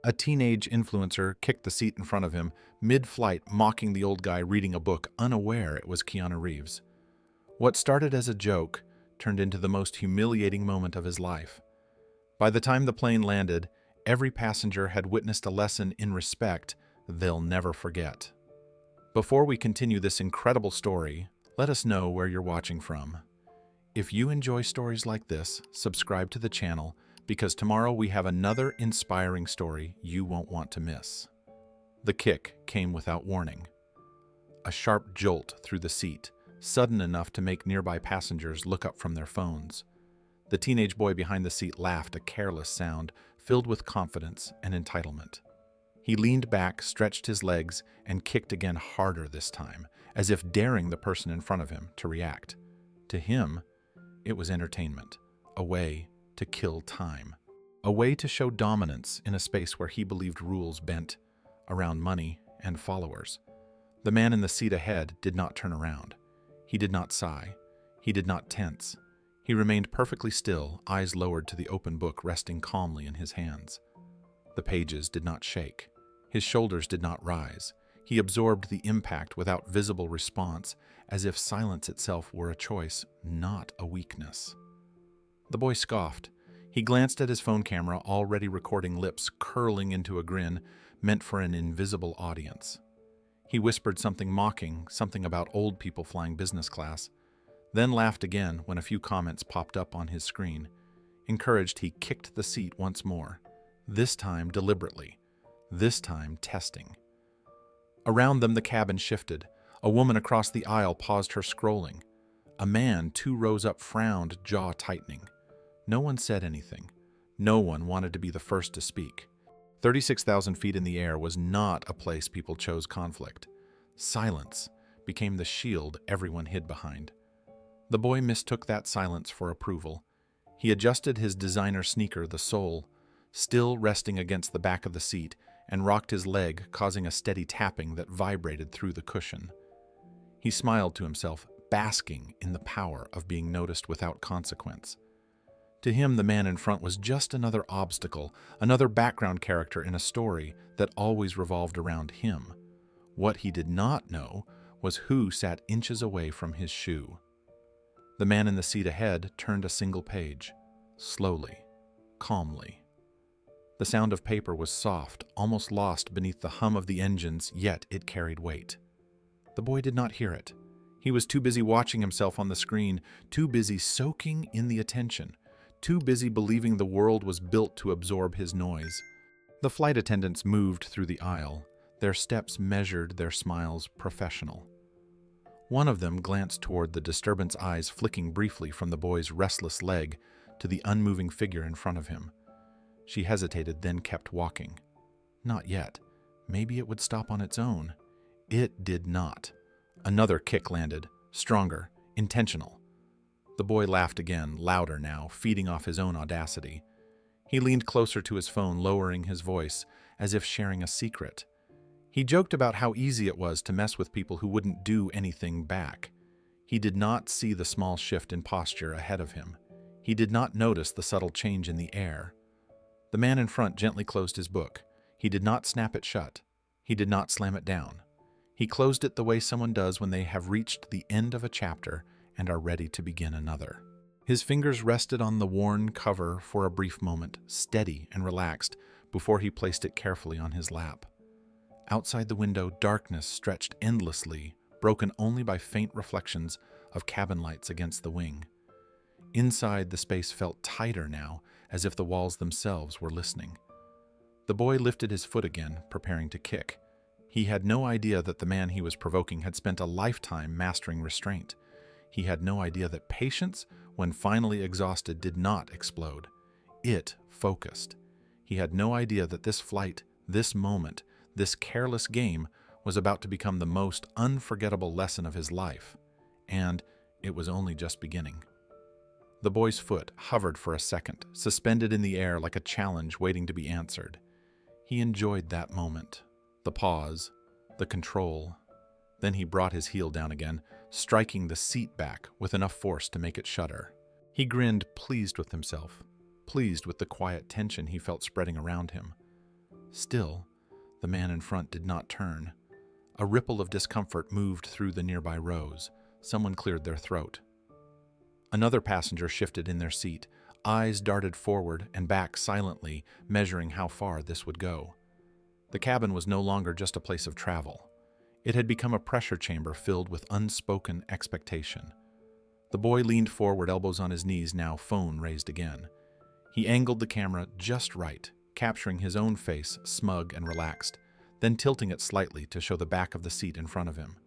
A teenage influencer kicked the seat in front of him, mid-flight mocking the old guy reading a book, unaware it was Keanu Reeves. What started as a joke turned into the most humiliating moment of his life. By the time the plane landed, every passenger had witnessed a lesson in respect they'll never forget. Before we continue this incredible story, let us know where you're watching from. If you enjoy stories like this, subscribe to the channel because tomorrow we have another inspiring story you won't want to miss. The kick came without warning. A sharp jolt through the seat, sudden enough to make nearby passengers look up from their phones. The teenage boy behind the seat laughed, a careless sound filled with confidence and entitlement. He leaned back, stretched his legs, and kicked again, harder this time, as if daring the person in front of him to react. To him, it was entertainment, a way to kill time, a way to show dominance in a space where he believed rules bent around money and followers. The man in the seat ahead did not turn around. He did not sigh. He did not tense. He remained perfectly still, eyes lowered to the open book resting calmly in his hands. The pages did not shake. His shoulders did not rise. He absorbed the impact without visible response, as if silence itself were a choice, not a weakness. The boy scoffed. He glanced at his phone camera, already recording, lips curling into a grin meant for an invisible audience. He whispered something mocking, something about old people flying business class, then laughed again when a few comments popped up on his screen. Encouraged, he kicked the seat once more, this time deliberately, this time testing. Around them the cabin shifted. A woman across the aisle paused her scrolling. A man 2 rows up frowned, jaw tightening. No one said anything. No one wanted to be the first to speak. 36,000 feet in the air was not a place people chose conflict. Silence became the shield everyone hid behind. The boy mistook that silence for approval. He adjusted his designer sneaker, the sole, still resting against the back of the seat, and rocked his leg, causing a steady tapping that vibrated through the cushion. He smiled to himself, basking in the power of being noticed without consequence. To him, the man in front was just another obstacle, another background character in a story that always revolved around him. What he did not know was who sat inches away from his shoe. The man in the seat ahead turned a single page, slowly, calmly. The sound of paper was soft, almost lost beneath the hum of the engines, yet it carried weight. The boy did not hear it. He was too busy watching himself on the screen, too busy soaking in the attention, too busy believing the world was built to absorb his noise. The flight attendants moved through the aisle, their steps measured, their smiles professional. One of them glanced toward the disturbance, eyes flicking briefly from the boy's restless leg to the unmoving figure in front of him. She hesitated, then kept walking. Not yet. Maybe it would stop on its own. It did not. Another kick landed, stronger, intentional. The boy laughed again, louder now, feeding off his own audacity. He leaned closer to his phone, lowering his voice, as if sharing a secret. He joked about how easy it was to mess with people who wouldn't do anything back. He did not see the small shift in posture ahead of him. He did not notice the subtle change in the air. The man in front gently closed his book. He did not snap it shut. He did not slam it down. He closed it the way someone does when they have reached the end of a chapter and are ready to begin another. His fingers rested on the worn cover for a brief moment, steady and relaxed, before he placed it carefully on his lap. Outside the window, darkness stretched endlessly, broken only by faint reflections of cabin lights against the wing. Inside, the space felt tighter now, as if the walls themselves were listening. The boy lifted his foot again, preparing to kick. He had no idea that the man he was provoking had spent a lifetime mastering restraint. He had no idea that patience, when finally exhausted, did not explode. It focused. He had no idea that this flight, this moment, this careless game was about to become the most unforgettable lesson of his life. And it was only just beginning. The boy's foot hovered for a second, suspended in the air like a challenge waiting to be answered. He enjoyed that moment, the pause, the control. Then he brought his heel down again, striking the seat back with enough force to make it shudder. He grinned, pleased with himself, pleased with the quiet tension he felt spreading around him. Still, the man in front did not turn. A ripple of discomfort moved through the nearby rows. Someone cleared their throat. Another passenger shifted in their seat. Eyes darted forward and back silently, measuring how far this would go. The cabin was no longer just a place of travel. It had become a pressure chamber filled with unspoken expectation. The boy leaned forward, elbows on his knees, now phone raised again. He angled the camera just right, capturing his own face, smug and relaxed, then tilting it slightly to show the back of the seat in front of him.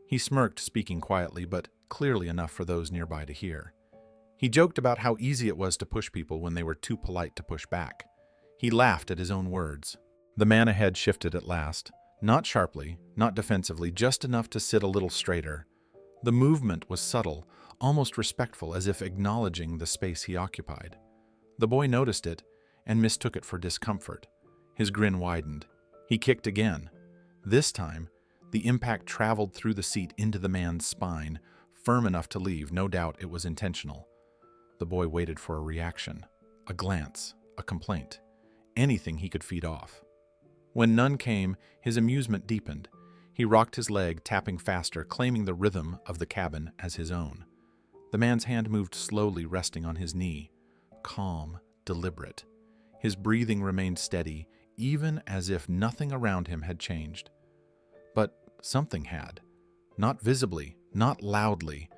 He smirked, speaking quietly, but clearly enough for those nearby to hear. He joked about how easy it was to push people when they were too polite to push back. He laughed at his own words. The man ahead shifted at last, not sharply, not defensively, just enough to sit a little straighter. The movement was subtle, almost respectful, as if acknowledging the space he occupied. The boy noticed it and mistook it for discomfort. His grin widened. He kicked again. This time, the impact traveled through the seat into the man's spine, firm enough to leave. No doubt it was intentional. The boy waited for a reaction, a glance, a complaint, anything he could feed off. When none came, his amusement deepened. He rocked his leg, tapping faster, claiming the rhythm of the cabin as his own. The man's hand moved slowly, resting on his knee, calm, deliberate. His breathing remained steady, even as if nothing around him had changed. But something had. Not visibly, not loudly.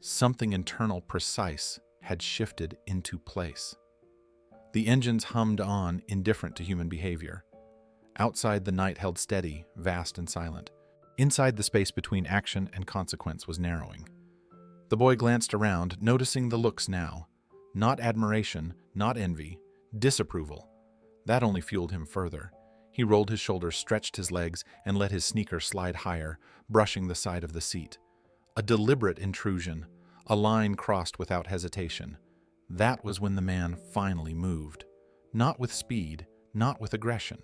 Something internal, precise, had shifted into place. The engines hummed on, indifferent to human behavior. Outside, the night held steady, vast and silent. Inside, the space between action and consequence was narrowing. The boy glanced around, noticing the looks now. Not admiration, not envy, disapproval. That only fueled him further. He rolled his shoulders, stretched his legs, and let his sneaker slide higher, brushing the side of the seat. A deliberate intrusion, a line crossed without hesitation. That was when the man finally moved. Not with speed, not with aggression.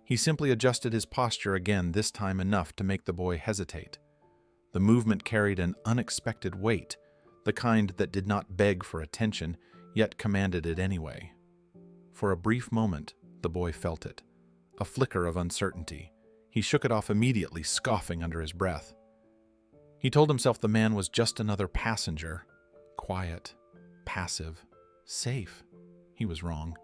He simply adjusted his posture again, this time enough to make the boy hesitate. The movement carried an unexpected weight, the kind that did not beg for attention, yet commanded it anyway. For a brief moment, the boy felt it. A flicker of uncertainty. He shook it off immediately, scoffing under his breath. He told himself the man was just another passenger. Quiet, passive, safe. He was wrong.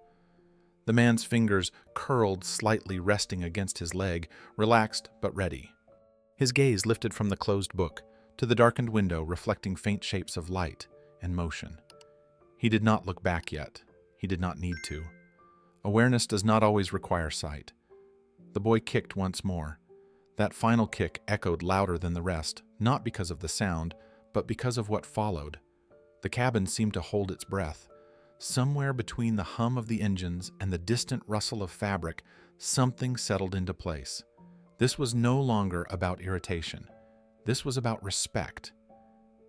The man's fingers curled slightly, resting against his leg, relaxed but ready. His gaze lifted from the closed book to the darkened window, reflecting faint shapes of light and motion. He did not look back yet. He did not need to. Awareness does not always require sight. The boy kicked once more. That final kick echoed louder than the rest, not because of the sound, but because of what followed. The cabin seemed to hold its breath. Somewhere between the hum of the engines and the distant rustle of fabric, something settled into place. This was no longer about irritation. This was about respect.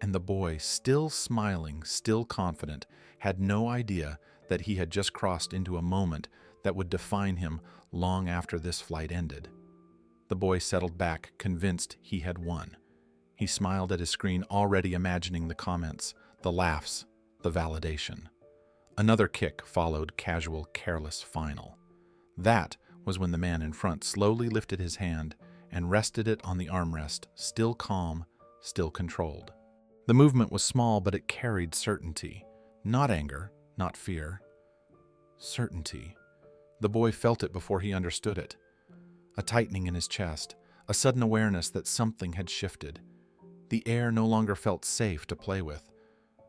And the boy, still smiling, still confident, had no idea that he had just crossed into a moment that would define him long after this flight ended. The boy settled back, convinced he had won. He smiled at his screen, already imagining the comments, the laughs, the validation. Another kick followed, casual, careless, final. That was when the man in front slowly lifted his hand and rested it on the armrest, still calm, still controlled. The movement was small, but it carried certainty. Not anger, not fear. Certainty. The boy felt it before he understood it. A tightening in his chest, a sudden awareness that something had shifted. The air no longer felt safe to play with.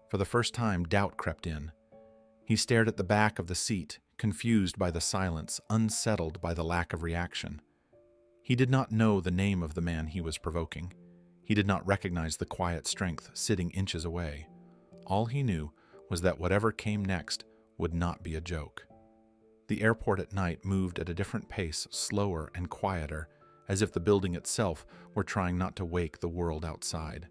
For the first time, doubt crept in. He stared at the back of the seat, confused by the silence, unsettled by the lack of reaction. He did not know the name of the man he was provoking. He did not recognize the quiet strength sitting inches away. All he knew was that whatever came next would not be a joke. The airport at night moved at a different pace, slower and quieter, as if the building itself were trying not to wake the world outside.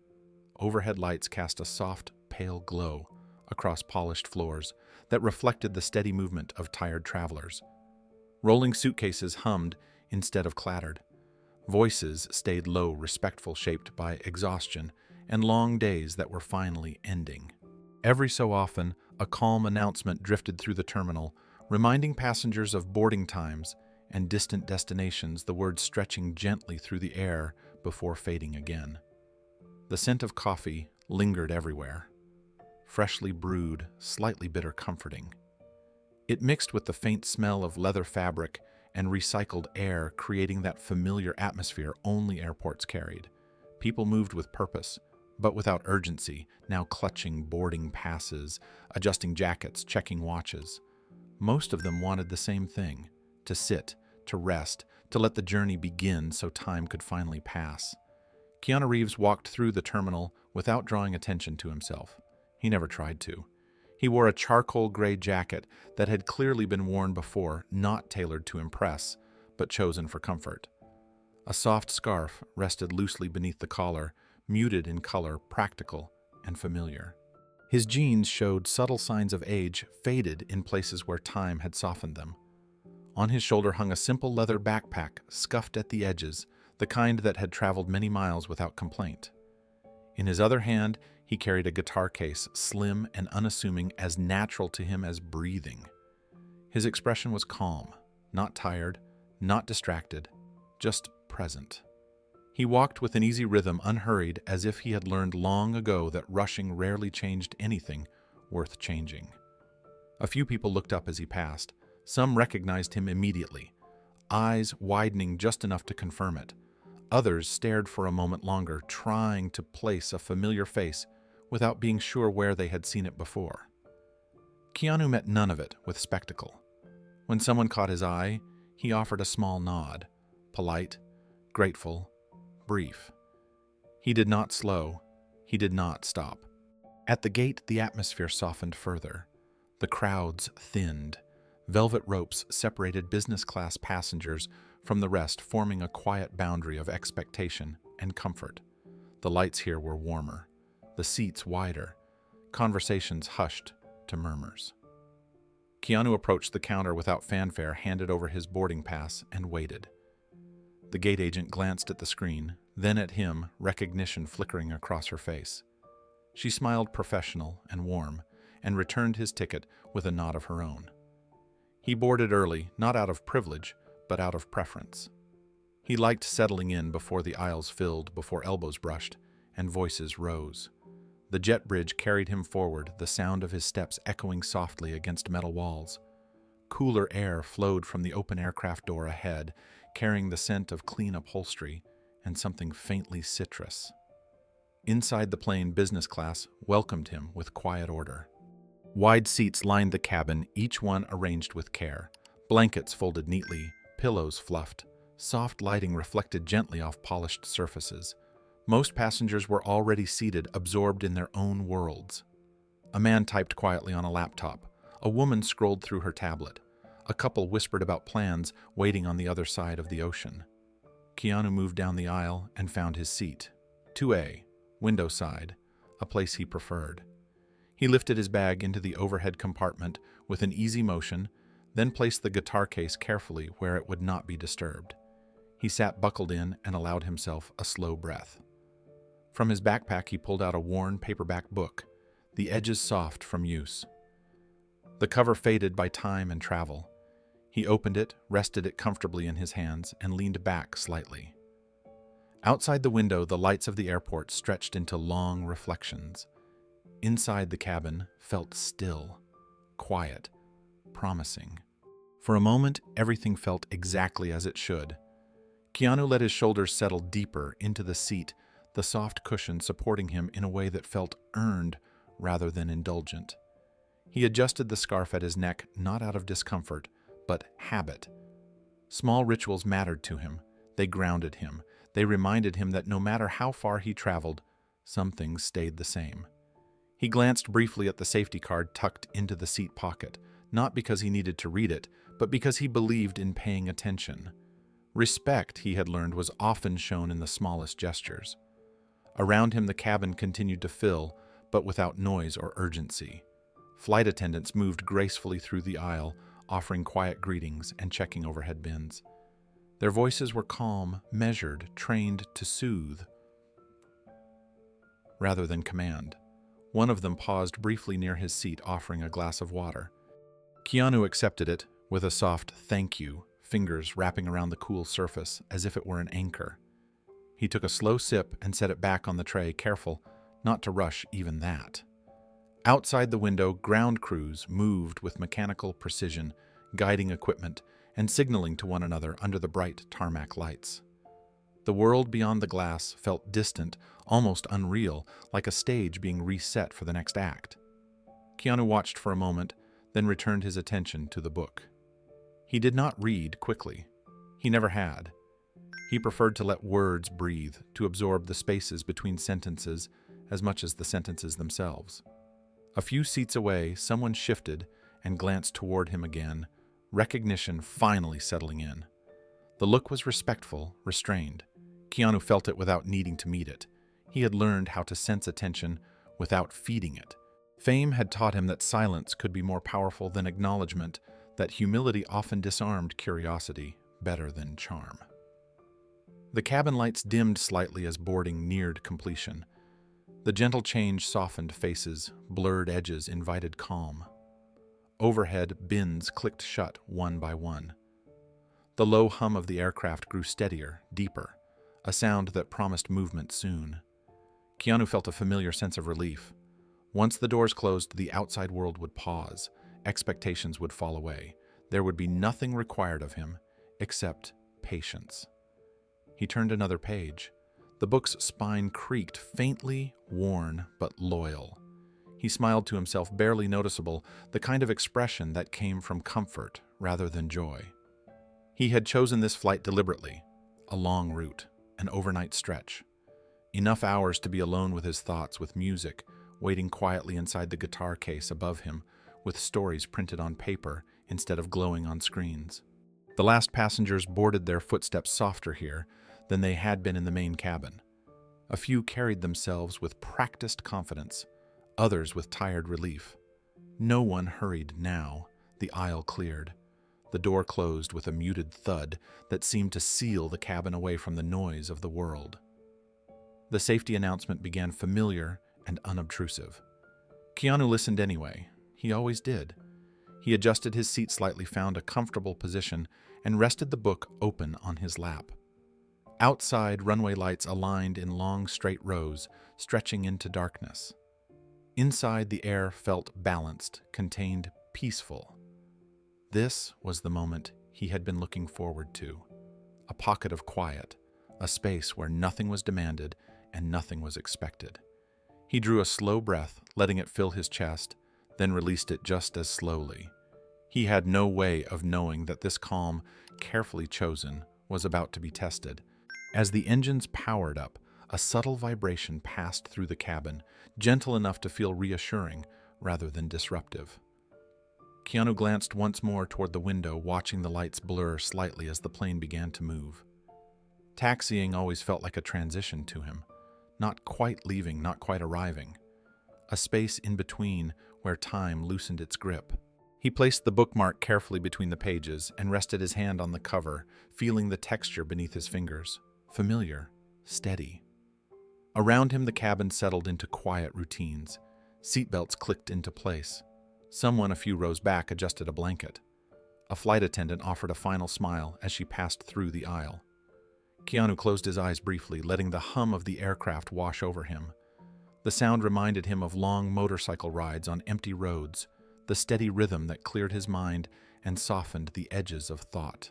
Overhead lights cast a soft, pale glow across polished floors that reflected the steady movement of tired travelers. Rolling suitcases hummed instead of clattered. Voices stayed low, respectful, shaped by exhaustion and long days that were finally ending. Every so often, a calm announcement drifted through the terminal, reminding passengers of boarding times and distant destinations, the words stretching gently through the air before fading again. The scent of coffee lingered everywhere, freshly brewed, slightly bitter, comforting. It mixed with the faint smell of leather fabric and recycled air, creating that familiar atmosphere only airports carried. People moved with purpose, but without urgency, now clutching boarding passes, adjusting jackets, checking watches. Most of them wanted the same thing: to sit, to rest, to let the journey begin so time could finally pass. Keanu Reeves walked through the terminal without drawing attention to himself. He never tried to. He wore a charcoal gray jacket that had clearly been worn before, not tailored to impress, but chosen for comfort. A soft scarf rested loosely beneath the collar, muted in color, practical and familiar. His jeans showed subtle signs of age, faded in places where time had softened them. On his shoulder hung a simple leather backpack, scuffed at the edges, the kind that had traveled many miles without complaint. In his other hand, he carried a guitar case, slim and unassuming, as natural to him as breathing. His expression was calm, not tired, not distracted, just present. He walked with an easy rhythm, unhurried, as if he had learned long ago that rushing rarely changed anything worth changing. A few people looked up as he passed. Some recognized him immediately, eyes widening just enough to confirm it. Others stared for a moment longer, trying to place a familiar face without being sure where they had seen it before. Keanu met none of it with spectacle. When someone caught his eye, he offered a small nod, polite, grateful, brief. He did not slow, he did not stop. At the gate, the atmosphere softened further. The crowds thinned. Velvet ropes separated business-class passengers from the rest, forming a quiet boundary of expectation and comfort. The lights here were warmer, the seats wider, conversations hushed to murmurs. Keanu approached the counter without fanfare, handed over his boarding pass, and waited. The gate agent glanced at the screen, then at him, recognition flickering across her face. She smiled, professional and warm, and returned his ticket with a nod of her own. He boarded early, not out of privilege, but out of preference. He liked settling in before the aisles filled, before elbows brushed, and voices rose. The jet bridge carried him forward, the sound of his steps echoing softly against metal walls. Cooler air flowed from the open aircraft door ahead, carrying the scent of clean upholstery and something faintly citrus. Inside the plane, business class welcomed him with quiet order. Wide seats lined the cabin, each one arranged with care. Blankets folded neatly, pillows fluffed. Soft lighting reflected gently off polished surfaces. Most passengers were already seated, absorbed in their own worlds. A man typed quietly on a laptop. A woman scrolled through her tablet. A couple whispered about plans waiting on the other side of the ocean. Keanu moved down the aisle and found his seat. 2A, window side, a place he preferred. He lifted his bag into the overhead compartment with an easy motion, then placed the guitar case carefully where it would not be disturbed. He sat buckled in and allowed himself a slow breath. From his backpack, he pulled out a worn paperback book, the edges soft from use. The cover faded by time and travel. He opened it, rested it comfortably in his hands, and leaned back slightly. Outside the window, the lights of the airport stretched into long reflections. Inside the cabin felt still, quiet, promising. For a moment, everything felt exactly as it should. Keanu let his shoulders settle deeper into the seat, the soft cushion supporting him in a way that felt earned rather than indulgent. He adjusted the scarf at his neck, not out of discomfort, but habit. Small rituals mattered to him. They grounded him. They reminded him that no matter how far he traveled, some things stayed the same. He glanced briefly at the safety card tucked into the seat pocket, not because he needed to read it, but because he believed in paying attention. Respect, he had learned, was often shown in the smallest gestures. Around him, the cabin continued to fill, but without noise or urgency. Flight attendants moved gracefully through the aisle, offering quiet greetings and checking overhead bins. Their voices were calm, measured, trained to soothe rather than command. One of them paused briefly near his seat, offering a glass of water. Keanu accepted it with a soft "thank you," fingers wrapping around the cool surface as if it were an anchor. He took a slow sip and set it back on the tray, careful not to rush even that. Outside the window, ground crews moved with mechanical precision, guiding equipment and signaling to one another under the bright tarmac lights. The world beyond the glass felt distant, almost unreal, like a stage being reset for the next act. Keanu watched for a moment, then returned his attention to the book. He did not read quickly. He never had. He preferred to let words breathe, to absorb the spaces between sentences as much as the sentences themselves. A few seats away, someone shifted and glanced toward him again, recognition finally settling in. The look was respectful, restrained. Keanu felt it without needing to meet it. He had learned how to sense attention without feeding it. Fame had taught him that silence could be more powerful than acknowledgement, that humility often disarmed curiosity better than charm. The cabin lights dimmed slightly as boarding neared completion. The gentle change softened faces, blurred edges invited calm. Overhead, bins clicked shut one by one. The low hum of the aircraft grew steadier, deeper, a sound that promised movement soon. Keanu felt a familiar sense of relief. Once the doors closed, the outside world would pause. Expectations would fall away. There would be nothing required of him except patience. He turned another page. The book's spine creaked, faintly worn but loyal. He smiled to himself, barely noticeable, the kind of expression that came from comfort rather than joy. He had chosen this flight deliberately, a long route, an overnight stretch. Enough hours to be alone with his thoughts, with music, waiting quietly inside the guitar case above him, with stories printed on paper instead of glowing on screens. The last passengers boarded, their footsteps softer here than they had been in the main cabin. A few carried themselves with practiced confidence, others with tired relief. No one hurried now. The aisle cleared. The door closed with a muted thud that seemed to seal the cabin away from the noise of the world. The safety announcement began, familiar and unobtrusive. Keanu listened anyway. He always did. He adjusted his seat slightly, found a comfortable position, and rested the book open on his lap. Outside, runway lights aligned in long, straight rows, stretching into darkness. Inside, the air felt balanced, contained, peaceful. This was the moment he had been looking forward to. A pocket of quiet, a space where nothing was demanded and nothing was expected. He drew a slow breath, letting it fill his chest, then released it just as slowly. He had no way of knowing that this calm, carefully chosen, was about to be tested. As the engines powered up, a subtle vibration passed through the cabin, gentle enough to feel reassuring rather than disruptive. Keanu glanced once more toward the window, watching the lights blur slightly as the plane began to move. Taxiing always felt like a transition to him, not quite leaving, not quite arriving. A space in between where time loosened its grip. He placed the bookmark carefully between the pages and rested his hand on the cover, feeling the texture beneath his fingers. Familiar, steady. Around him, the cabin settled into quiet routines. Seatbelts clicked into place. Someone a few rows back adjusted a blanket. A flight attendant offered a final smile as she passed through the aisle. Keanu closed his eyes briefly, letting the hum of the aircraft wash over him. The sound reminded him of long motorcycle rides on empty roads, the steady rhythm that cleared his mind and softened the edges of thought.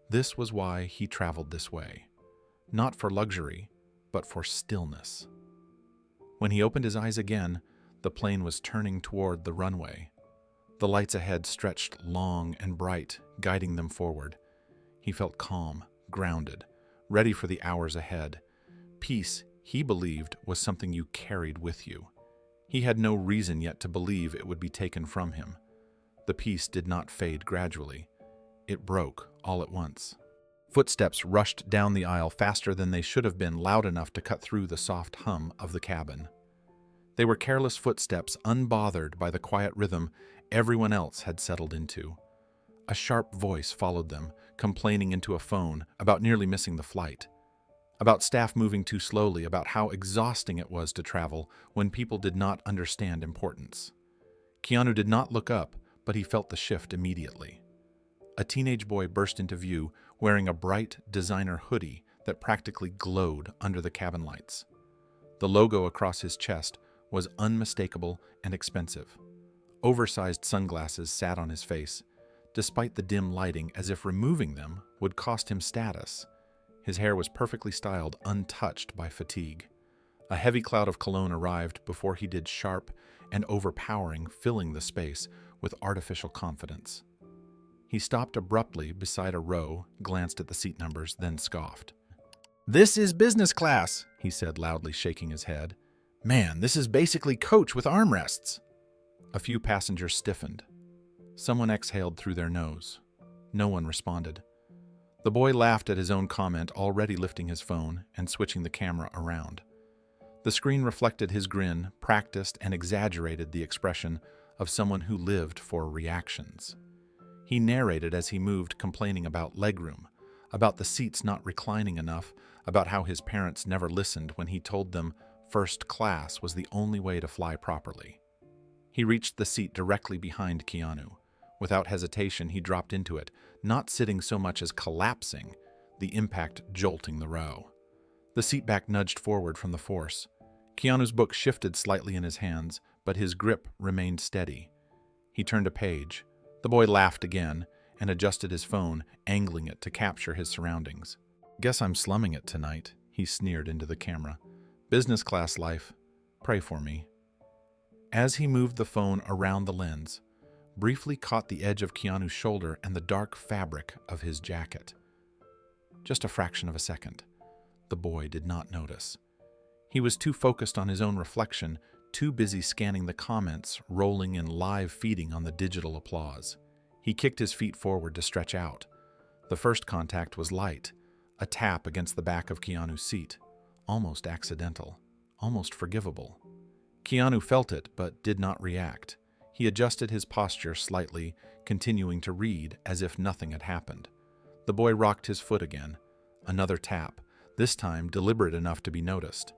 This was why he traveled this way. Not for luxury, but for stillness. When he opened his eyes again, the plane was turning toward the runway. The lights ahead stretched long and bright, guiding them forward. He felt calm, grounded, ready for the hours ahead. Peace, he believed, was something you carried with you. He had no reason yet to believe it would be taken from him. The peace did not fade gradually. It broke all at once. Footsteps rushed down the aisle faster than they should have been, loud enough to cut through the soft hum of the cabin. They were careless footsteps, unbothered by the quiet rhythm everyone else had settled into. A sharp voice followed them, complaining into a phone about nearly missing the flight, about staff moving too slowly, about how exhausting it was to travel when people did not understand importance. Keanu did not look up, but he felt the shift immediately. a teenage boy burst into view wearing a bright designer hoodie that practically glowed under the cabin lights. The logo across his chest was unmistakable and expensive. Oversized sunglasses sat on his face, despite the dim lighting, as if removing them would cost him status. His hair was perfectly styled, untouched by fatigue. A heavy cloud of cologne arrived before he did, sharp and overpowering, filling the space with artificial confidence. He stopped abruptly beside a row, glanced at the seat numbers, then scoffed. "This is business class," he said loudly, shaking his head. "Man, this is basically coach with armrests." A few passengers stiffened. Someone exhaled through their nose. No one responded. The boy laughed at his own comment, already lifting his phone and switching the camera around. The screen reflected his grin, practiced and exaggerated the expression of someone who lived for reactions. He narrated as he moved, complaining about legroom, about the seats not reclining enough, about how his parents never listened when he told them first class was the only way to fly properly. He reached the seat directly behind Keanu. Without hesitation, he dropped into it, not sitting so much as collapsing, the impact jolting the row. The seat back nudged forward from the force. Keanu's book shifted slightly in his hands, but his grip remained steady. He turned a page. The boy laughed again and adjusted his phone, angling it to capture his surroundings. "Guess I'm slumming it tonight," he sneered into the camera. "Business class life. Pray for me." As he moved the phone around the lens, briefly caught the edge of Keanu's shoulder and the dark fabric of his jacket. Just a fraction of a second. The boy did not notice. He was too focused on his own reflection, too busy scanning the comments rolling in live feeding on the digital applause. He kicked his feet forward to stretch out. The first contact was light, a tap against the back of Keanu's seat, almost accidental, almost forgivable. Keanu felt it but did not react. He adjusted his posture slightly, continuing to read as if nothing had happened. The boy rocked his foot again. Another tap, this time deliberate enough to be noticed.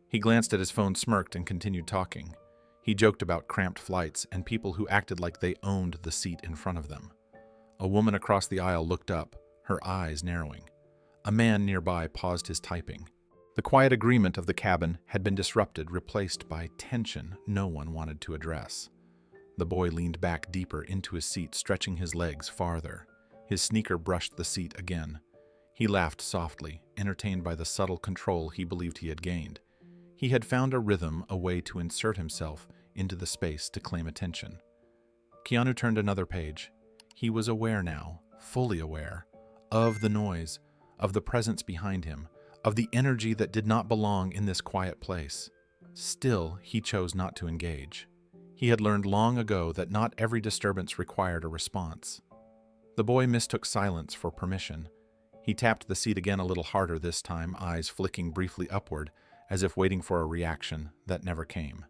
He glanced at his phone, smirked, and continued talking. He joked about cramped flights and people who acted like they owned the seat in front of them. A woman across the aisle looked up, her eyes narrowing. A man nearby paused his typing. The quiet agreement of the cabin had been disrupted, replaced by tension no one wanted to address. The boy leaned back deeper into his seat, stretching his legs farther. His sneaker brushed the seat again. He laughed softly, entertained by the subtle control he believed he had gained. He had found a rhythm, a way to insert himself into the space to claim attention. Keanu turned another page. He was aware now, fully aware, of the noise, of the presence behind him, of the energy that did not belong in this quiet place. Still, he chose not to engage. He had learned long ago that not every disturbance required a response. The boy mistook silence for permission. He tapped the seat again a little harder this time, eyes flicking briefly upward, as if waiting for a reaction that never came.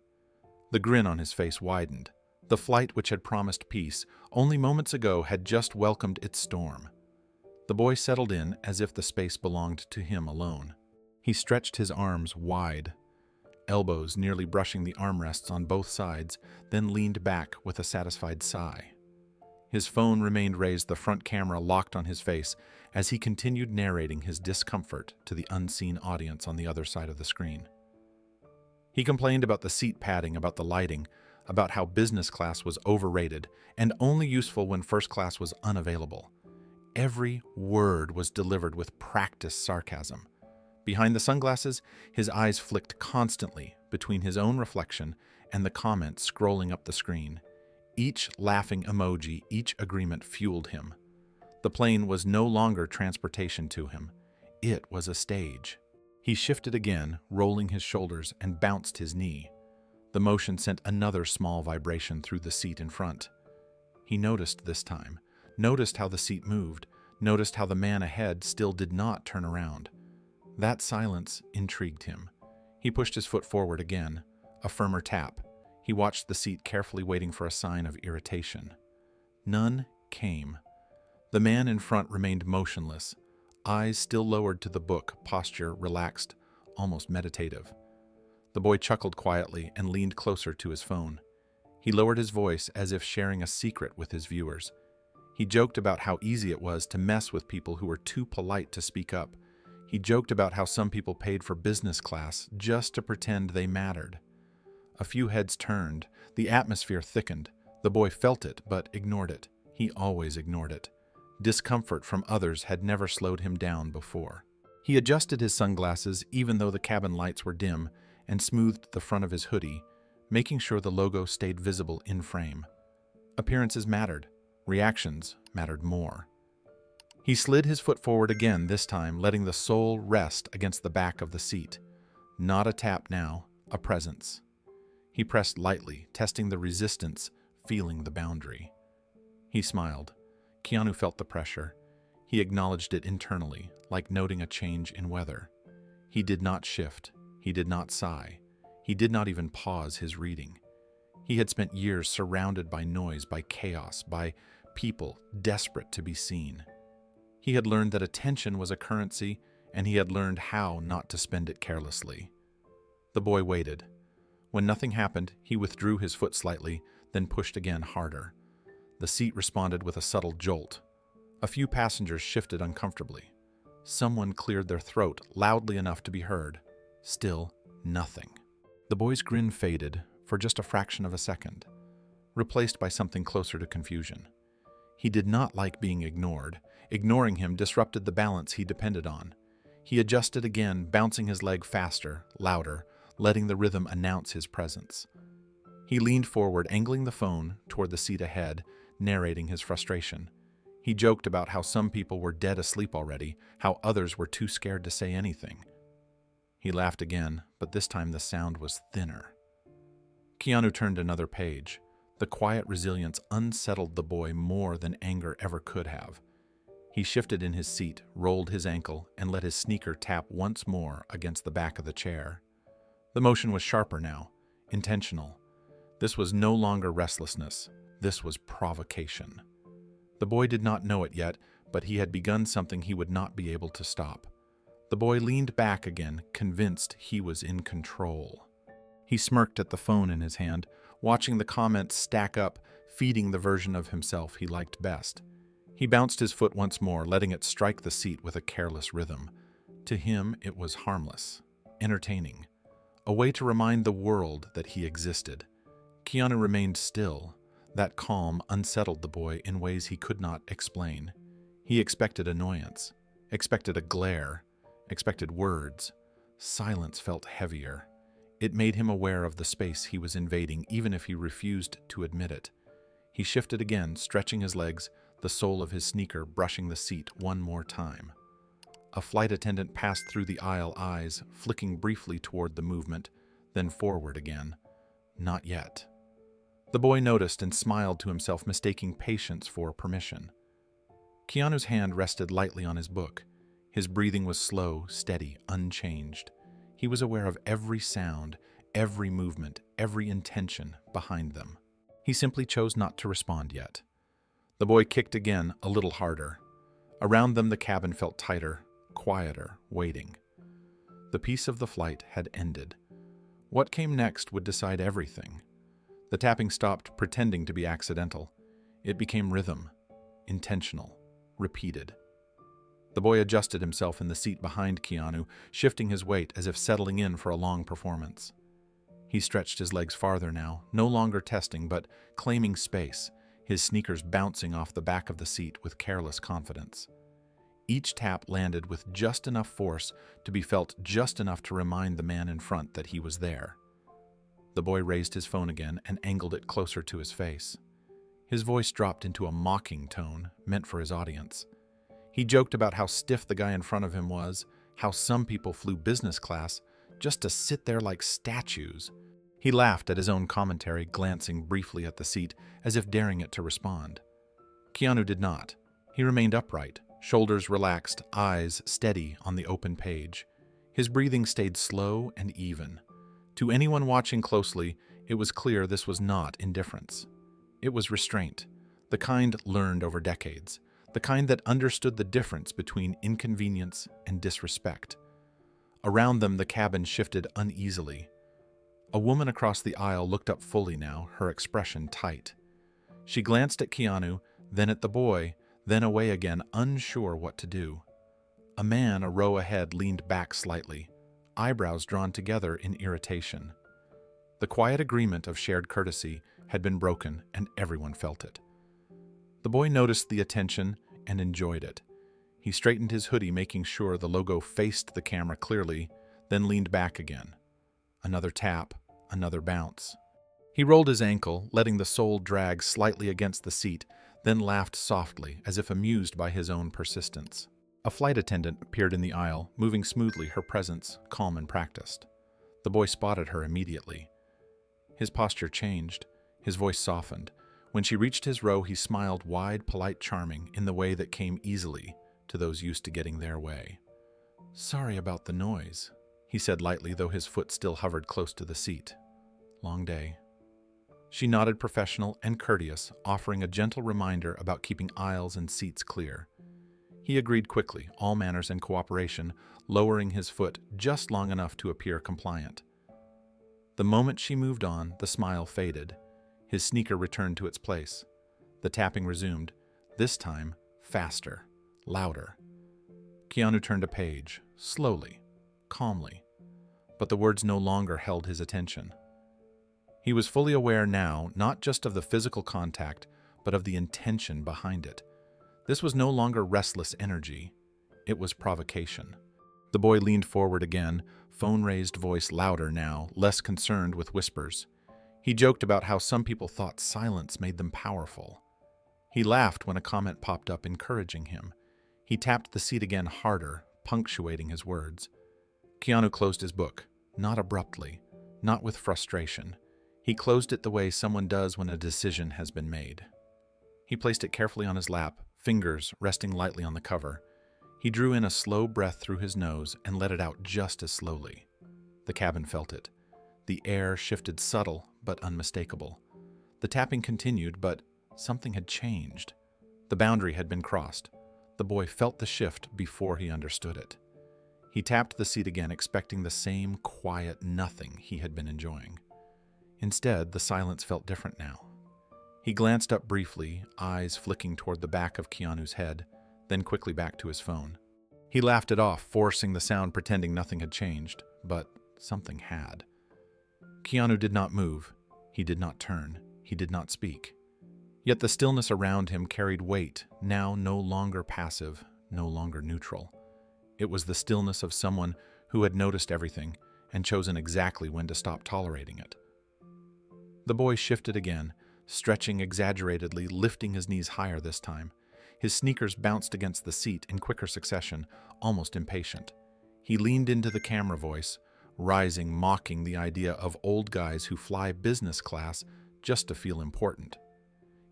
The grin on his face widened. The flight which had promised peace only moments ago had just welcomed its storm. The boy settled in as if the space belonged to him alone. He stretched his arms wide, elbows nearly brushing the armrests on both sides, then leaned back with a satisfied sigh. His phone remained raised, the front camera locked on his face, as he continued narrating his discomfort to the unseen audience on the other side of the screen. He complained about the seat padding, about the lighting, about how business class was overrated and only useful when first class was unavailable. Every word was delivered with practiced sarcasm. Behind the sunglasses, his eyes flicked constantly between his own reflection and the comments scrolling up the screen. Each laughing emoji, each agreement fueled him. The plane was no longer transportation to him. It was a stage. He shifted again, rolling his shoulders, and bounced his knee. The motion sent another small vibration through the seat in front. He noticed this time, noticed how the seat moved, noticed how the man ahead still did not turn around. That silence intrigued him. He pushed his foot forward again, a firmer tap. He watched the seat carefully, waiting for a sign of irritation. None came. The man in front remained motionless, eyes still lowered to the book, posture relaxed, almost meditative. The boy chuckled quietly and leaned closer to his phone. He lowered his voice as if sharing a secret with his viewers. He joked about how easy it was to mess with people who were too polite to speak up. He joked about how some people paid for business class just to pretend they mattered. A few heads turned. The atmosphere thickened. The boy felt it, but ignored it. He always ignored it. Discomfort from others had never slowed him down before. He adjusted his sunglasses even though the cabin lights were dim and smoothed the front of his hoodie, making sure the logo stayed visible in frame. Appearances mattered. Reactions mattered more. He slid his foot forward again, this time letting the sole rest against the back of the seat. Not a tap now, a presence. He pressed lightly, testing the resistance, feeling the boundary. He smiled. Keanu felt the pressure. He acknowledged it internally, like noting a change in weather. He did not shift. He did not sigh. He did not even pause his reading. He had spent years surrounded by noise, by chaos, by people desperate to be seen. He had learned that attention was a currency, and he had learned how not to spend it carelessly. The boy waited. When nothing happened, he withdrew his foot slightly, then pushed again harder. The seat responded with a subtle jolt. A few passengers shifted uncomfortably. Someone cleared their throat loudly enough to be heard. Still, nothing. The boy's grin faded for just a fraction of a second, replaced by something closer to confusion. He did not like being ignored. Ignoring him disrupted the balance he depended on. He adjusted again, bouncing his leg faster, louder, letting the rhythm announce his presence. He leaned forward, angling the phone toward the seat ahead, narrating his frustration. He joked about how some people were dead asleep already, how others were too scared to say anything. He laughed again, but this time the sound was thinner. Keanu turned another page. The quiet resilience unsettled the boy more than anger ever could have. He shifted in his seat, rolled his ankle, and let his sneaker tap once more against the back of the chair. The motion was sharper now, intentional. This was no longer restlessness. This was provocation. The boy did not know it yet, but he had begun something he would not be able to stop. The boy leaned back again, convinced he was in control. He smirked at the phone in his hand, watching the comments stack up, feeding the version of himself he liked best. He bounced his foot once more, letting it strike the seat with a careless rhythm. To him, it was harmless, entertaining, a way to remind the world that he existed. Keanu remained still. That calm unsettled the boy in ways he could not explain. He expected annoyance, expected a glare, expected words. Silence felt heavier. It made him aware of the space he was invading, even if he refused to admit it. He shifted again, stretching his legs, the sole of his sneaker brushing the seat one more time. A flight attendant passed through the aisle, eyes flicking briefly toward the movement, then forward again. Not yet. The boy noticed and smiled to himself, mistaking patience for permission. Keanu's hand rested lightly on his book. His breathing was slow, steady, unchanged. He was aware of every sound, every movement, every intention behind them. He simply chose not to respond yet. The boy kicked again, a little harder. Around them the cabin felt tighter, quieter, waiting. The peace of the flight had ended. What came next would decide everything. The tapping stopped pretending to be accidental. It became rhythm, intentional, repeated. The boy adjusted himself in the seat behind Keanu, shifting his weight as if settling in for a long performance. He stretched his legs farther now, no longer testing but claiming space, his sneakers bouncing off the back of the seat with careless confidence. Each tap landed with just enough force to be felt just enough to remind the man in front that he was there. The boy raised his phone again and angled it closer to his face. His voice dropped into a mocking tone, meant for his audience. He joked about how stiff the guy in front of him was, how some people flew business class just to sit there like statues. He laughed at his own commentary, glancing briefly at the seat as if daring it to respond. Keanu did not. He remained upright, shoulders relaxed, eyes steady on the open page. His breathing stayed slow and even. To anyone watching closely, it was clear this was not indifference. It was restraint, the kind learned over decades, the kind that understood the difference between inconvenience and disrespect. Around them, the cabin shifted uneasily. A woman across the aisle looked up fully now, her expression tight. She glanced at Keanu, then at the boy, then away again, unsure what to do. A man a row ahead leaned back slightly, eyebrows drawn together in irritation. The quiet agreement of shared courtesy had been broken, and everyone felt it. The boy noticed the attention and enjoyed it. He straightened his hoodie, making sure the logo faced the camera clearly, then leaned back again. Another tap, another bounce. He rolled his ankle, letting the sole drag slightly against the seat, then laughed softly, as if amused by his own persistence. A flight attendant appeared in the aisle, moving smoothly, her presence calm and practiced. The boy spotted her immediately. His posture changed, his voice softened. When she reached his row, he smiled wide, polite, charming, in the way that came easily to those used to getting their way. "Sorry about the noise," he said lightly, though his foot still hovered close to the seat. "Long day." She nodded, professional and courteous, offering a gentle reminder about keeping aisles and seats clear. He agreed quickly, all manners and cooperation, lowering his foot just long enough to appear compliant. The moment she moved on, the smile faded. His sneaker returned to its place. The tapping resumed, this time faster, louder. Keanu turned a page, slowly, calmly, but the words no longer held his attention. He was fully aware now, not just of the physical contact, but of the intention behind it. This was no longer restless energy. It was provocation. The boy leaned forward again, phone-raised voice louder now, less concerned with whispers. He joked about how some people thought silence made them powerful. He laughed when a comment popped up encouraging him. He tapped the seat again harder, punctuating his words. Keanu closed his book, not abruptly, not with frustration. He closed it the way someone does when a decision has been made. He placed it carefully on his lap, fingers resting lightly on the cover. He drew in a slow breath through his nose and let it out just as slowly. The cabin felt it. The air shifted, subtle but unmistakable. The tapping continued, but something had changed. The boundary had been crossed. The boy felt the shift before he understood it. He tapped the seat again, expecting the same quiet nothing he had been enjoying. Instead, the silence felt different now. He glanced up briefly, eyes flicking toward the back of Keanu's head, then quickly back to his phone. He laughed it off, forcing the sound, pretending nothing had changed, but something had. Keanu did not move. He did not turn. He did not speak. Yet the stillness around him carried weight, now no longer passive, no longer neutral. It was the stillness of someone who had noticed everything and chosen exactly when to stop tolerating it. The boy shifted again, stretching exaggeratedly, lifting his knees higher this time. His sneakers bounced against the seat in quicker succession, almost impatient. He leaned into the camera voice, rising, mocking the idea of old guys who fly business class just to feel important.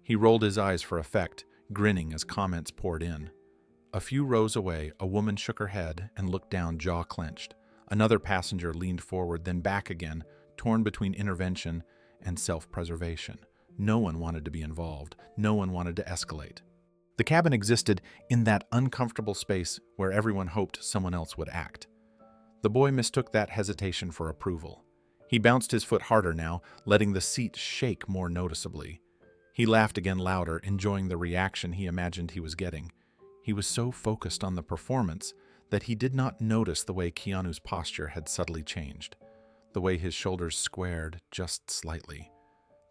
He rolled his eyes for effect, grinning as comments poured in. A few rows away, a woman shook her head and looked down, jaw clenched. Another passenger leaned forward, then back again, torn between intervention and self-preservation. No one wanted to be involved. No one wanted to escalate. The cabin existed in that uncomfortable space where everyone hoped someone else would act. The boy mistook that hesitation for approval. He bounced his foot harder now, letting the seat shake more noticeably. He laughed again louder, enjoying the reaction he imagined he was getting. He was so focused on the performance that he did not notice the way Keanu's posture had subtly changed, the way his shoulders squared just slightly,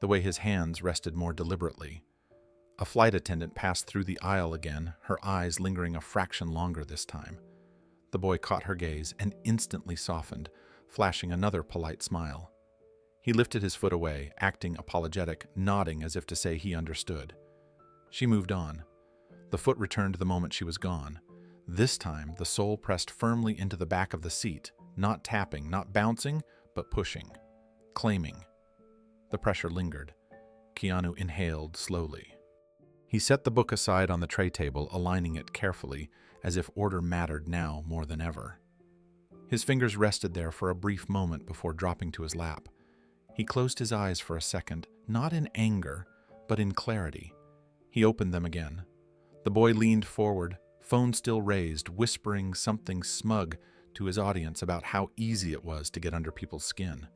the way his hands rested more deliberately. A flight attendant passed through the aisle again, her eyes lingering a fraction longer this time. The boy caught her gaze and instantly softened, flashing another polite smile. He lifted his foot away, acting apologetic, nodding as if to say he understood. She moved on. The foot returned the moment she was gone. This time, the sole pressed firmly into the back of the seat, not tapping, not bouncing, but pushing, claiming. The pressure lingered. Keanu inhaled slowly. He set the book aside on the tray table, aligning it carefully, as if order mattered now more than ever. His fingers rested there for a brief moment before dropping to his lap. He closed his eyes for a second, not in anger, but in clarity. He opened them again. The boy leaned forward, phone still raised, whispering something smug to his audience about how easy it was to get under people's skin.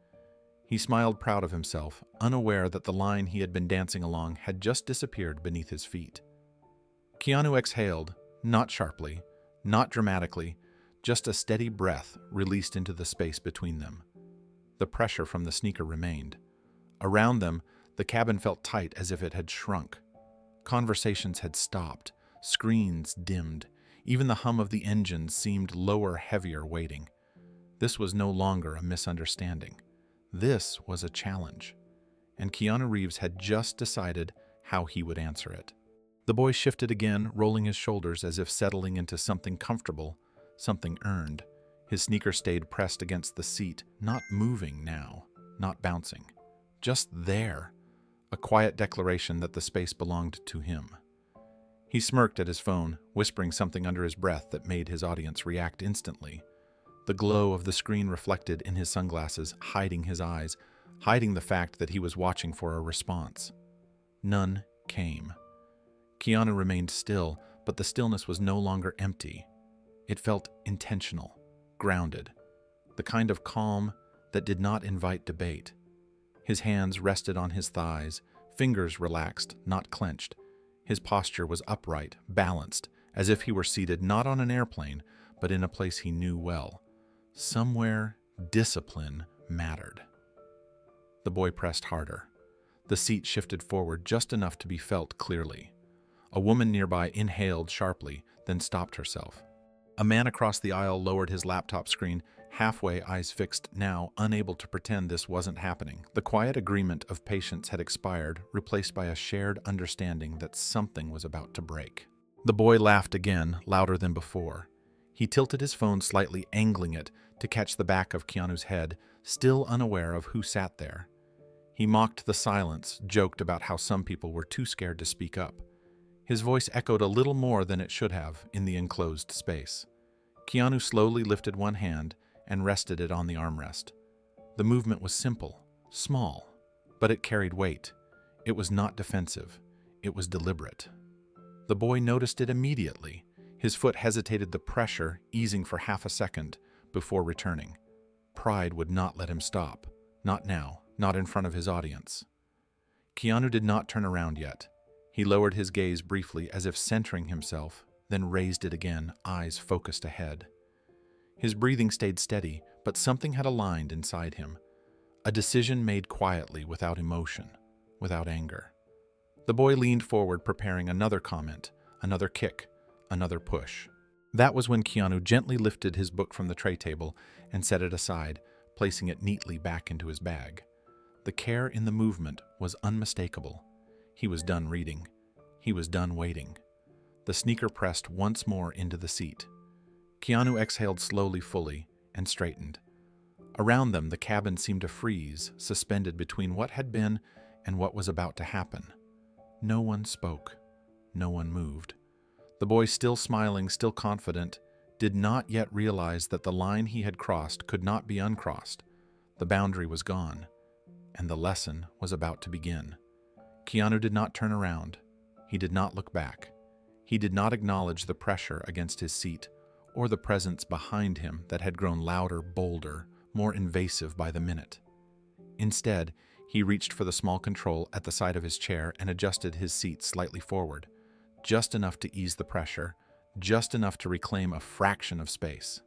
He smiled, proud of himself, unaware that the line he had been dancing along had just disappeared beneath his feet. Keanu exhaled, not sharply, not dramatically, just a steady breath released into the space between them. The pressure from the sneaker remained. Around them, the cabin felt tight as if it had shrunk. Conversations had stopped, screens dimmed, even the hum of the engines seemed lower, heavier, waiting. This was no longer a misunderstanding. This was a challenge, and Keanu Reeves had just decided how he would answer it. The boy shifted again, rolling his shoulders as if settling into something comfortable, something earned. His sneaker stayed pressed against the seat, not moving now, not bouncing. Just there, a quiet declaration that the space belonged to him. He smirked at his phone, whispering something under his breath that made his audience react instantly. The glow of the screen reflected in his sunglasses, hiding his eyes, hiding the fact that he was watching for a response. None came. Keanu remained still, but the stillness was no longer empty. It felt intentional, grounded, the kind of calm that did not invite debate. His hands rested on his thighs, fingers relaxed, not clenched. His posture was upright, balanced, as if he were seated not on an airplane, but in a place he knew well. Somewhere, discipline mattered. The boy pressed harder. The seat shifted forward just enough to be felt clearly. A woman nearby inhaled sharply, then stopped herself. A man across the aisle lowered his laptop screen, halfway, eyes fixed, now unable to pretend this wasn't happening. The quiet agreement of patience had expired, replaced by a shared understanding that something was about to break. The boy laughed again, louder than before. He tilted his phone slightly, angling it to catch the back of Keanu's head, still unaware of who sat there. He mocked the silence, joked about how some people were too scared to speak up. His voice echoed a little more than it should have in the enclosed space. Keanu slowly lifted one hand and rested it on the armrest. The movement was simple, small, but it carried weight. It was not defensive. It was deliberate. The boy noticed it immediately. His foot hesitated, the pressure easing for half a second before returning. Pride would not let him stop. Not now, not in front of his audience. Keanu did not turn around yet. He lowered his gaze briefly as if centering himself, then raised it again, eyes focused ahead. His breathing stayed steady, but something had aligned inside him. A decision made quietly, without emotion, without anger. The boy leaned forward, preparing another comment, another kick, another push. That was when Keanu gently lifted his book from the tray table and set it aside, placing it neatly back into his bag. The care in the movement was unmistakable. He was done reading. He was done waiting. The sneaker pressed once more into the seat. Keanu exhaled slowly, fully, and straightened. Around them, the cabin seemed to freeze, suspended between what had been and what was about to happen. No one spoke. No one moved. The boy, still smiling, still confident, did not yet realize that the line he had crossed could not be uncrossed. The boundary was gone, and the lesson was about to begin. Keanu did not turn around. He did not look back. He did not acknowledge the pressure against his seat or the presence behind him that had grown louder, bolder, more invasive by the minute. Instead, he reached for the small control at the side of his chair and adjusted his seat slightly forward, just enough to ease the pressure, just enough to reclaim a fraction of space.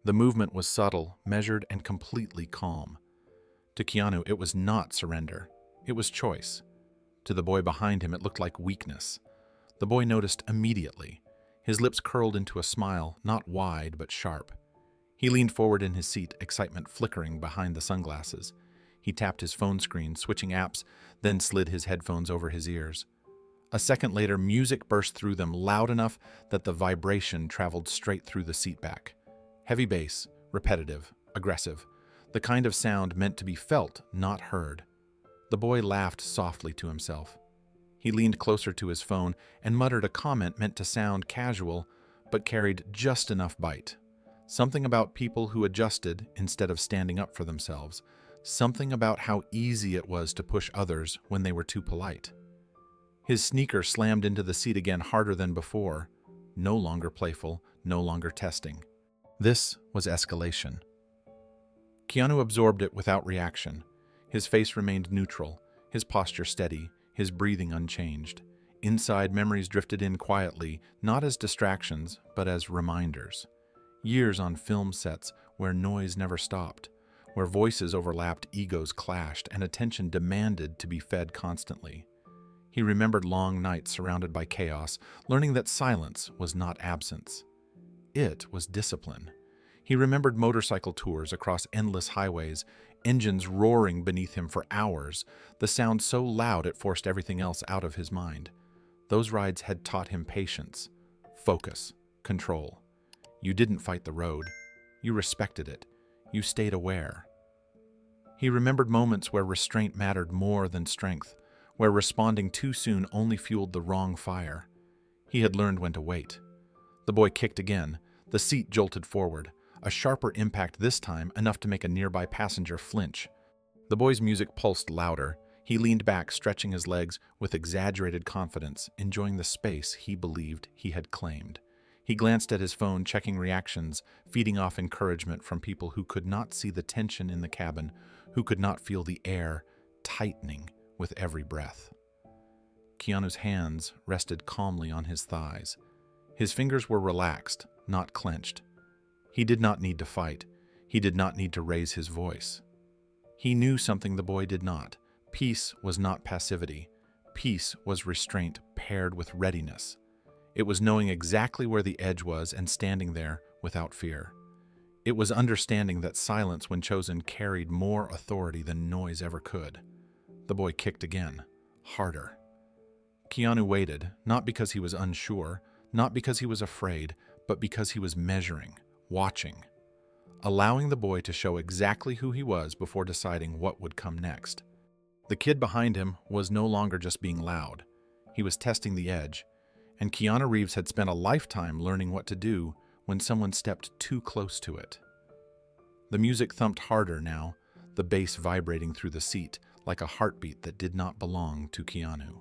The movement was subtle, measured, and completely calm. To Keanu, it was not surrender. It was choice. To the boy behind him, it looked like weakness. The boy noticed immediately. His lips curled into a smile, not wide but sharp. He leaned forward in his seat, excitement flickering behind the sunglasses. He tapped his phone screen, switching apps, then slid his headphones over his ears. A second later, music burst through them, loud enough that the vibration traveled straight through the seat back. Heavy bass, repetitive, aggressive, the kind of sound meant to be felt, not heard. The boy laughed softly to himself. He leaned closer to his phone and muttered a comment meant to sound casual, but carried just enough bite. Something about people who adjusted instead of standing up for themselves. Something about how easy it was to push others when they were too polite. His sneaker slammed into the seat again, harder than before. No longer playful, no longer testing. This was escalation. Keanu absorbed it without reaction. His face remained neutral, his posture steady, his breathing unchanged. Inside, memories drifted in quietly, not as distractions, but as reminders. Years on film sets where noise never stopped, where voices overlapped, egos clashed, and attention demanded to be fed constantly. He remembered long nights surrounded by chaos, learning that silence was not absence. It was discipline. He remembered motorcycle tours across endless highways, engines roaring beneath him for hours, the sound so loud it forced everything else out of his mind. Those rides had taught him patience, focus, control. You didn't fight the road. You respected it. You stayed aware. He remembered moments where restraint mattered more than strength, where responding too soon only fueled the wrong fire. He had learned when to wait. The boy kicked again. The seat jolted forward, a sharper impact this time, enough to make a nearby passenger flinch. The boy's music pulsed louder. He leaned back, stretching his legs with exaggerated confidence, enjoying the space he believed he had claimed. He glanced at his phone, checking reactions, feeding off encouragement from people who could not see the tension in the cabin, who could not feel the air tightening with every breath. Keanu's hands rested calmly on his thighs. His fingers were relaxed, not clenched. He did not need to fight. He did not need to raise his voice. He knew something the boy did not. Peace was not passivity. Peace was restraint paired with readiness. It was knowing exactly where the edge was and standing there without fear. It was understanding that silence, when chosen, carried more authority than noise ever could. The boy kicked again, harder. Keanu waited, not because he was unsure, not because he was afraid, but because he was measuring, watching, allowing the boy to show exactly who he was before deciding what would come next. The kid behind him was no longer just being loud. He was testing the edge, and Keanu Reeves had spent a lifetime learning what to do when someone stepped too close to it. The music thumped harder now, the bass vibrating through the seat like a heartbeat that did not belong to Keanu.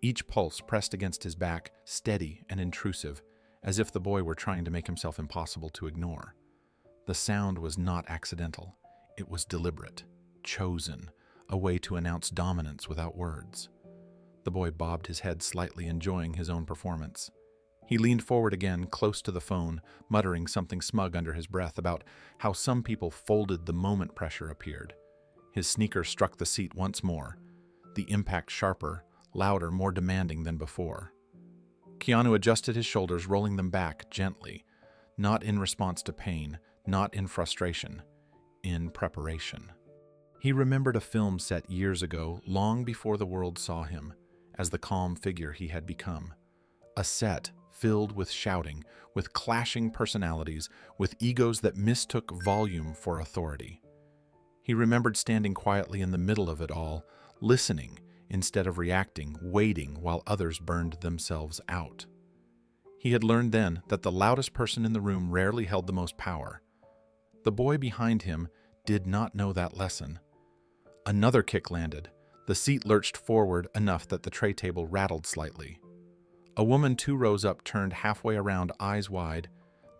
Each pulse pressed against his back, steady and intrusive, as if the boy were trying to make himself impossible to ignore. The sound was not accidental. It was deliberate, chosen, a way to announce dominance without words. The boy bobbed his head slightly, enjoying his own performance. He leaned forward again, close to the phone, muttering something smug under his breath about how some people folded the moment pressure appeared. His sneaker struck the seat once more, the impact sharper, louder, more demanding than before. Keanu adjusted his shoulders, rolling them back gently, not in response to pain, not in frustration, in preparation. He remembered a film set years ago, long before the world saw him, as the calm figure he had become. A set filled with shouting, with clashing personalities, with egos that mistook volume for authority. He remembered standing quietly in the middle of it all, listening instead of reacting, waiting while others burned themselves out. He had learned then that the loudest person in the room rarely held the most power. The boy behind him did not know that lesson. Another kick landed. The seat lurched forward enough that the tray table rattled slightly. A woman 2 rows up turned halfway around, eyes wide,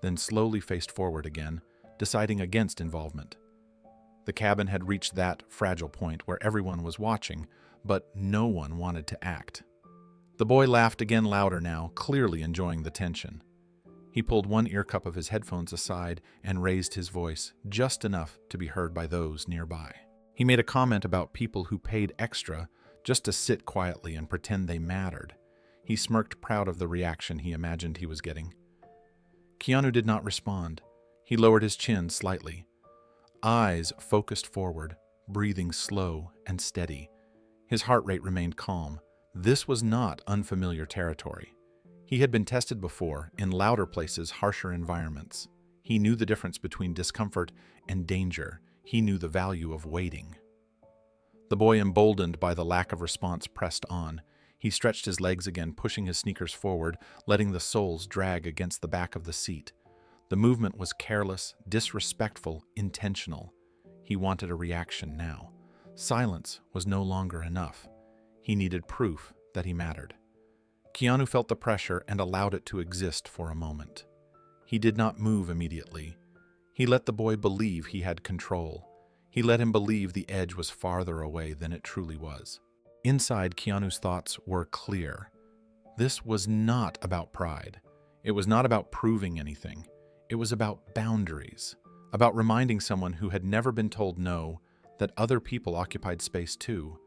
then slowly faced forward again, deciding against involvement. The cabin had reached that fragile point where everyone was watching, but no one wanted to act. The boy laughed again, louder now, clearly enjoying the tension. He pulled one ear cup of his headphones aside and raised his voice, just enough to be heard by those nearby. He made a comment about people who paid extra just to sit quietly and pretend they mattered. He smirked, proud of the reaction he imagined he was getting. Keanu did not respond. He lowered his chin slightly. Eyes focused forward, breathing slow and steady. His heart rate remained calm. This was not unfamiliar territory. He had been tested before, in louder places, harsher environments. He knew the difference between discomfort and danger. He knew the value of waiting. The boy, emboldened by the lack of response, pressed on. He stretched his legs again, pushing his sneakers forward, letting the soles drag against the back of the seat. The movement was careless, disrespectful, intentional. He wanted a reaction now. Silence was no longer enough. He needed proof that he mattered. Keanu felt the pressure and allowed it to exist for a moment. He did not move immediately. He let the boy believe he had control. He let him believe the edge was farther away than it truly was. Inside, Keanu's thoughts were clear. This was not about pride. It was not about proving anything. It was about boundaries, about reminding someone who had never been told no that other people occupied space too,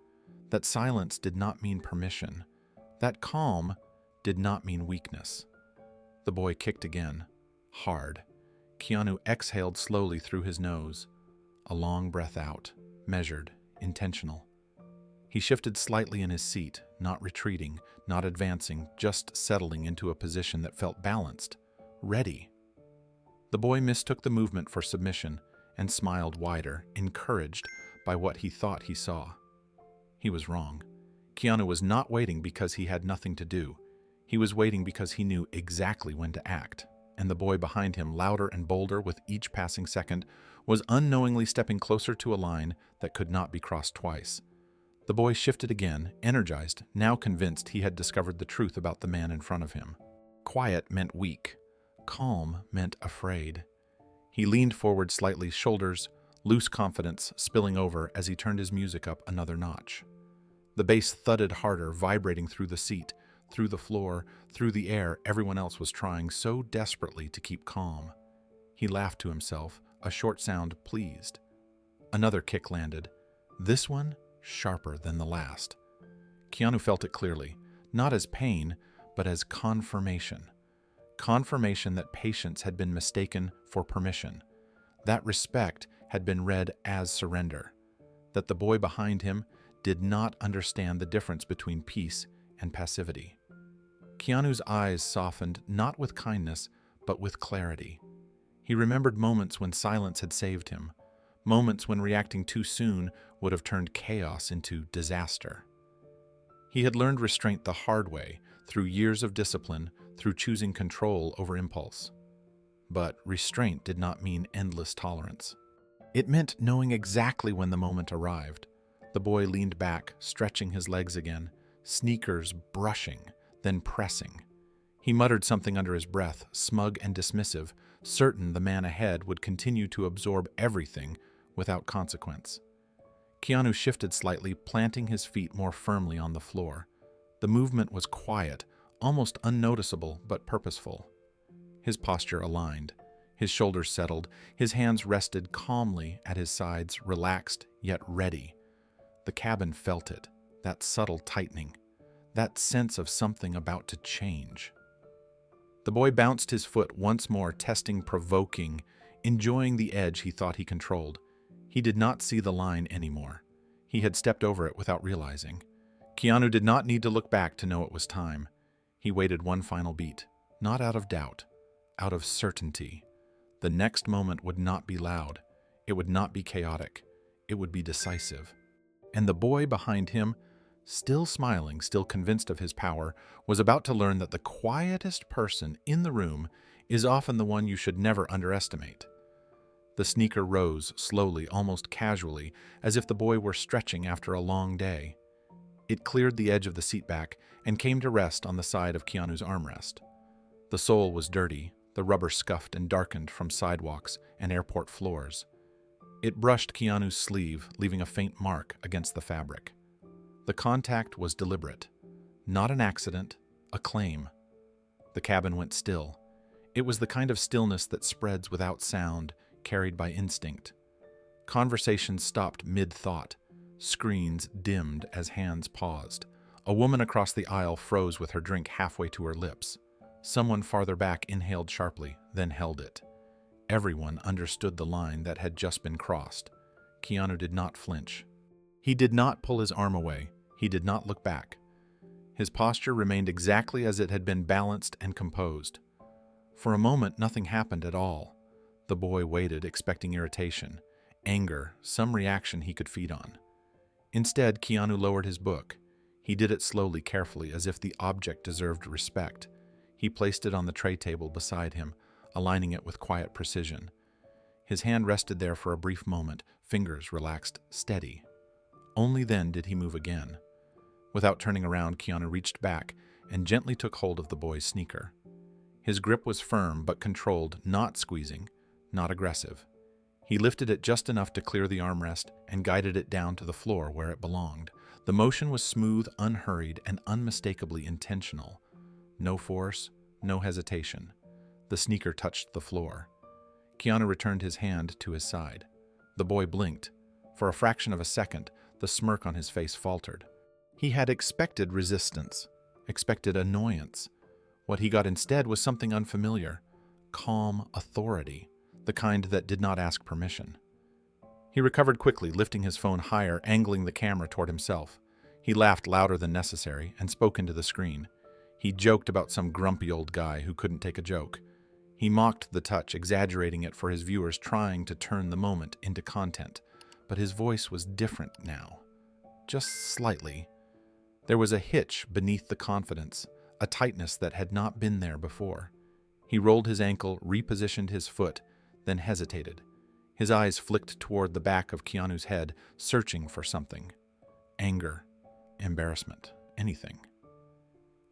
that silence did not mean permission, that calm did not mean weakness. The boy kicked again, hard. Keanu exhaled slowly through his nose, a long breath out, measured, intentional. He shifted slightly in his seat, not retreating, not advancing, just settling into a position that felt balanced, ready. The boy mistook the movement for submission and smiled wider, encouraged by what he thought he saw. He was wrong. Keanu was not waiting because he had nothing to do. He was waiting because he knew exactly when to act, and the boy behind him, louder and bolder with each passing second, was unknowingly stepping closer to a line that could not be crossed twice. The boy shifted again, energized, now convinced he had discovered the truth about the man in front of him. Quiet meant weak. Calm meant afraid. He leaned forward slightly, shoulders, loose confidence spilling over as he turned his music up another notch. The bass thudded harder, vibrating through the seat, through the floor, through the air. Everyone else was trying so desperately to keep calm. He laughed to himself, a short sound pleased. Another kick landed. This one sharper than the last. Keanu felt it clearly, not as pain, but as confirmation. Confirmation that patience had been mistaken for permission, that respect had been read as surrender, that the boy behind him did not understand the difference between peace and passivity. Keanu's eyes softened not with kindness, but with clarity. He remembered moments when silence had saved him, moments when reacting too soon would have turned chaos into disaster. He had learned restraint the hard way, through years of discipline, through choosing control over impulse. But restraint did not mean endless tolerance. It meant knowing exactly when the moment arrived. The boy leaned back, stretching his legs again, sneakers brushing, then pressing. He muttered something under his breath, smug and dismissive, certain the man ahead would continue to absorb everything without consequence. Keanu shifted slightly, planting his feet more firmly on the floor. The movement was quiet, almost unnoticeable but purposeful. His posture aligned, his shoulders settled, his hands rested calmly at his sides, relaxed yet ready. The cabin felt it, that subtle tightening, that sense of something about to change. The boy bounced his foot once more, testing, provoking, enjoying the edge he thought he controlled. He did not see the line anymore. He had stepped over it without realizing. Keanu did not need to look back to know it was time. He waited one final beat, not out of doubt, out of certainty. The next moment would not be loud. It would not be chaotic. It would be decisive. And the boy behind him, still smiling, still convinced of his power, was about to learn that the quietest person in the room is often the one you should never underestimate. The sneaker rose slowly, almost casually, as if the boy were stretching after a long day. It cleared the edge of the seat back and came to rest on the side of Keanu's armrest. The sole was dirty, the rubber scuffed and darkened from sidewalks and airport floors. It brushed Keanu's sleeve, leaving a faint mark against the fabric. The contact was deliberate, not an accident, a claim. The cabin went still. It was the kind of stillness that spreads without sound, carried by instinct. Conversations stopped mid-thought. Screens dimmed as hands paused. A woman across the aisle froze with her drink halfway to her lips. Someone farther back inhaled sharply, then held it. Everyone understood the line that had just been crossed. Keanu did not flinch. He did not pull his arm away. He did not look back. His posture remained exactly as it had been, balanced and composed. For a moment, nothing happened at all. The boy waited, expecting irritation, anger, some reaction he could feed on. Instead, Keanu lowered his book. He did it slowly, carefully, as if the object deserved respect. He placed it on the tray table beside him, aligning it with quiet precision. His hand rested there for a brief moment, fingers relaxed, steady. Only then did he move again. Without turning around, Keanu reached back and gently took hold of the boy's sneaker. His grip was firm but controlled, not squeezing, not aggressive. He lifted it just enough to clear the armrest and guided it down to the floor where it belonged. The motion was smooth, unhurried, and unmistakably intentional. No force, no hesitation. The sneaker touched the floor. Keanu returned his hand to his side. The boy blinked. For a fraction of a second, the smirk on his face faltered. He had expected resistance, expected annoyance. What he got instead was something unfamiliar: calm authority, the kind that did not ask permission. He recovered quickly, lifting his phone higher, angling the camera toward himself. He laughed louder than necessary and spoke into the screen. He joked about some grumpy old guy who couldn't take a joke. He mocked the touch, exaggerating it for his viewers, trying to turn the moment into content. But his voice was different now. Just slightly. There was a hitch beneath the confidence, a tightness that had not been there before. He rolled his ankle, repositioned his foot, then hesitated. His eyes flicked toward the back of Keanu's head, searching for something. Anger, embarrassment, anything.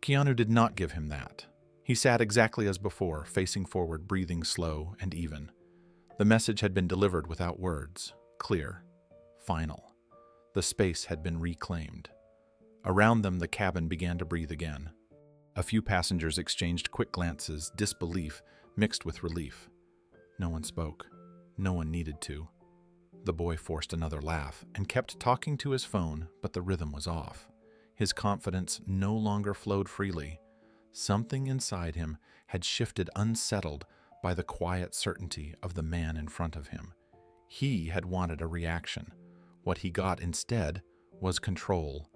Keanu did not give him that. He sat exactly as before, facing forward, breathing slow and even. The message had been delivered without words, clear, final. The space had been reclaimed. Around them, the cabin began to breathe again. A few passengers exchanged quick glances, disbelief mixed with relief. No one spoke. No one needed to. The boy forced another laugh and kept talking to his phone, but the rhythm was off. His confidence no longer flowed freely. Something inside him had shifted, unsettled by the quiet certainty of the man in front of him. He had wanted a reaction. What he got instead was control,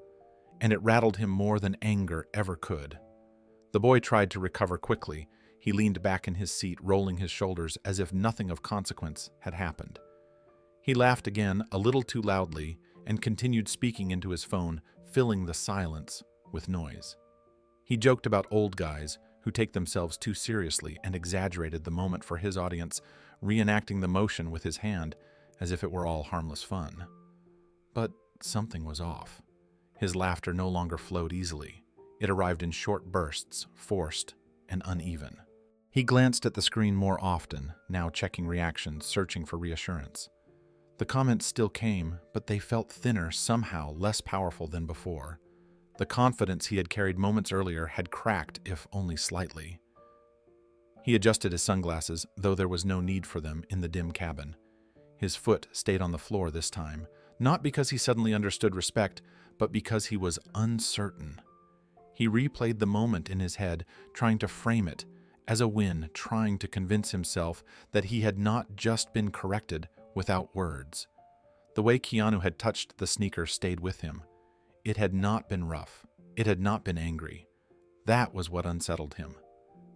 and it rattled him more than anger ever could. The boy tried to recover quickly. He leaned back in his seat, rolling his shoulders as if nothing of consequence had happened. He laughed again, a little too loudly, and continued speaking into his phone, filling the silence with noise. He joked about old guys who take themselves too seriously and exaggerated the moment for his audience, reenacting the motion with his hand as if it were all harmless fun. But something was off. His laughter no longer flowed easily. It arrived in short bursts, forced and uneven. He glanced at the screen more often, now checking reactions, searching for reassurance. The comments still came, but they felt thinner, somehow less powerful than before. The confidence he had carried moments earlier had cracked, if only slightly. He adjusted his sunglasses, though there was no need for them in the dim cabin. His foot stayed on the floor this time, not because he suddenly understood respect, but because he was uncertain. He replayed the moment in his head, trying to frame it as a win, trying to convince himself that he had not just been corrected without words. The way Keanu had touched the sneaker stayed with him. It had not been rough. It had not been angry. That was what unsettled him.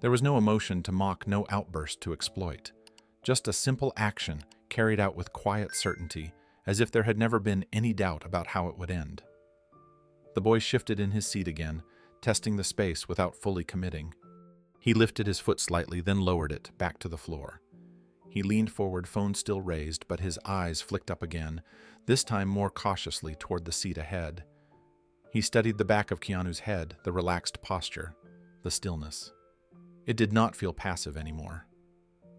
There was no emotion to mock, no outburst to exploit. Just a simple action carried out with quiet certainty, as if there had never been any doubt about how it would end. The boy shifted in his seat again, testing the space without fully committing. He lifted his foot slightly, then lowered it back to the floor. He leaned forward, phone still raised, but his eyes flicked up again, this time more cautiously toward the seat ahead. He studied the back of Keanu's head, the relaxed posture, the stillness. It did not feel passive anymore.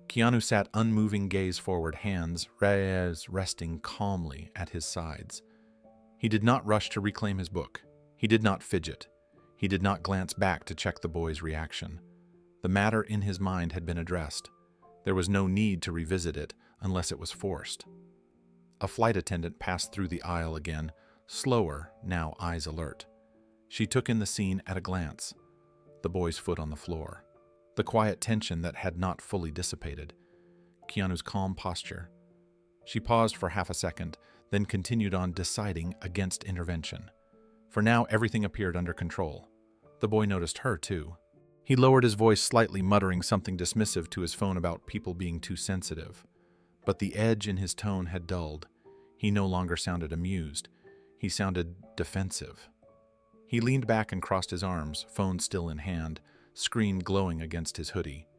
Keanu sat unmoving, gaze forward, hands resting calmly at his sides. He did not rush to reclaim his book. He did not fidget. He did not glance back to check the boy's reaction. The matter in his mind had been addressed. There was no need to revisit it unless it was forced. A flight attendant passed through the aisle again, slower, now eyes alert. She took in the scene at a glance. The boy's foot on the floor. The quiet tension that had not fully dissipated. Keanu's calm posture. She paused for half a second, then continued on, deciding against intervention. For now, everything appeared under control. The boy noticed her, too. He lowered his voice slightly, muttering something dismissive to his phone about people being too sensitive. But the edge in his tone had dulled. He no longer sounded amused. He sounded defensive. He leaned back and crossed his arms, phone still in hand, screen glowing against his hoodie.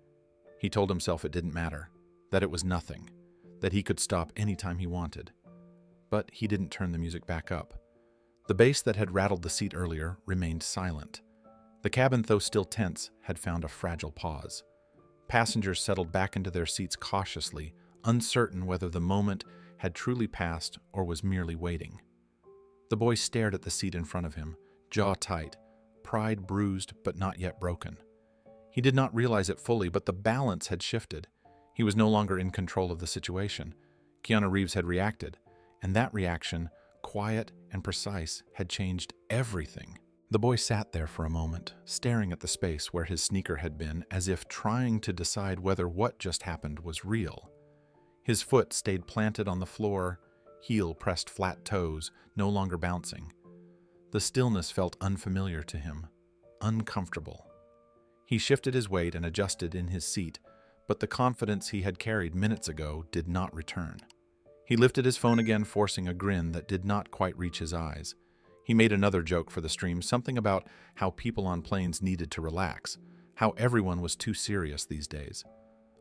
He told himself it didn't matter, that it was nothing, that he could stop any time he wanted. But he didn't turn the music back up. The bass that had rattled the seat earlier remained silent. The cabin, though still tense, had found a fragile pause. Passengers settled back into their seats cautiously, uncertain whether the moment had truly passed or was merely waiting. The boy stared at the seat in front of him, jaw tight, pride bruised but not yet broken. He did not realize it fully, but the balance had shifted. He was no longer in control of the situation. Keanu Reeves had reacted, and that reaction, quiet and precise, had changed everything. The boy sat there for a moment, staring at the space where his sneaker had been, as if trying to decide whether what just happened was real. His foot stayed planted on the floor, heel pressed flat toes, no longer bouncing. The stillness felt unfamiliar to him, uncomfortable. He shifted his weight and adjusted in his seat, but the confidence he had carried minutes ago did not return. He lifted his phone again, forcing a grin that did not quite reach his eyes. He made another joke for the stream, something about how people on planes needed to relax, how everyone was too serious these days.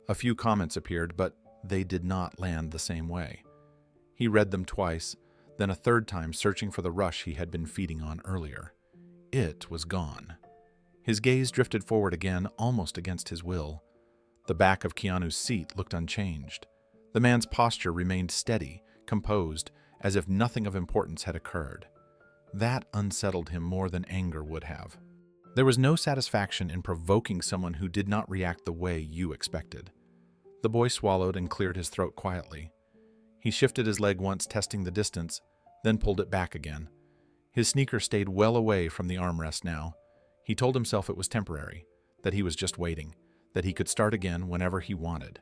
A few comments appeared, but they did not land the same way. He read them twice, then a third time, searching for the rush he had been feeding on earlier. It was gone. His gaze drifted forward again, almost against his will. The back of Keanu's seat looked unchanged. The man's posture remained steady, composed, as if nothing of importance had occurred. That unsettled him more than anger would have. There was no satisfaction in provoking someone who did not react the way you expected. The boy swallowed and cleared his throat quietly. He shifted his leg once, testing the distance, then pulled it back again. His sneaker stayed well away from the armrest now. He told himself it was temporary, that he was just waiting, that he could start again whenever he wanted.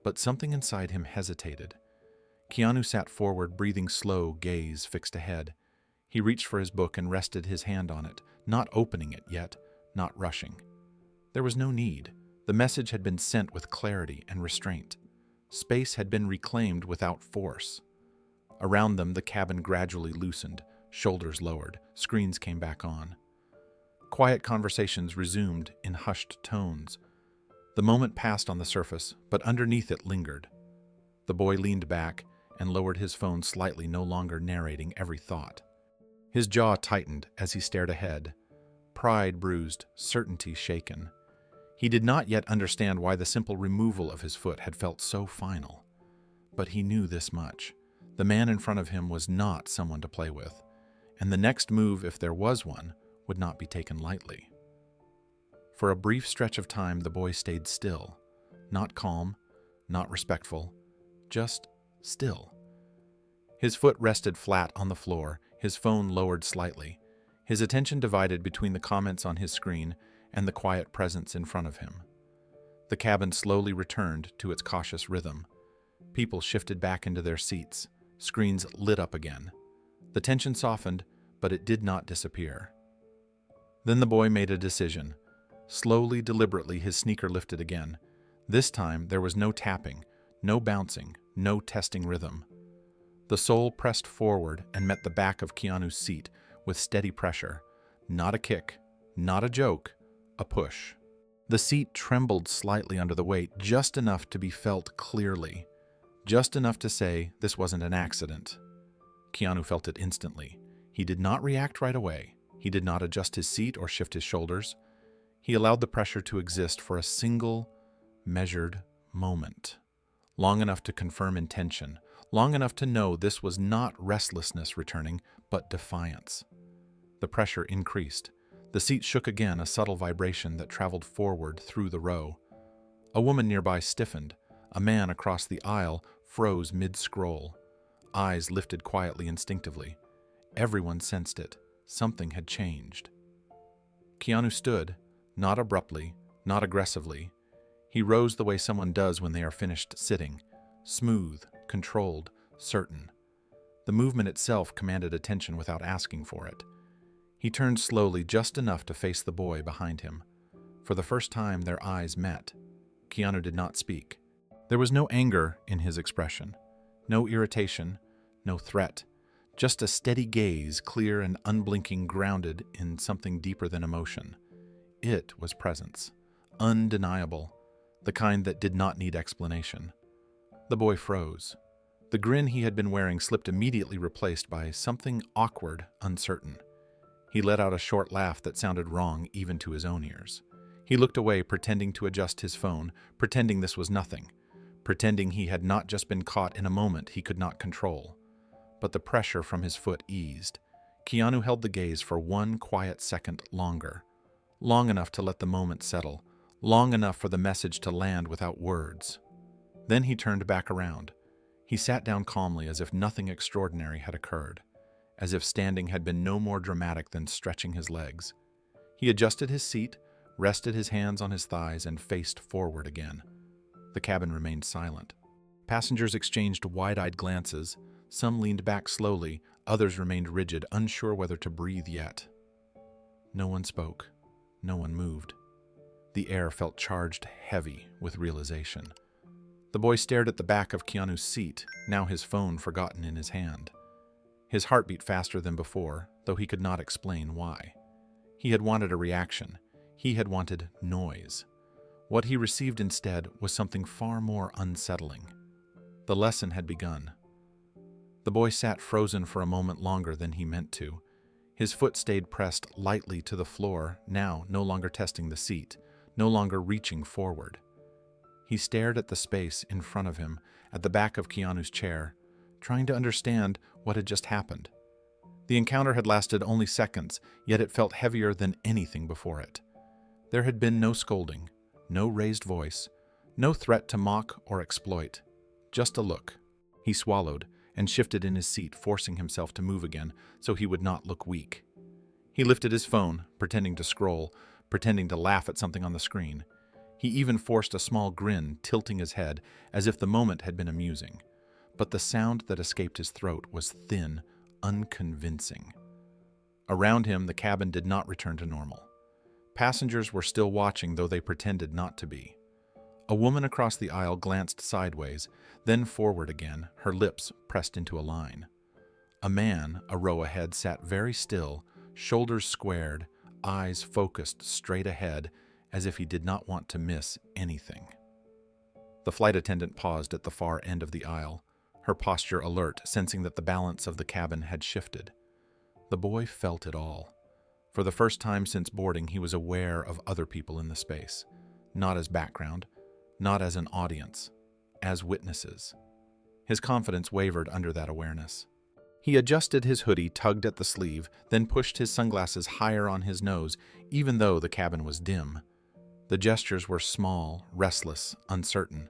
But something inside him hesitated. Keanu sat forward, breathing slow, gaze fixed ahead. He reached for his book and rested his hand on it, not opening it yet, not rushing. There was no need. The message had been sent with clarity and restraint. Space had been reclaimed without force. Around them, the cabin gradually loosened, shoulders lowered, screens came back on. Quiet conversations resumed in hushed tones. The moment passed on the surface, but underneath it lingered. The boy leaned back and lowered his phone slightly, no longer narrating every thought. His jaw tightened as he stared ahead, pride bruised, certainty shaken. He did not yet understand why the simple removal of his foot had felt so final. But he knew this much. The man in front of him was not someone to play with, and the next move, if there was one, would not be taken lightly. For a brief stretch of time, the boy stayed still, not calm, not respectful, just still. His foot rested flat on the floor, his phone lowered slightly, his attention divided between the comments on his screen and the quiet presence in front of him. The cabin slowly returned to its cautious rhythm. People shifted back into their seats, screens lit up again. The tension softened, but it did not disappear. Then the boy made a decision. Slowly, deliberately, his sneaker lifted again. This time, there was no tapping, no bouncing, no testing rhythm. The sole pressed forward and met the back of Keanu's seat with steady pressure. Not a kick, not a joke, a push. The seat trembled slightly under the weight, just enough to be felt clearly, just enough to say this wasn't an accident. Keanu felt it instantly. He did not react right away. He did not adjust his seat or shift his shoulders. He allowed the pressure to exist for a single, measured moment, long enough to confirm intention, long enough to know this was not restlessness returning, but defiance. The pressure increased. The seat shook again, a subtle vibration that traveled forward through the row. A woman nearby stiffened. A man across the aisle froze mid-scroll. Eyes lifted quietly, instinctively. Everyone sensed it. Something had changed. Keanu stood, not abruptly, not aggressively. He rose the way someone does when they are finished sitting, smooth, controlled, certain. The movement itself commanded attention without asking for it. He turned slowly, just enough to face the boy behind him. For the first time, their eyes met. Keanu did not speak. There was no anger in his expression, no irritation, no threat, just a steady gaze, clear and unblinking, grounded in something deeper than emotion. It was presence, undeniable, the kind that did not need explanation. The boy froze. The grin he had been wearing slipped, immediately replaced by something awkward, uncertain. He let out a short laugh that sounded wrong even to his own ears. He looked away, pretending to adjust his phone, pretending this was nothing, pretending he had not just been caught in a moment he could not control. but the pressure from his foot eased. Keanu held the gaze for one quiet second longer, long enough to let the moment settle, long enough for the message to land without words. Then he turned back around. He sat down calmly as if nothing extraordinary had occurred, as if standing had been no more dramatic than stretching his legs. He adjusted his seat, rested his hands on his thighs, and faced forward again. The cabin remained silent. Passengers exchanged wide-eyed glances. Some leaned back slowly, others remained rigid, unsure whether to breathe yet. No one spoke. No one moved. The air felt charged heavy with realization. The boy stared at the back of Keanu's seat, now his phone forgotten in his hand. His heart beat faster than before, though he could not explain why. He had wanted a reaction. He had wanted noise. What he received instead was something far more unsettling. The lesson had begun. The boy sat frozen for a moment longer than he meant to. His foot stayed pressed lightly to the floor, now no longer testing the seat, no longer reaching forward. He stared at the space in front of him, at the back of Keanu's chair, trying to understand what had just happened. The encounter had lasted only seconds, yet it felt heavier than anything before it. There had been no scolding, no raised voice, no threat to mock or exploit. Just a look. He swallowed and shifted in his seat, forcing himself to move again so he would not look weak. He lifted his phone, pretending to scroll, pretending to laugh at something on the screen. He even forced a small grin, tilting his head as if the moment had been amusing. But the sound that escaped his throat was thin, unconvincing. Around him, the cabin did not return to normal. Passengers were still watching, though they pretended not to be. A woman across the aisle glanced sideways, then forward again, her lips pressed into a line. A man, a row ahead, sat very still, shoulders squared, eyes focused straight ahead, as if he did not want to miss anything. The flight attendant paused at the far end of the aisle, her posture alert, sensing that the balance of the cabin had shifted. The boy felt it all. For the first time since boarding, he was aware of other people in the space, not as background, not as an audience, as witnesses. His confidence wavered under that awareness. He adjusted his hoodie, tugged at the sleeve, then pushed his sunglasses higher on his nose, even though the cabin was dim. The gestures were small, restless, uncertain.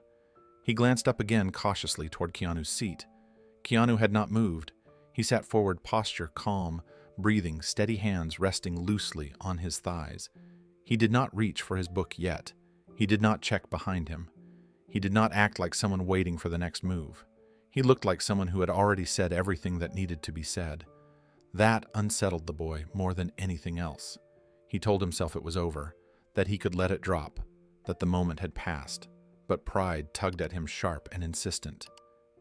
He glanced up again cautiously toward Keanu's seat. Keanu had not moved. He sat forward, posture calm, breathing, steady hands resting loosely on his thighs. He did not reach for his book yet. He did not check behind him. He did not act like someone waiting for the next move. He looked like someone who had already said everything that needed to be said. That unsettled the boy more than anything else. He told himself it was over, that he could let it drop, that the moment had passed, but pride tugged at him sharp and insistent.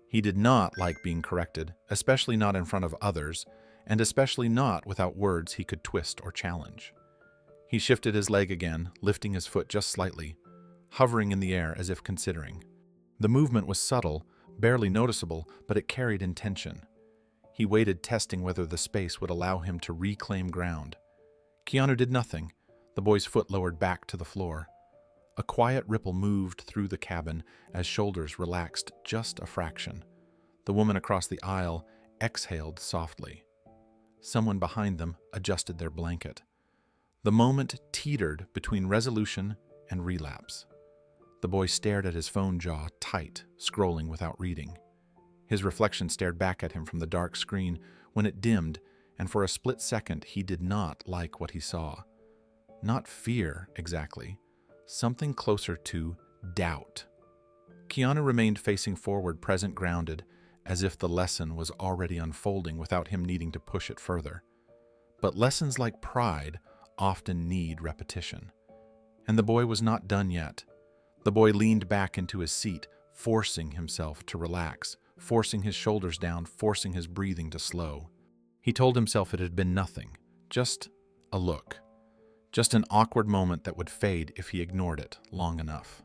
He did not like being corrected, especially not in front of others, and especially not without words he could twist or challenge. He shifted his leg again, lifting his foot just slightly, hovering in the air as if considering. The movement was subtle, barely noticeable, but it carried intention. He waited, testing whether the space would allow him to reclaim ground. Keanu did nothing. The boy's foot lowered back to the floor. A quiet ripple moved through the cabin as shoulders relaxed just a fraction. The woman across the aisle exhaled softly. Someone behind them adjusted their blanket. The moment teetered between resolution and relapse. The boy stared at his phone, jaw tight, scrolling without reading. His reflection stared back at him from the dark screen when it dimmed, and for a split second he did not like what he saw. Not fear, exactly. Something closer to doubt. Keanu remained facing forward, present, grounded, as if the lesson was already unfolding without him needing to push it further. But lessons like pride often need repetition. And the boy was not done yet. The boy leaned back into his seat, forcing himself to relax, forcing his shoulders down, forcing his breathing to slow. He told himself it had been nothing, just a look, just an awkward moment that would fade if he ignored it long enough.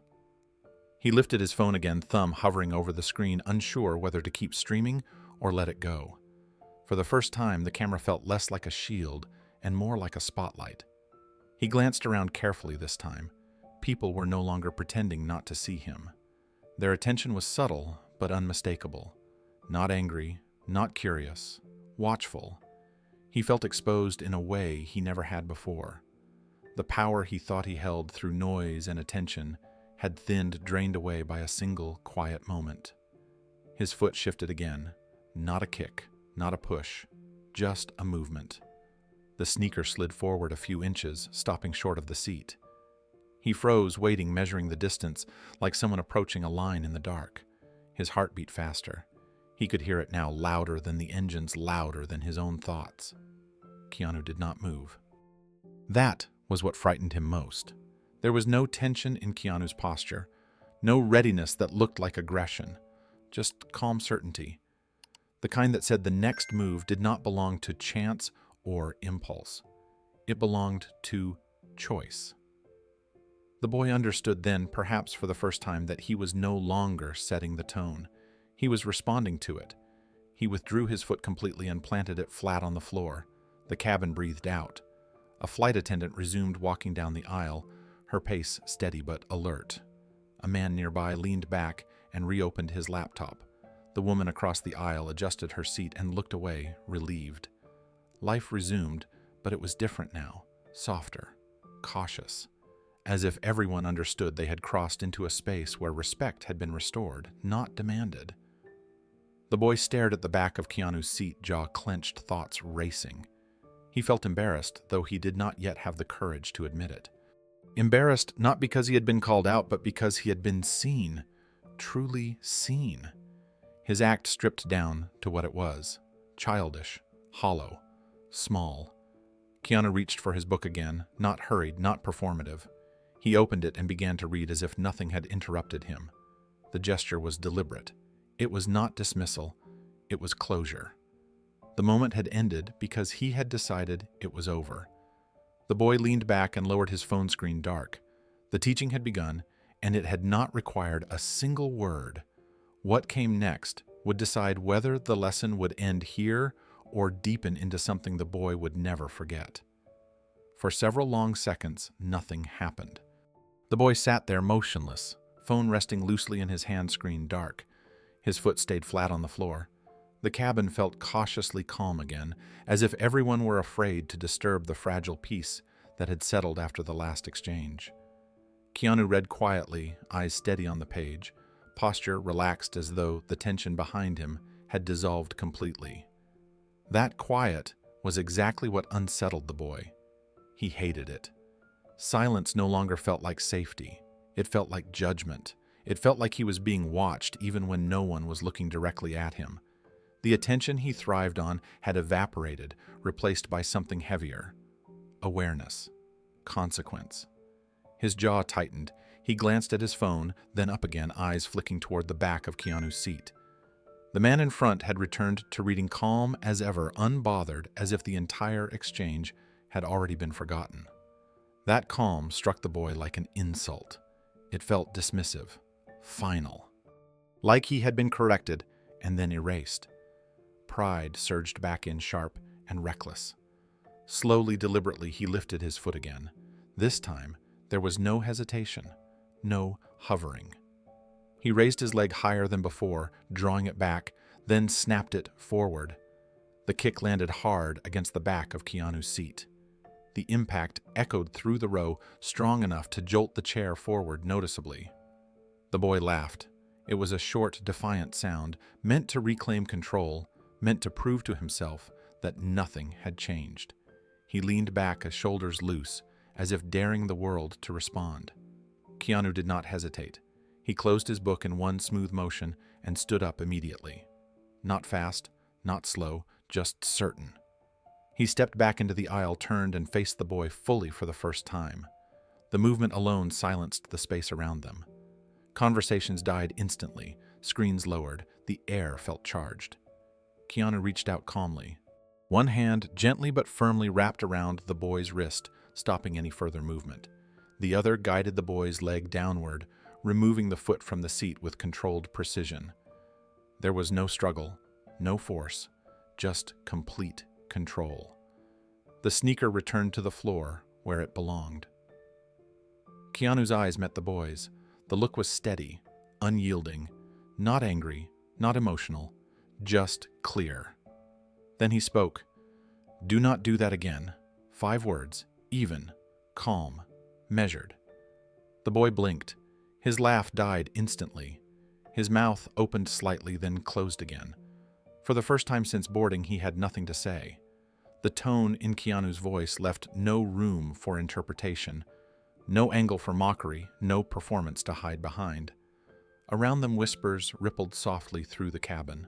He lifted his phone again, thumb hovering over the screen, unsure whether to keep streaming or let it go. For the first time, the camera felt less like a shield and more like a spotlight. He glanced around carefully this time. People were no longer pretending not to see him. Their attention was subtle but unmistakable. Not angry, not curious, watchful. He felt exposed in a way he never had before. The power he thought he held through noise and attention had thinned, drained away by a single quiet moment. His foot shifted again. Not a kick, not a push, just a movement. The sneaker slid forward a few inches, stopping short of the seat. He froze, waiting, measuring the distance, like someone approaching a line in the dark. His heart beat faster. He could hear it now, louder than the engines, louder than his own thoughts. Keanu did not move. That was what frightened him most. There was no tension in Keanu's posture, no readiness that looked like aggression, just calm certainty. The kind that said the next move did not belong to chance or impulse. It belonged to choice. The boy understood then, perhaps for the first time, that he was no longer setting the tone. He was responding to it. He withdrew his foot completely and planted it flat on the floor. The cabin breathed out. A flight attendant resumed walking down the aisle, her pace steady but alert. A man nearby leaned back and reopened his laptop. The woman across the aisle adjusted her seat and looked away, relieved. Life resumed, but it was different now, softer, cautious, as if everyone understood they had crossed into a space where respect had been restored, not demanded. The boy stared at the back of Keanu's seat, jaw clenched, thoughts racing. He felt embarrassed, though he did not yet have the courage to admit it. Embarrassed not because he had been called out, but because he had been seen, truly seen. His act stripped down to what it was, childish, hollow, small. Keanu reached for his book again, not hurried, not performative. He opened it and began to read as if nothing had interrupted him. The gesture was deliberate. It was not dismissal, it was closure. The moment had ended because he had decided it was over. The boy leaned back and lowered his phone screen dark. The teaching had begun, and it had not required a single word. What came next would decide whether the lesson would end here or deepen into something the boy would never forget. For several long seconds, nothing happened. The boy sat there motionless, phone resting loosely in his hand, screen dark. His foot stayed flat on the floor. The cabin felt cautiously calm again, as if everyone were afraid to disturb the fragile peace that had settled after the last exchange. Keanu read quietly, eyes steady on the page, posture relaxed as though the tension behind him had dissolved completely. That quiet was exactly what unsettled the boy. He hated it. Silence no longer felt like safety. It felt like judgment. It felt like he was being watched even when no one was looking directly at him. The attention he thrived on had evaporated, replaced by something heavier. Awareness. Consequence. His jaw tightened. He glanced at his phone, then up again, eyes flicking toward the back of Keanu's seat. The man in front had returned to reading, calm as ever, unbothered, as if the entire exchange had already been forgotten. That calm struck the boy like an insult. It felt dismissive, final. Like he had been corrected and then erased. Pride surged back in, sharp and reckless. Slowly, deliberately, he lifted his foot again. This time, there was no hesitation, no hovering. He raised his leg higher than before, drawing it back, then snapped it forward. The kick landed hard against the back of Keanu's seat. The impact echoed through the row, strong enough to jolt the chair forward noticeably. The boy laughed. It was a short, defiant sound, meant to reclaim control, meant to prove to himself that nothing had changed. He leaned back, his shoulders loose, as if daring the world to respond. Keanu did not hesitate. He closed his book in one smooth motion and stood up immediately. Not fast, not slow, just certain. He stepped back into the aisle, turned, and faced the boy fully for the first time. The movement alone silenced the space around them. Conversations died instantly, screens lowered, the air felt charged. Keanu reached out calmly. One hand gently but firmly wrapped around the boy's wrist, stopping any further movement. The other guided the boy's leg downward, removing the foot from the seat with controlled precision. There was no struggle, no force, just complete control. The sneaker returned to the floor where it belonged. Keanu's eyes met the boy's. The look was steady, unyielding, not angry, not emotional, just clear. Then he spoke. "Do not do that again." 5 words, even, calm, measured. The boy blinked. His laugh died instantly. His mouth opened slightly, then closed again. For the first time since boarding, he had nothing to say. The tone in Keanu's voice left no room for interpretation, no angle for mockery, no performance to hide behind. Around them, whispers rippled softly through the cabin.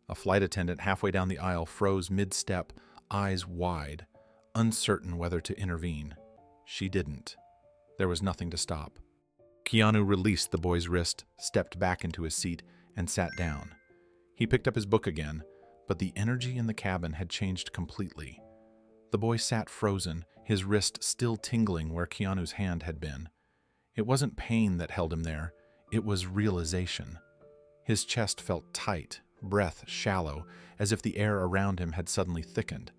A flight attendant halfway down the aisle froze mid-step, eyes wide, uncertain whether to intervene. She didn't. There was nothing to stop. Keanu released the boy's wrist, stepped back into his seat, and sat down. He picked up his book again, but the energy in the cabin had changed completely. The boy sat frozen, his wrist still tingling where Keanu's hand had been. It wasn't pain that held him there, it was realization. His chest felt tight, breath shallow, as if the air around him had suddenly thickened.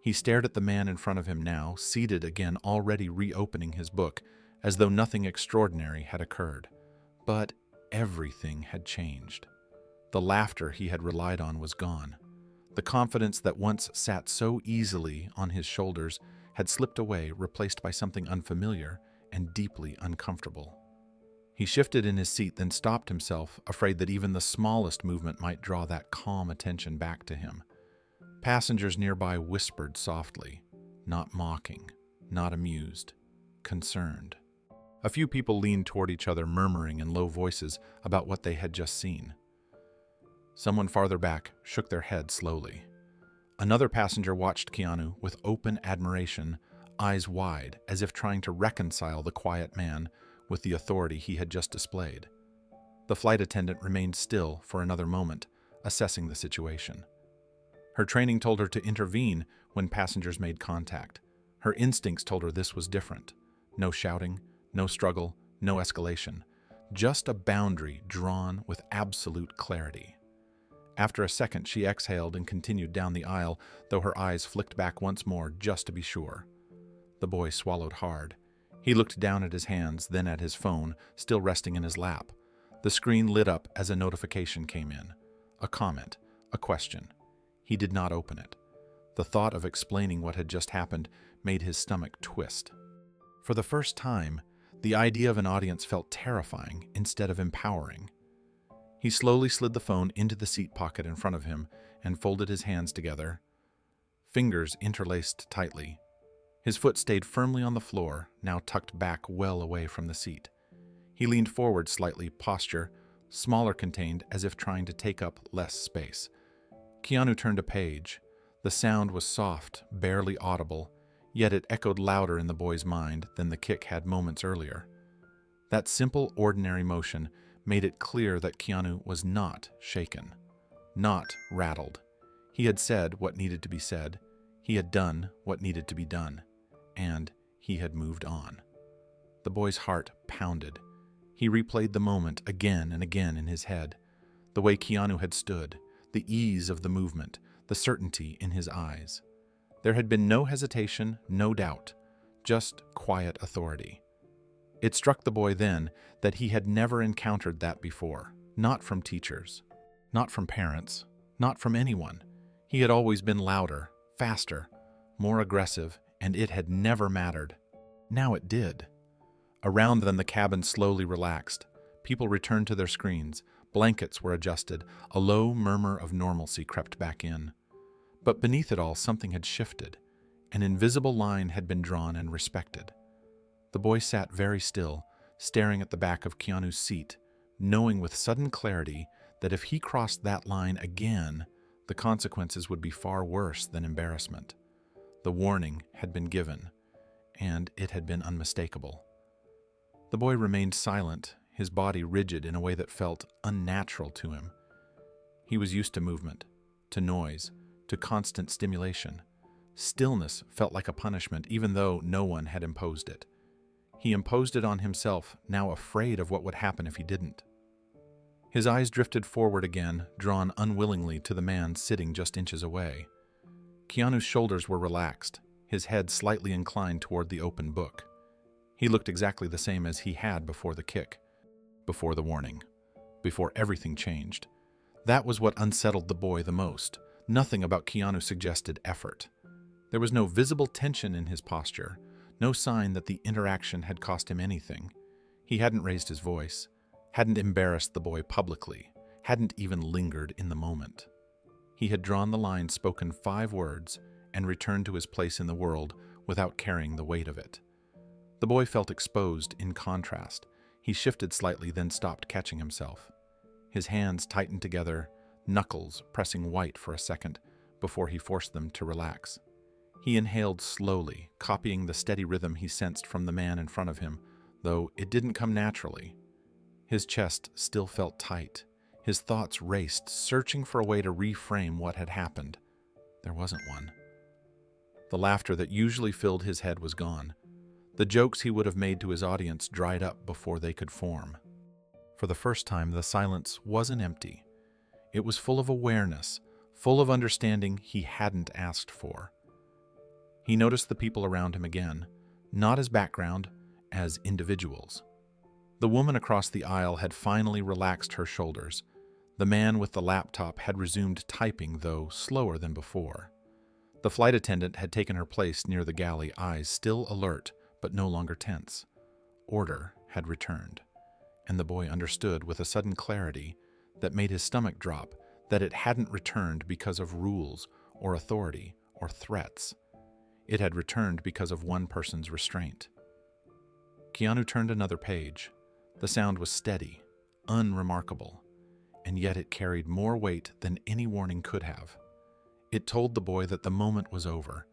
He stared at the man in front of him now, seated again, already reopening his book, as though nothing extraordinary had occurred. But everything had changed. The laughter he had relied on was gone. The confidence that once sat so easily on his shoulders had slipped away, replaced by something unfamiliar and deeply uncomfortable. He shifted in his seat, then stopped himself, afraid that even the smallest movement might draw that calm attention back to him. Passengers nearby whispered softly, not mocking, not amused, concerned. A few people leaned toward each other, murmuring in low voices about what they had just seen. Someone farther back shook their head slowly. Another passenger watched Keanu with open admiration, eyes wide, as if trying to reconcile the quiet man with the authority he had just displayed. The flight attendant remained still for another moment, assessing the situation. Her training told her to intervene when passengers made contact. Her instincts told her this was different. No shouting, no struggle, no escalation. Just a boundary drawn with absolute clarity. After a second, she exhaled and continued down the aisle, though her eyes flicked back once more just to be sure. The boy swallowed hard. He looked down at his hands, then at his phone, still resting in his lap. The screen lit up as a notification came in. A comment, a question. He did not open it. The thought of explaining what had just happened made his stomach twist. For the first time, the idea of an audience felt terrifying instead of empowering. He slowly slid the phone into the seat pocket in front of him and folded his hands together, fingers interlaced tightly. His foot stayed firmly on the floor, now tucked back well away from the seat. He leaned forward slightly, posture smaller, contained, as if trying to take up less space. Keanu turned a page. The sound was soft, barely audible, yet it echoed louder in the boy's mind than the kick had moments earlier. That simple, ordinary motion made it clear that Keanu was not shaken, not rattled. He had said what needed to be said, he had done what needed to be done, and he had moved on. The boy's heart pounded. He replayed the moment again and again in his head, the way Keanu had stood, the ease of the movement, the certainty in his eyes. There had been no hesitation, no doubt, just quiet authority. It struck the boy then that he had never encountered that before, not from teachers, not from parents, not from anyone. He had always been louder, faster, more aggressive, and it had never mattered. Now it did. Around them, the cabin slowly relaxed. People returned to their screens. Blankets were adjusted. A low murmur of normalcy crept back in. But beneath it all, something had shifted. An invisible line had been drawn and respected. The boy sat very still, staring at the back of Keanu's seat, knowing with sudden clarity that if he crossed that line again, the consequences would be far worse than embarrassment. The warning had been given, and it had been unmistakable. The boy remained silent, his body rigid in a way that felt unnatural to him. He was used to movement, to noise, to constant stimulation. Stillness felt like a punishment, even though no one had imposed it. He imposed it on himself, now afraid of what would happen if he didn't. His eyes drifted forward again, drawn unwillingly to the man sitting just inches away. Keanu's shoulders were relaxed, his head slightly inclined toward the open book. He looked exactly the same as he had before the kick, before the warning, before everything changed. That was what unsettled the boy the most. Nothing about Keanu suggested effort. There was no visible tension in his posture, no sign that the interaction had cost him anything. He hadn't raised his voice, hadn't embarrassed the boy publicly, hadn't even lingered in the moment. He had drawn the line, spoken 5 words, and returned to his place in the world without carrying the weight of it. The boy felt exposed in contrast. He shifted slightly, then stopped, catching himself. His hands tightened together, knuckles pressing white for a second before he forced them to relax. He inhaled slowly, copying the steady rhythm he sensed from the man in front of him, though it didn't come naturally. His chest still felt tight. His thoughts raced, searching for a way to reframe what had happened. There wasn't one. The laughter that usually filled his head was gone. The jokes he would have made to his audience dried up before they could form. For the first time, the silence wasn't empty. It was full of awareness, full of understanding he hadn't asked for. He noticed the people around him again, not as background, as individuals. The woman across the aisle had finally relaxed her shoulders. The man with the laptop had resumed typing, though slower than before. The flight attendant had taken her place near the galley, eyes still alert, but no longer tense. Order had returned, and the boy understood with a sudden clarity that made his stomach drop that it hadn't returned because of rules or authority or threats. It had returned because of one person's restraint. Keanu turned another page. The sound was steady, unremarkable, and yet it carried more weight than any warning could have. It told the boy that the moment was over,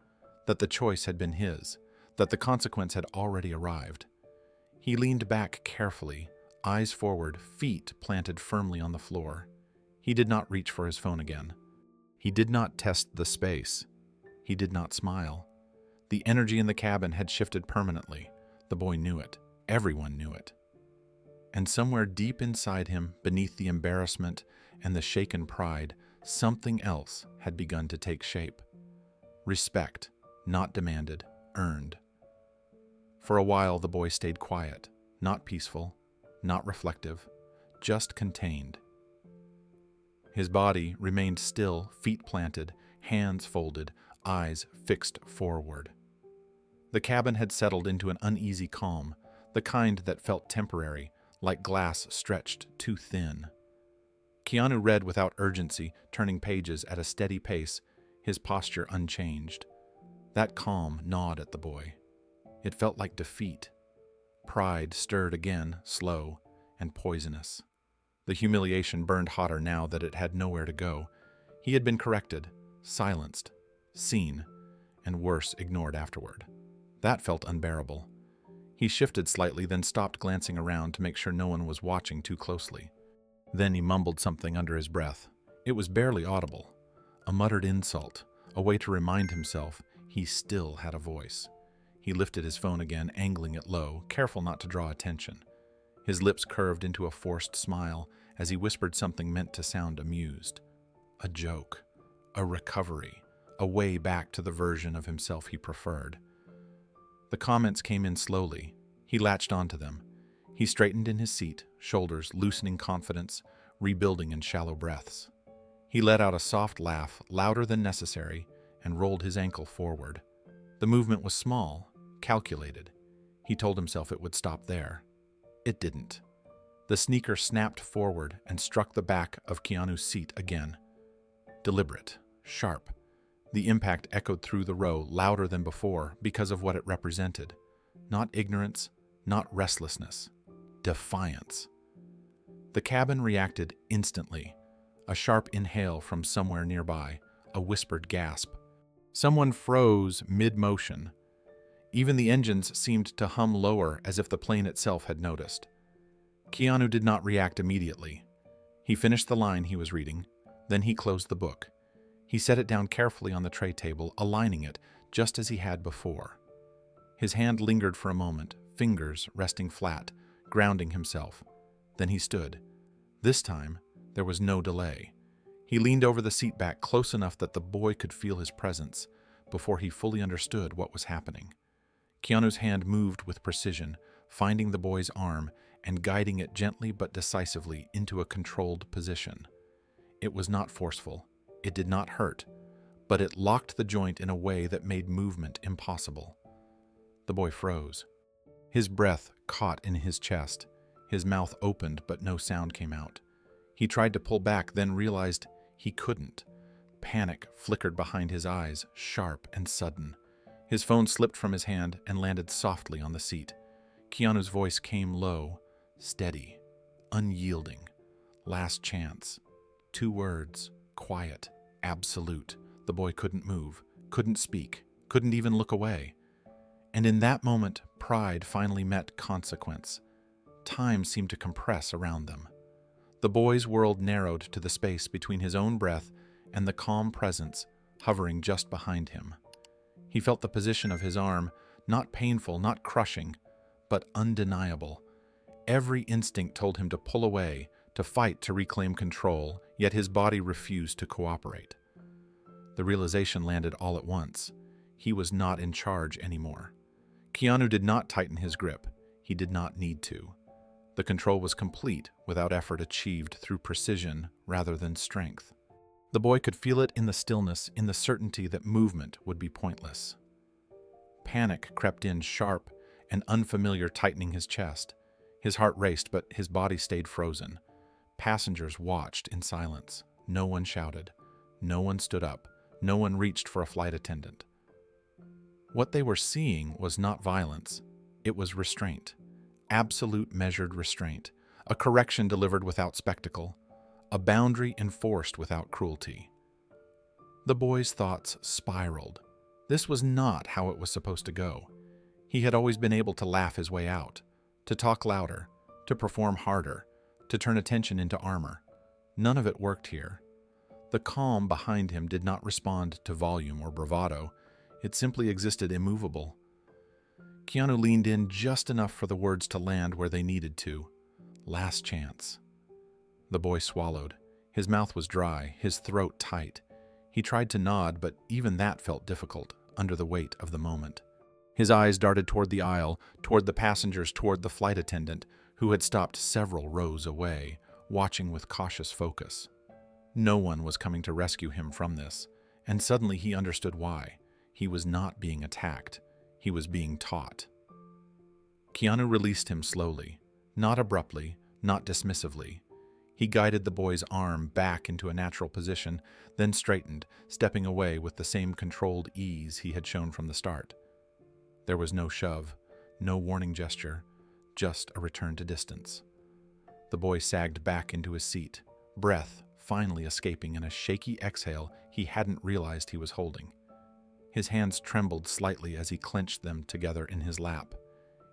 that the choice had been his, that the consequence had already arrived. He leaned back carefully, eyes forward, feet planted firmly on the floor. He did not reach for his phone again. He did not test the space. He did not smile. The energy in the cabin had shifted permanently. The boy knew it. Everyone knew it. And somewhere deep inside him, beneath the embarrassment and the shaken pride, something else had begun to take shape. Respect, not demanded, earned. For a while, the boy stayed quiet, not peaceful, not reflective, just contained. His body remained still, feet planted, hands folded, eyes fixed forward. The cabin had settled into an uneasy calm, the kind that felt temporary, like glass stretched too thin. Keanu read without urgency, turning pages at a steady pace, his posture unchanged. That calm gnawed at the boy. It felt like defeat. Pride stirred again, slow and poisonous. The humiliation burned hotter now that it had nowhere to go. He had been corrected, silenced, seen, and worse, ignored afterward. That felt unbearable. He shifted slightly, then stopped, glancing around to make sure no one was watching too closely. Then he mumbled something under his breath. It was barely audible. A muttered insult, a way to remind himself he still had a voice. He lifted his phone again, angling it low, careful not to draw attention. His lips curved into a forced smile as he whispered something meant to sound amused. A joke, a recovery, a way back to the version of himself he preferred. The comments came in slowly. He latched onto them. He straightened in his seat, shoulders loosening, confidence rebuilding in shallow breaths. He let out a soft laugh, louder than necessary, and rolled his ankle forward. The movement was small, calculated. He told himself it would stop there. It didn't. The sneaker snapped forward and struck the back of Keanu's seat again. Deliberate, sharp. The impact echoed through the row, louder than before because of what it represented. Not ignorance, not restlessness. Defiance. The cabin reacted instantly. A sharp inhale from somewhere nearby, a whispered gasp. Someone froze mid-motion. Even the engines seemed to hum lower, as if the plane itself had noticed. Keanu did not react immediately. He finished the line he was reading, then he closed the book. He set it down carefully on the tray table, aligning it just as he had before. His hand lingered for a moment, fingers resting flat, grounding himself. Then he stood. This time, there was no delay. He leaned over the seat back close enough that the boy could feel his presence before he fully understood what was happening. Keanu's hand moved with precision, finding the boy's arm and guiding it gently but decisively into a controlled position. It was not forceful. It did not hurt, but it locked the joint in a way that made movement impossible. The boy froze. His breath caught in his chest. His mouth opened, but no sound came out. He tried to pull back, then realized he couldn't. Panic flickered behind his eyes, sharp and sudden. His phone slipped from his hand and landed softly on the seat. Keanu's voice came low, steady, unyielding. Last chance. 2 words. Quiet. Absolute. The boy couldn't move, couldn't speak, couldn't even look away. And in that moment, pride finally met consequence. Time seemed to compress around them. The boy's world narrowed to the space between his own breath and the calm presence hovering just behind him. He felt the position of his arm, not painful, not crushing, but undeniable. Every instinct told him to pull away, to fight to reclaim control, yet his body refused to cooperate. The realization landed all at once. He was not in charge anymore. Keanu did not tighten his grip. He did not need to. The control was complete, without effort achieved through precision rather than strength. The boy could feel it in the stillness, in the certainty that movement would be pointless. Panic crept in sharp and unfamiliar, tightening his chest. His heart raced, but his body stayed frozen. Passengers watched in silence. No one shouted. No one stood up. No one reached for a flight attendant. What they were seeing was not violence. It was restraint. Absolute measured restraint. A correction delivered without spectacle. A boundary enforced without cruelty. The boy's thoughts spiraled. This was not how it was supposed to go. He had always been able to laugh his way out, to talk louder, to perform harder, to turn attention into armor. None of it worked here. The calm behind him did not respond to volume or bravado. It simply existed immovable. Keanu leaned in just enough for the words to land where they needed to. Last chance. The boy swallowed. His mouth was dry, his throat tight. He tried to nod, but even that felt difficult under the weight of the moment. His eyes darted toward the aisle, toward the passengers, toward the flight attendant, who had stopped several rows away, watching with cautious focus. No one was coming to rescue him from this, and suddenly he understood why. He was not being attacked. He was being taught. Keanu released him slowly, not abruptly, not dismissively. He guided the boy's arm back into a natural position, then straightened, stepping away with the same controlled ease he had shown from the start. There was no shove, no warning gesture, just a return to distance. The boy sagged back into his seat, breath finally escaping in a shaky exhale he hadn't realized he was holding. His hands trembled slightly as he clenched them together in his lap.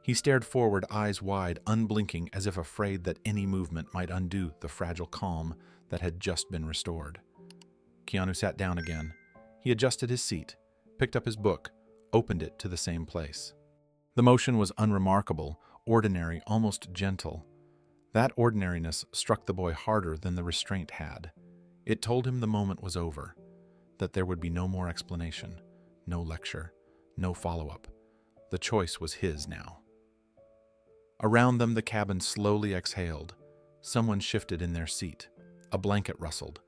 He stared forward, eyes wide, unblinking, as if afraid that any movement might undo the fragile calm that had just been restored. Keanu sat down again. He adjusted his seat, picked up his book, opened it to the same place. The motion was unremarkable, ordinary, almost gentle. That ordinariness struck the boy harder than the restraint had. It told him the moment was over, that there would be no more explanation, no lecture, no follow-up. The choice was his now. Around them, the cabin slowly exhaled. Someone shifted in their seat. A blanket rustled.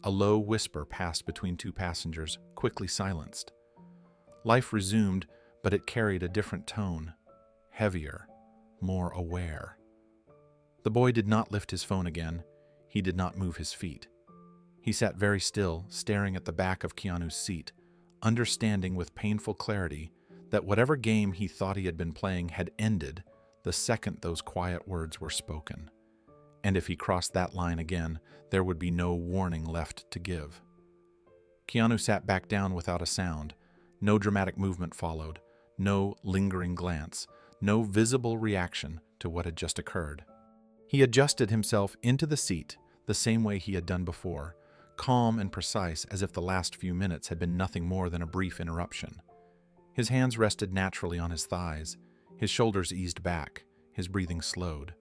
A low whisper passed between 2 passengers, quickly silenced. Life resumed, but it carried a different tone, heavier, more aware. The boy did not lift his phone again. He did not move his feet. He sat very still, staring at the back of Keanu's seat, understanding with painful clarity that whatever game he thought he had been playing had ended the second those quiet words were spoken. And if he crossed that line again, there would be no warning left to give. Keanu sat back down without a sound. No dramatic movement followed, no lingering glance, no visible reaction to what had just occurred. He adjusted himself into the seat the same way he had done before, calm and precise, as if the last few minutes had been nothing more than a brief interruption. His hands rested naturally on his thighs. His shoulders eased back. His breathing slowed.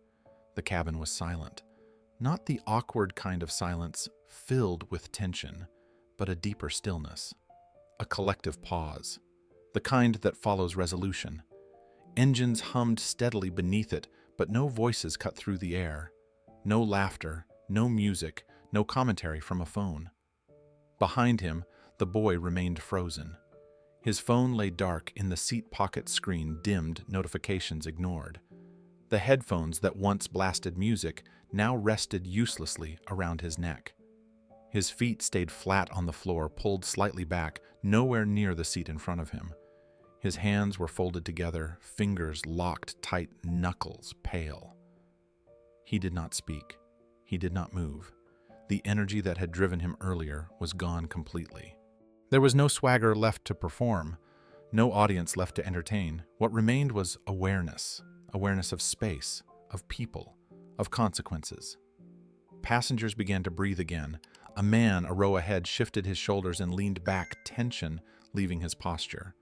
The cabin was silent. Not the awkward kind of silence filled with tension, but a deeper stillness. A collective pause. The kind that follows resolution. Engines hummed steadily beneath it, but no voices cut through the air. No laughter, no music, no commentary from a phone. Behind him, the boy remained frozen. His phone lay dark in the seat pocket screen, dimmed, notifications ignored. The headphones that once blasted music now rested uselessly around his neck. His feet stayed flat on the floor, pulled slightly back, nowhere near the seat in front of him. His hands were folded together, fingers locked tight, knuckles pale. He did not speak. He did not move. The energy that had driven him earlier was gone completely. There was no swagger left to perform, no audience left to entertain. What remained was awareness of space, of people, of consequences. Passengers began to breathe again. A man a row ahead shifted his shoulders and leaned back, tension leaving his posture.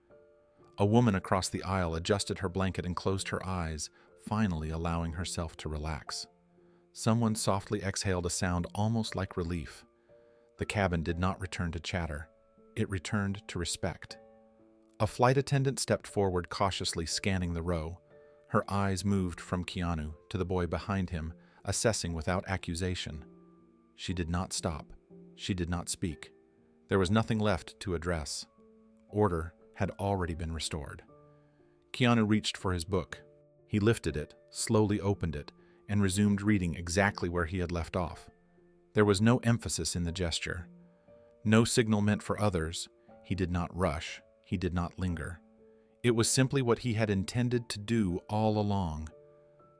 A woman across the aisle adjusted her blanket and closed her eyes, finally allowing herself to relax. Someone softly exhaled a sound almost like relief. The cabin did not return to chatter. It returned to respect. A flight attendant stepped forward, cautiously scanning the row. Her eyes moved from Keanu to the boy behind him, assessing without accusation. She did not stop. She did not speak. There was nothing left to address. Order had already been restored. Keanu reached for his book. He lifted it, slowly opened it, and resumed reading exactly where he had left off. There was no emphasis in the gesture. No signal meant for others. He did not rush. He did not linger. It was simply what he had intended to do all along.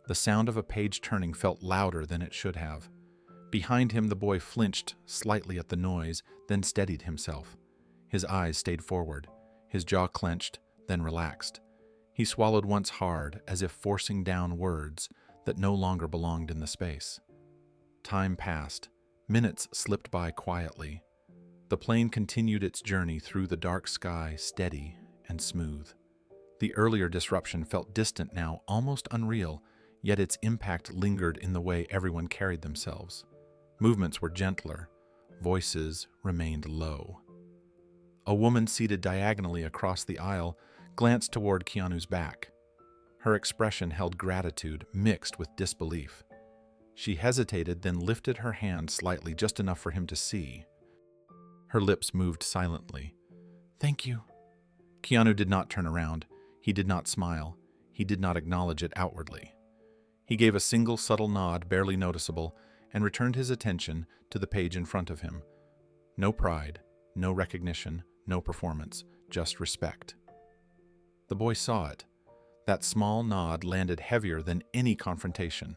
The sound of a page turning felt louder than it should have. Behind him, the boy flinched slightly at the noise, then steadied himself. His eyes stayed forward. His jaw clenched, then relaxed. He swallowed once hard, as if forcing down words that no longer belonged in the space. Time passed. Minutes slipped by quietly. The plane continued its journey through the dark sky, steady and smooth. The earlier disruption felt distant now, almost unreal, yet its impact lingered in the way everyone carried themselves. Movements were gentler. Voices remained low. A woman seated diagonally across the aisle glanced toward Keanu's back. Her expression held gratitude mixed with disbelief. She hesitated, then lifted her hand slightly, just enough for him to see. Her lips moved silently. "Thank you." Keanu did not turn around. He did not smile. He did not acknowledge it outwardly. He gave a single subtle nod, barely noticeable, and returned his attention to the page in front of him. No pride, no recognition, no performance, just respect. The boy saw it. That small nod landed heavier than any confrontation.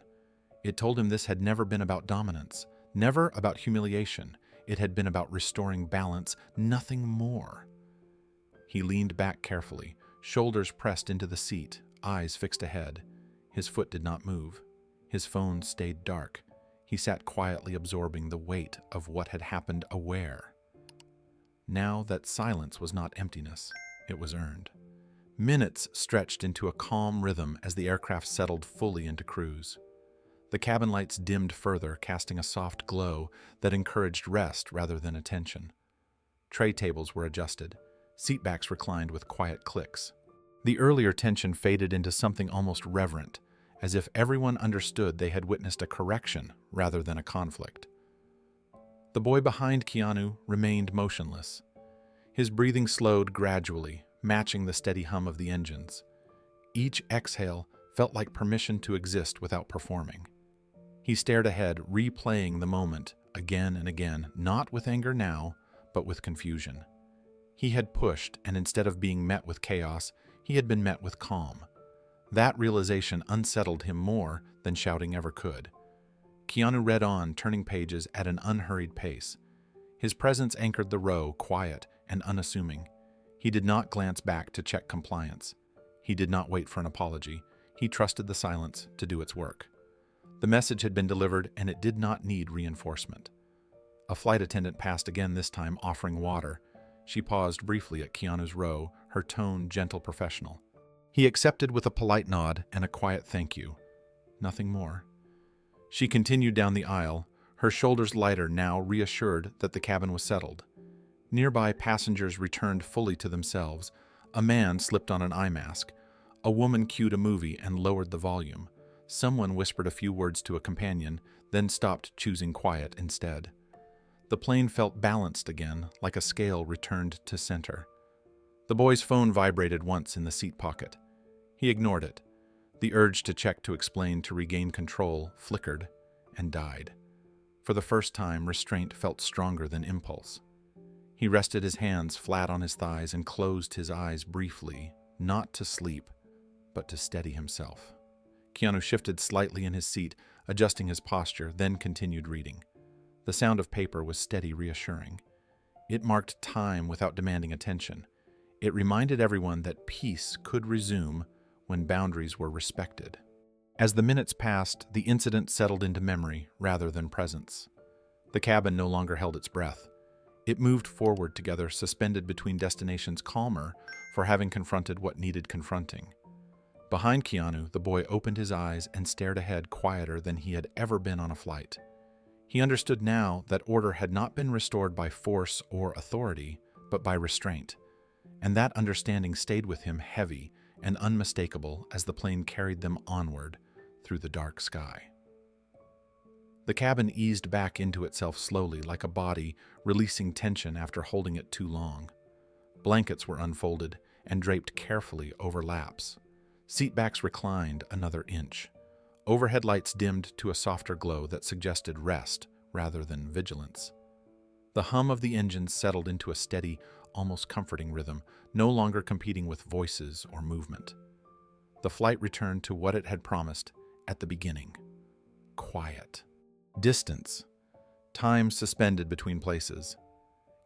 It told him this had never been about dominance, never about humiliation. It had been about restoring balance, nothing more. He leaned back carefully, shoulders pressed into the seat, eyes fixed ahead. His foot did not move. His phone stayed dark. He sat quietly absorbing the weight of what had happened, aware. Now that silence was not emptiness, it was earned. Minutes stretched into a calm rhythm as the aircraft settled fully into cruise. The cabin lights dimmed further, casting a soft glow that encouraged rest rather than attention. Tray tables were adjusted. Seatbacks reclined with quiet clicks. The earlier tension faded into something almost reverent, as if everyone understood they had witnessed a correction rather than a conflict. The boy behind Keanu remained motionless. His breathing slowed gradually, matching the steady hum of the engines. Each exhale felt like permission to exist without performing. He stared ahead, replaying the moment again and again, not with anger now, but with confusion. He had pushed, and instead of being met with chaos, he had been met with calm. That realization unsettled him more than shouting ever could. Keanu read on, turning pages at an unhurried pace. His presence anchored the row, quiet and unassuming. He did not glance back to check compliance. He did not wait for an apology. He trusted the silence to do its work. The message had been delivered, and it did not need reinforcement. A flight attendant passed again, this time offering water. She paused briefly at Keanu's row, her tone gentle, professional. He accepted with a polite nod and a quiet thank you. Nothing more. She continued down the aisle, her shoulders lighter now, reassured that the cabin was settled. Nearby, passengers returned fully to themselves. A man slipped on an eye mask. A woman cued a movie and lowered the volume. Someone whispered a few words to a companion, then stopped, choosing quiet instead. The plane felt balanced again, like a scale returned to center. The boy's phone vibrated once in the seat pocket. He ignored it. The urge to check to explain to regain control flickered and died. For the first time, restraint felt stronger than impulse. He rested his hands flat on his thighs and closed his eyes briefly, not to sleep, but to steady himself. Keanu shifted slightly in his seat, adjusting his posture, then continued reading. The sound of paper was steady, reassuring. It marked time without demanding attention. It reminded everyone that peace could resume when boundaries were respected. As the minutes passed, the incident settled into memory rather than presence. The cabin no longer held its breath. It moved forward together, suspended between destinations, calmer for having confronted what needed confronting. Behind Keanu, the boy opened his eyes and stared ahead, quieter than he had ever been on a flight. He understood now that order had not been restored by force or authority, but by restraint. And that understanding stayed with him, heavy and unmistakable, as the plane carried them onward through the dark sky. The cabin eased back into itself slowly, like a body releasing tension after holding it too long. Blankets were unfolded and draped carefully over laps. Seatbacks reclined another inch. Overhead lights dimmed to a softer glow that suggested rest rather than vigilance. The hum of the engines settled into a steady, almost comforting rhythm, no longer competing with voices or movement. The flight returned to what it had promised at the beginning: quiet. Distance. Time suspended between places.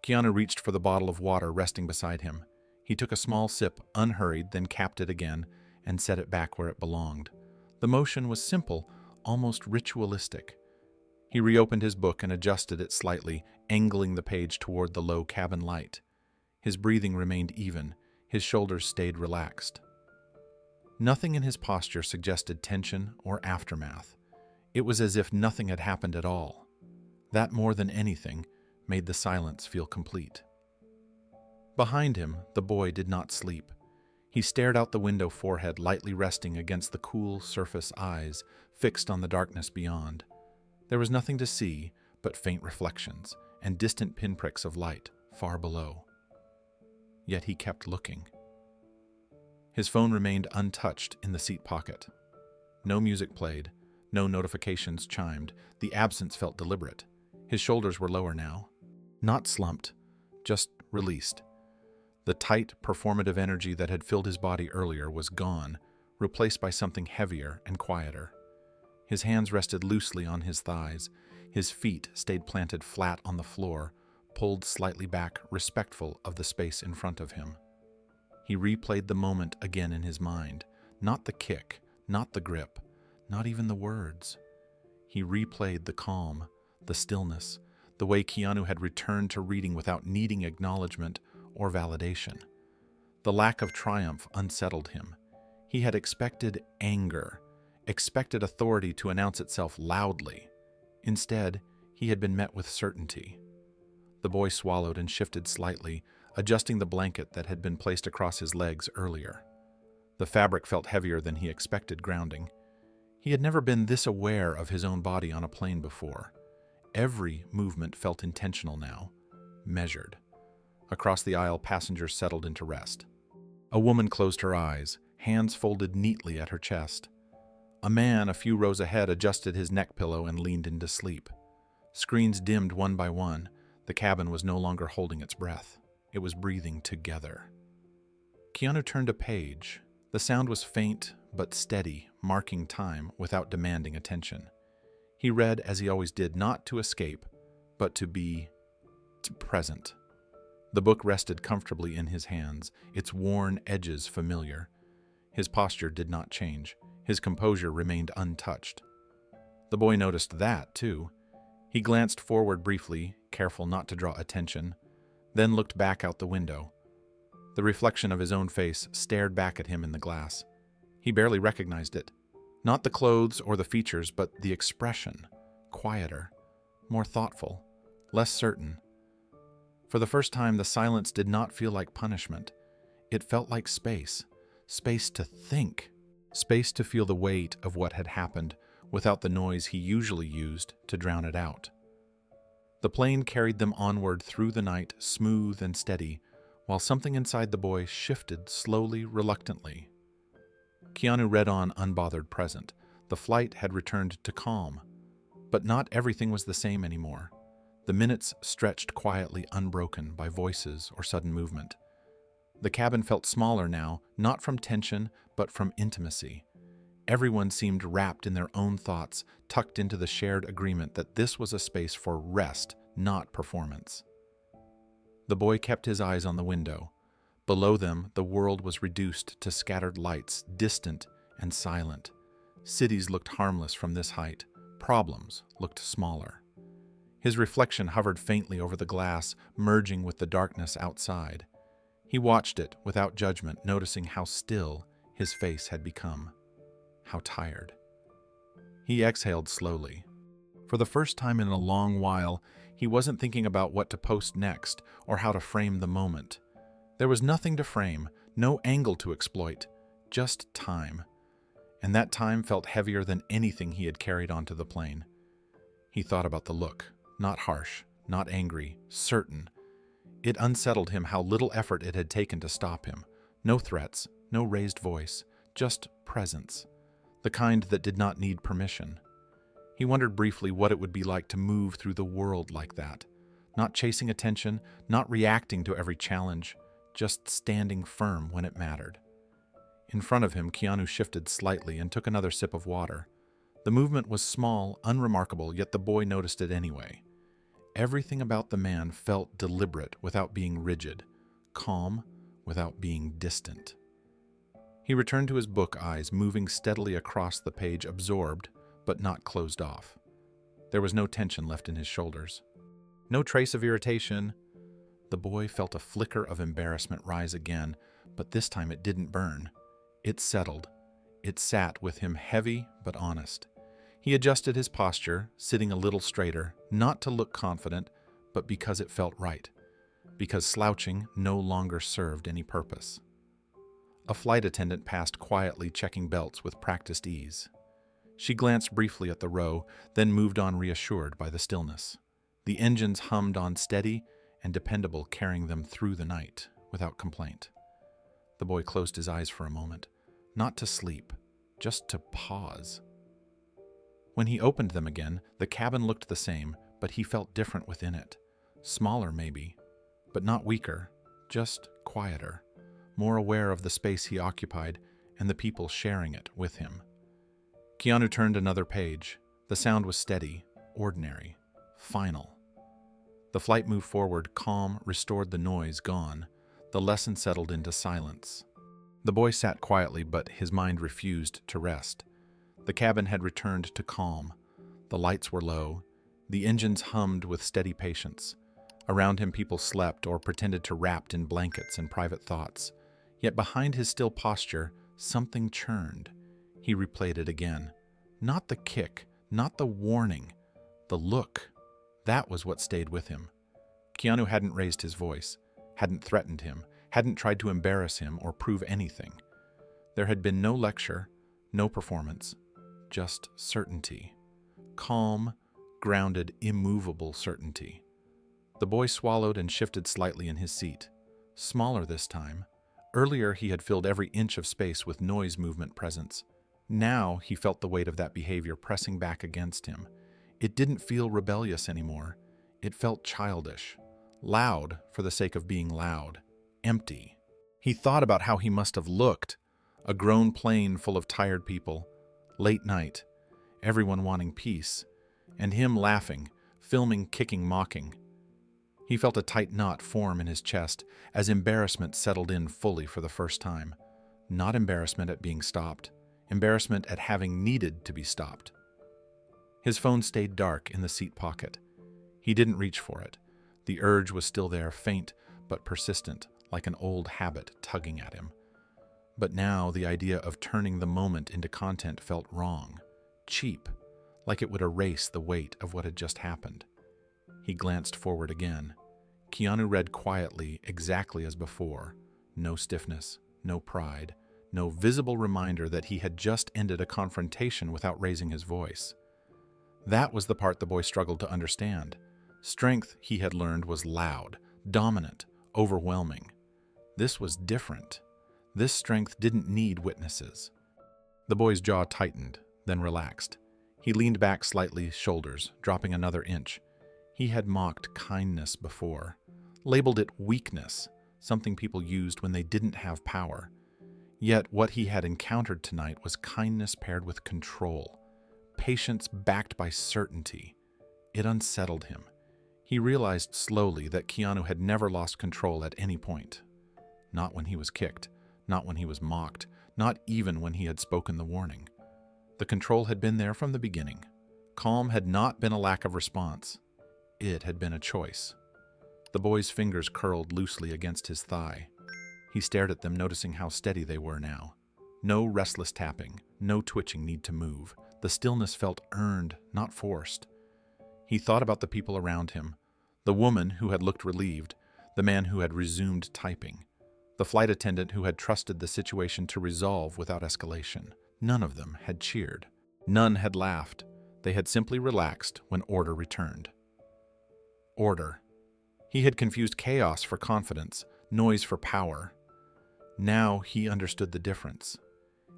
Keanu reached for the bottle of water resting beside him. He took a small sip, unhurried, then capped it again and set it back where it belonged. The motion was simple, almost ritualistic. He reopened his book and adjusted it slightly, angling the page toward the low cabin light. His breathing remained even. His shoulders stayed relaxed. Nothing in his posture suggested tension or aftermath. It was as if nothing had happened at all. That, more than anything, made the silence feel complete. Behind him, the boy did not sleep. He stared out the window, forehead lightly resting against the cool surface, eyes fixed on the darkness beyond. There was nothing to see but faint reflections and distant pinpricks of light far below. Yet he kept looking. His phone remained untouched in the seat pocket. No music played. No notifications chimed. The absence felt deliberate. His shoulders were lower now. Not slumped, just released. The tight, performative energy that had filled his body earlier was gone, replaced by something heavier and quieter. His hands rested loosely on his thighs. His feet stayed planted flat on the floor, pulled slightly back, respectful of the space in front of him. He replayed the moment again in his mind. Not the kick, not the grip, not even the words. He replayed the calm, the stillness, the way Keanu had returned to reading without needing acknowledgement or validation. The lack of triumph unsettled him. He had expected anger, expected authority to announce itself loudly. Instead, he had been met with certainty. The boy swallowed and shifted slightly, adjusting the blanket that had been placed across his legs earlier. The fabric felt heavier than he expected, grounding. He had never been this aware of his own body on a plane before. Every movement felt intentional now, measured. Across the aisle, passengers settled into rest. A woman closed her eyes, hands folded neatly at her chest. A man a few rows ahead adjusted his neck pillow and leaned into sleep. Screens dimmed one by one. The cabin was no longer holding its breath. It was breathing together. Keanu turned a page. The sound was faint but steady, marking time without demanding attention. He read as he always did, not to escape, but to be present. The book rested comfortably in his hands, its worn edges familiar. His posture did not change. His composure remained untouched. The boy noticed that, too. He glanced forward briefly, careful not to draw attention, then looked back out the window. The reflection of his own face stared back at him in the glass. He barely recognized it. Not the clothes or the features, but the expression. Quieter, more thoughtful, less certain. For the first time, the silence did not feel like punishment. It felt like space. Space to think. Space to feel the weight of what had happened without the noise he usually used to drown it out. The plane carried them onward through the night, smooth and steady, while something inside the boy shifted slowly, reluctantly. Keanu read on, unbothered, present. The flight had returned to calm. But not everything was the same anymore. The minutes stretched quietly, unbroken by voices or sudden movement. The cabin felt smaller now, not from tension, but from intimacy. Everyone seemed wrapped in their own thoughts, tucked into the shared agreement that this was a space for rest, not performance. The boy kept his eyes on the window. Below them, the world was reduced to scattered lights, distant and silent. Cities looked harmless from this height. Problems looked smaller. His reflection hovered faintly over the glass, merging with the darkness outside. He watched it without judgment, noticing how still his face had become, how tired. He exhaled slowly. For the first time in a long while, he wasn't thinking about what to post next or how to frame the moment. There was nothing to frame, no angle to exploit, just time. And that time felt heavier than anything he had carried onto the plane. He thought about the look, not harsh, not angry, certain. It unsettled him how little effort it had taken to stop him. No threats, no raised voice, just presence, the kind that did not need permission. He wondered briefly what it would be like to move through the world like that, not chasing attention, not reacting to every challenge, just standing firm when it mattered. In front of him, Keanu shifted slightly and took another sip of water. The movement was small, unremarkable, yet the boy noticed it anyway. Everything about the man felt deliberate without being rigid, calm without being distant. He returned to his book, eyes moving steadily across the page, absorbed but not closed off. There was no tension left in his shoulders. No trace of irritation. The boy felt a flicker of embarrassment rise again, but this time it didn't burn. It settled. It sat with him, heavy but honest. He adjusted his posture, sitting a little straighter, not to look confident, but because it felt right, because slouching no longer served any purpose. A flight attendant passed quietly, checking belts with practiced ease. She glanced briefly at the row, then moved on, reassured by the stillness. The engines hummed on, steady and dependable, carrying them through the night without complaint. The boy closed his eyes for a moment, not to sleep, just to pause. When he opened them again, the cabin looked the same, but he felt different within it. Smaller, maybe, but not weaker, just quieter, more aware of the space he occupied and the people sharing it with him. Keanu turned another page. The sound was steady, ordinary, final. The flight moved forward, calm, restored, the noise gone. The lesson settled into silence. The boy sat quietly, but his mind refused to rest. The cabin had returned to calm. The lights were low. The engines hummed with steady patience. Around him, people slept or pretended to wrapped in blankets and private thoughts. Yet behind his still posture, something churned. He replayed it again. Not the kick, not the warning, the look. That was what stayed with him. Keanu hadn't raised his voice, hadn't threatened him, hadn't tried to embarrass him or prove anything. There had been no lecture, no performance, just certainty. Calm, grounded, immovable certainty. The boy swallowed and shifted slightly in his seat. Smaller this time. Earlier he had filled every inch of space with noise, movement, presence. Now he felt the weight of that behavior pressing back against him. It didn't feel rebellious anymore. It felt childish. Loud for the sake of being loud. Empty. He thought about how he must have looked. A grown plane full of tired people. Late night. Everyone wanting peace. And him laughing, filming, kicking, mocking. He felt a tight knot form in his chest as embarrassment settled in fully for the first time. Not embarrassment at being stopped. Embarrassment at having needed to be stopped. His phone stayed dark in the seat pocket. He didn't reach for it. The urge was still there, faint but persistent, like an old habit tugging at him. But now the idea of turning the moment into content felt wrong, cheap, like it would erase the weight of what had just happened. He glanced forward again. Keanu read quietly, exactly as before. No stiffness, no pride, no visible reminder that he had just ended a confrontation without raising his voice. That was the part the boy struggled to understand. Strength, he had learned, was loud, dominant, overwhelming. This was different. This strength didn't need witnesses. The boy's jaw tightened, then relaxed. He leaned back slightly, shoulders dropping another inch. He had mocked kindness before, labeled it weakness, something people used when they didn't have power. Yet what he had encountered tonight was kindness paired with control, patience backed by certainty. It unsettled him. He realized slowly that Keanu had never lost control at any point. Not when he was kicked, not when he was mocked, not even when he had spoken the warning. The control had been there from the beginning. Calm had not been a lack of response. It had been a choice. The boy's fingers curled loosely against his thigh. He stared at them, noticing how steady they were now. No restless tapping, no twitching need to move. The stillness felt earned, not forced. He thought about the people around him, the woman who had looked relieved, the man who had resumed typing, the flight attendant who had trusted the situation to resolve without escalation. None of them had cheered. None had laughed. They had simply relaxed when order returned. Order. He had confused chaos for confidence, noise for power. Now he understood the difference.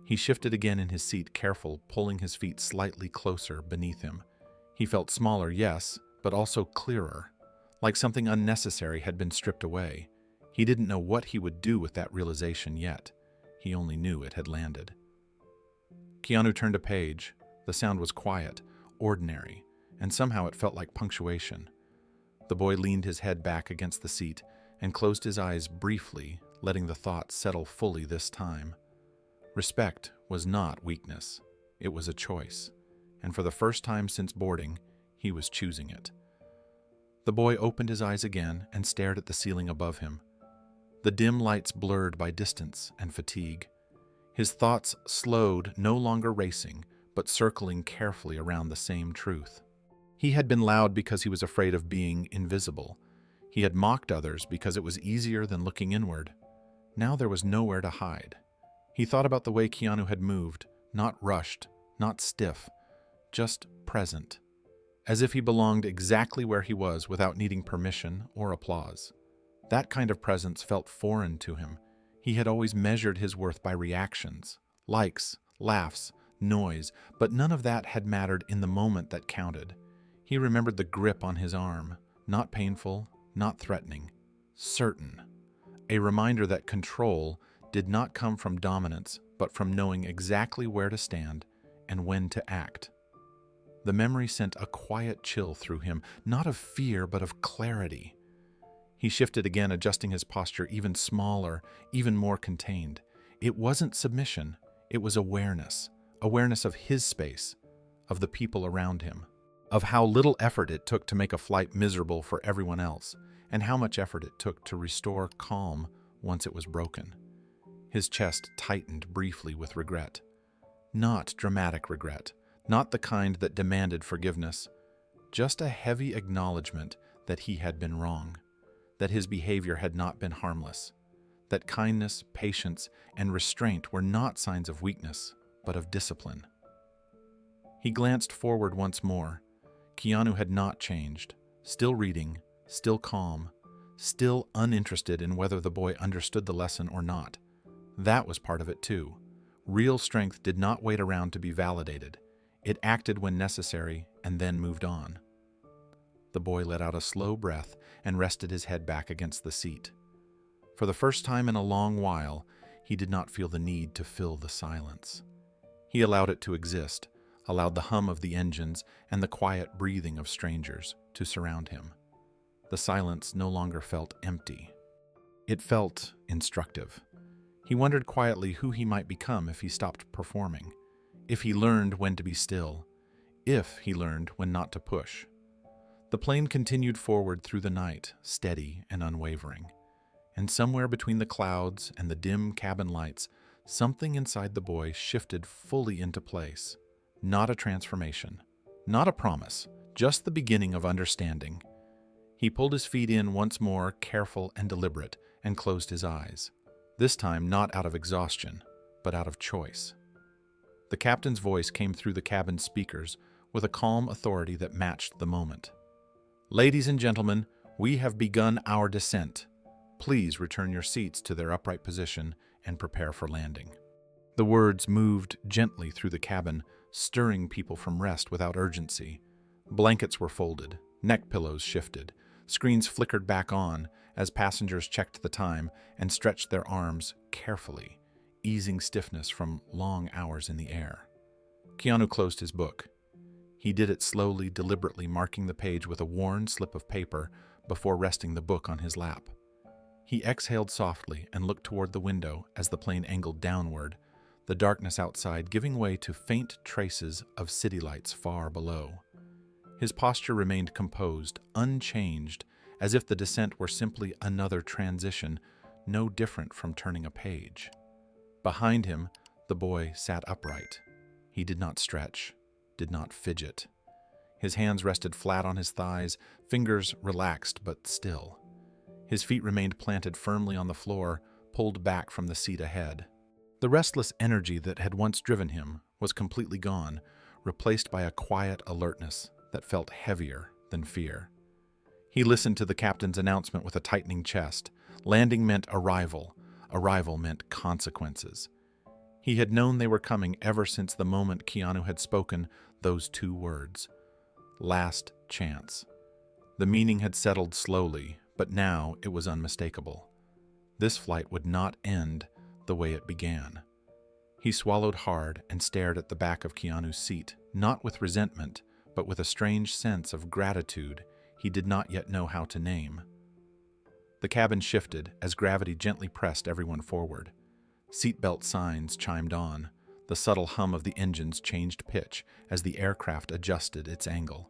He shifted again in his seat, careful, pulling his feet slightly closer beneath him. He felt smaller, yes, but also clearer, like something unnecessary had been stripped away. He didn't know what he would do with that realization yet. He only knew it had landed. Keanu turned a page. The sound was quiet, ordinary, and somehow it felt like punctuation. The boy leaned his head back against the seat and closed his eyes briefly, letting the thought settle fully this time. Respect was not weakness. It was a choice. And for the first time since boarding, he was choosing it. The boy opened his eyes again and stared at the ceiling above him. The dim lights blurred by distance and fatigue. His thoughts slowed, no longer racing, but circling carefully around the same truth. He had been loud because he was afraid of being invisible. He had mocked others because it was easier than looking inward. Now there was nowhere to hide. He thought about the way Keanu had moved, not rushed, not stiff, just present, as if he belonged exactly where he was without needing permission or applause. That kind of presence felt foreign to him. He had always measured his worth by reactions, likes, laughs, noise, but none of that had mattered in the moment that counted. He remembered the grip on his arm, not painful, not threatening, certain. A reminder that control did not come from dominance, but from knowing exactly where to stand and when to act. The memory sent a quiet chill through him, not of fear, but of clarity. He shifted again, adjusting his posture even smaller, even more contained. It wasn't submission, it was awareness. Awareness of his space, of the people around him, of how little effort it took to make a flight miserable for everyone else, and how much effort it took to restore calm once it was broken. His chest tightened briefly with regret. Not dramatic regret, not the kind that demanded forgiveness, just a heavy acknowledgement that he had been wrong, that his behavior had not been harmless, that kindness, patience, and restraint were not signs of weakness, but of discipline. He glanced forward once more. Keanu had not changed, still reading, still calm, still uninterested in whether the boy understood the lesson or not. That was part of it too. Real strength did not wait around to be validated. It acted when necessary and then moved on. The boy let out a slow breath and rested his head back against the seat. For the first time in a long while, he did not feel the need to fill the silence. He allowed it to exist, allowed the hum of the engines and the quiet breathing of strangers to surround him. The silence no longer felt empty. It felt instructive. He wondered quietly who he might become if he stopped performing, if he learned when to be still, if he learned when not to push. The plane continued forward through the night, steady and unwavering. And somewhere between the clouds and the dim cabin lights, something inside the boy shifted fully into place. Not a transformation, not a promise, just the beginning of understanding. He pulled his feet in once more, careful and deliberate, and closed his eyes. This time not out of exhaustion, but out of choice. The captain's voice came through the cabin speakers with a calm authority that matched the moment. Ladies and gentlemen, we have begun our descent. Please return your seats to their upright position and prepare for landing." The words moved gently through the cabin, stirring people from rest without urgency. Blankets were folded, neck pillows shifted, screens flickered back on as passengers checked the time and stretched their arms carefully, easing stiffness from long hours in the air. Keanu closed his book. He did it slowly, deliberately, marking the page with a worn slip of paper before resting the book on his lap. He exhaled softly and looked toward the window as the plane angled downward, the darkness outside giving way to faint traces of city lights far below. His posture remained composed, unchanged, as if the descent were simply another transition, no different from turning a page. Behind him, the boy sat upright. He did not stretch, did not fidget. His hands rested flat on his thighs, fingers relaxed but still. His feet remained planted firmly on the floor, pulled back from the seat ahead. The restless energy that had once driven him was completely gone, replaced by a quiet alertness that felt heavier than fear. He listened to the captain's announcement with a tightening chest. Landing meant arrival. Arrival meant consequences. He had known they were coming ever since the moment Keanu had spoken those two words. Last chance. The meaning had settled slowly, but now it was unmistakable. This flight would not end the way it began. He swallowed hard and stared at the back of Keanu's seat, not with resentment, but with a strange sense of gratitude he did not yet know how to name. The cabin shifted as gravity gently pressed everyone forward. Seatbelt signs chimed on. The subtle hum of the engines changed pitch as the aircraft adjusted its angle.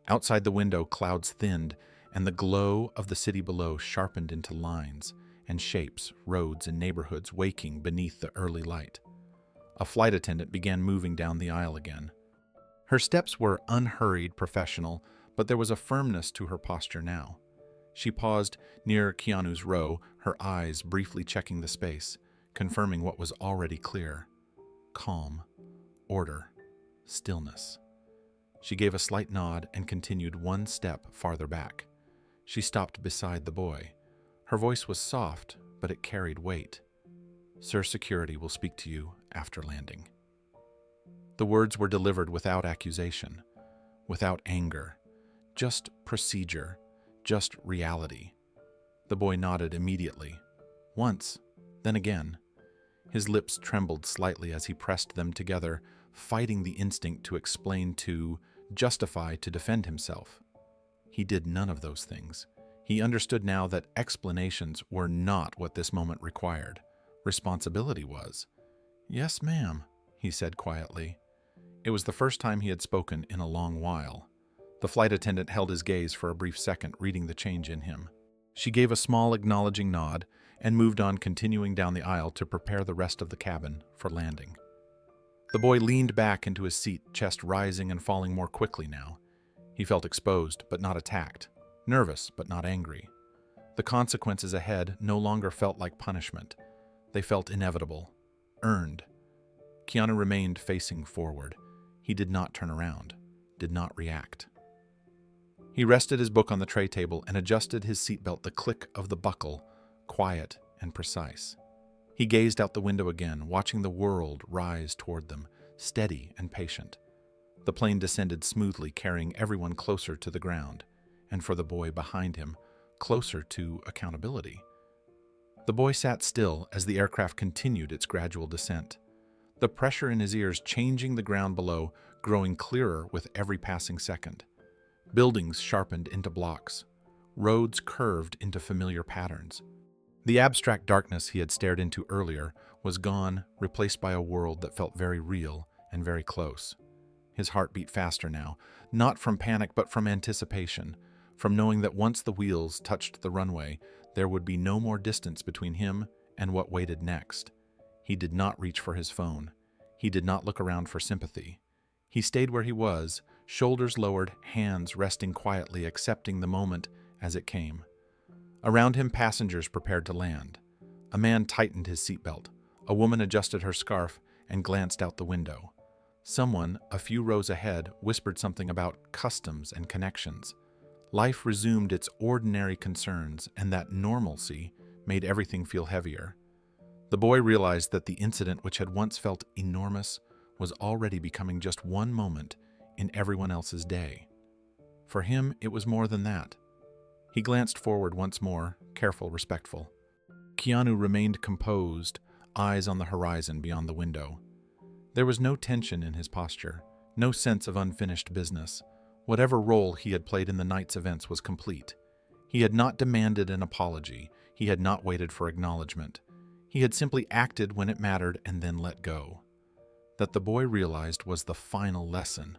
Outside the window, clouds thinned, and the glow of the city below sharpened into lines and shapes, roads and neighborhoods waking beneath the early light. A flight attendant began moving down the aisle again. Her steps were unhurried, professional, but there was a firmness to her posture now. She paused near Keanu's row, her eyes briefly checking the space, confirming what was already clear. Calm, order, stillness. She gave a slight nod and continued one step farther back. She stopped beside the boy. Her voice was soft, but it carried weight. "Sir, security will speak to you after landing." The words were delivered without accusation, without anger, just procedure, just reality. The boy nodded immediately. Once, then again. His lips trembled slightly as he pressed them together, fighting the instinct to explain, to justify, to defend himself. He did none of those things. He understood now that explanations were not what this moment required. Responsibility was. "Yes, ma'am," he said quietly. It was the first time he had spoken in a long while. The flight attendant held his gaze for a brief second, reading the change in him. She gave a small acknowledging nod and moved on, continuing down the aisle to prepare the rest of the cabin for landing. The boy leaned back into his seat, chest rising and falling more quickly now. He felt exposed, but not attacked, nervous, but not angry. The consequences ahead no longer felt like punishment. They felt inevitable, earned. Keanu remained facing forward. He did not turn around, did not react. He rested his book on the tray table and adjusted his seatbelt, the click of the buckle, quiet and precise. He gazed out the window again, watching the world rise toward them, steady and patient. The plane descended smoothly, carrying everyone closer to the ground, and for the boy behind him, closer to accountability. The boy sat still as the aircraft continued its gradual descent. The pressure in his ears changing the ground below, growing clearer with every passing second. Buildings sharpened into blocks. Roads curved into familiar patterns. The abstract darkness he had stared into earlier was gone, replaced by a world that felt very real and very close. His heart beat faster now, not from panic but from anticipation, from knowing that once the wheels touched the runway, there would be no more distance between him and what waited next. He did not reach for his phone. He did not look around for sympathy. He stayed where he was, shoulders lowered, hands resting quietly, accepting the moment as it came. Around him, passengers prepared to land. A man tightened his seatbelt. A woman adjusted her scarf and glanced out the window. Someone, a few rows ahead, whispered something about customs and connections. Life resumed its ordinary concerns, and that normalcy made everything feel heavier. The boy realized that the incident which had once felt enormous was already becoming just one moment in everyone else's day. For him, it was more than that. He glanced forward once more, careful, respectful. Keanu remained composed, eyes on the horizon beyond the window. There was no tension in his posture, no sense of unfinished business. Whatever role he had played in the night's events was complete. He had not demanded an apology. He had not waited for acknowledgement. He had simply acted when it mattered and then let go. That the boy realized was the final lesson.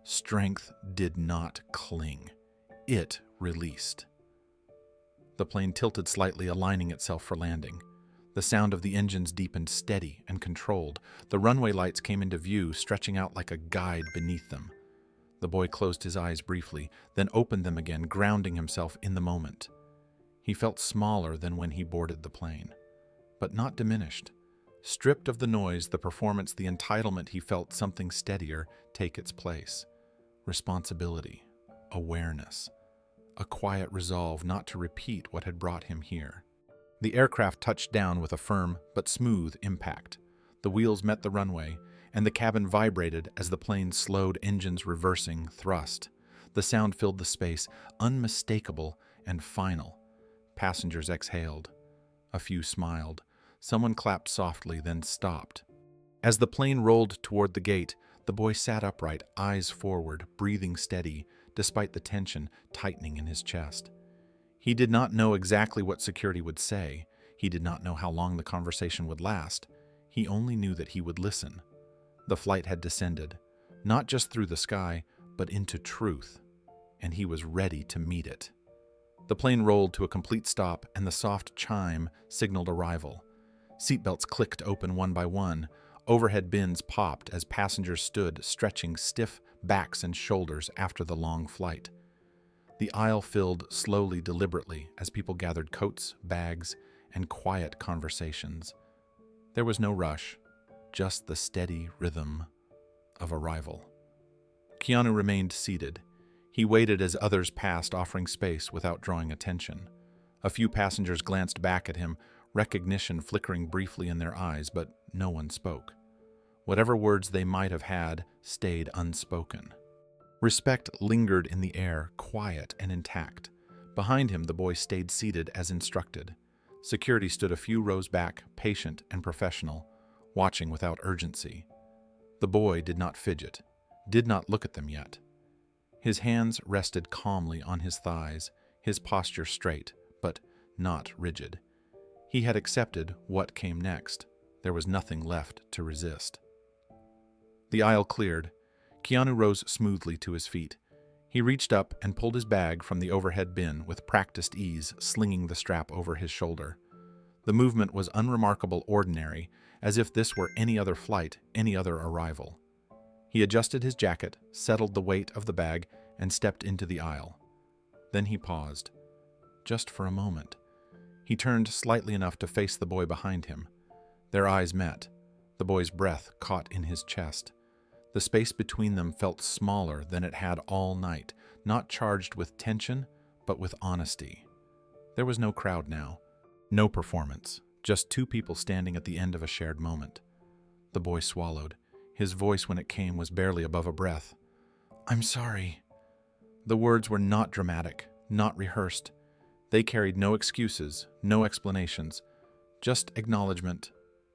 Strength did not cling. It released. The plane tilted slightly, aligning itself for landing. The sound of the engines deepened, steady and controlled. The runway lights came into view, stretching out like a guide beneath them. The boy closed his eyes briefly, then opened them again, grounding himself in the moment. He felt smaller than when he boarded the plane, but not diminished. Stripped of the noise, the performance, the entitlement, he felt something steadier take its place. Responsibility, awareness, a quiet resolve not to repeat what had brought him here. The aircraft touched down with a firm but smooth impact. The wheels met the runway, and the cabin vibrated as the plane slowed, engines reversing, thrust. The sound filled the space, unmistakable and final. Passengers exhaled. A few smiled. Someone clapped softly, then stopped. As the plane rolled toward the gate, the boy sat upright, eyes forward, breathing steady, despite the tension tightening in his chest. He did not know exactly what security would say. He did not know how long the conversation would last. He only knew that he would listen. The flight had descended, not just through the sky, but into truth, and he was ready to meet it. The plane rolled to a complete stop, and the soft chime signaled arrival. Seatbelts clicked open one by one. Overhead bins popped as passengers stood, stretching stiff backs and shoulders after the long flight. The aisle filled slowly, deliberately, as people gathered coats, bags, and quiet conversations. There was no rush, just the steady rhythm of arrival. Keanu remained seated. He waited as others passed, offering space without drawing attention. A few passengers glanced back at him, recognition flickering briefly in their eyes, but no one spoke. Whatever words they might have had stayed unspoken. Respect lingered in the air, quiet and intact. Behind him, the boy stayed seated as instructed. Security stood a few rows back, patient and professional, watching without urgency. The boy did not fidget, did not look at them yet. His hands rested calmly on his thighs, his posture straight, but not rigid. He had accepted what came next. There was nothing left to resist. The aisle cleared. Keanu rose smoothly to his feet. He reached up and pulled his bag from the overhead bin with practiced ease, slinging the strap over his shoulder. The movement was unremarkable, ordinary, as if this were any other flight, any other arrival. He adjusted his jacket, settled the weight of the bag, and stepped into the aisle. Then he paused. Just for a moment. He turned slightly enough to face the boy behind him. Their eyes met. The boy's breath caught in his chest. The space between them felt smaller than it had all night, not charged with tension, but with honesty. There was no crowd now, no performance, just two people standing at the end of a shared moment. The boy swallowed. His voice, when it came, was barely above a breath. "I'm sorry." The words were not dramatic, not rehearsed. They carried no excuses, no explanations, just acknowledgement,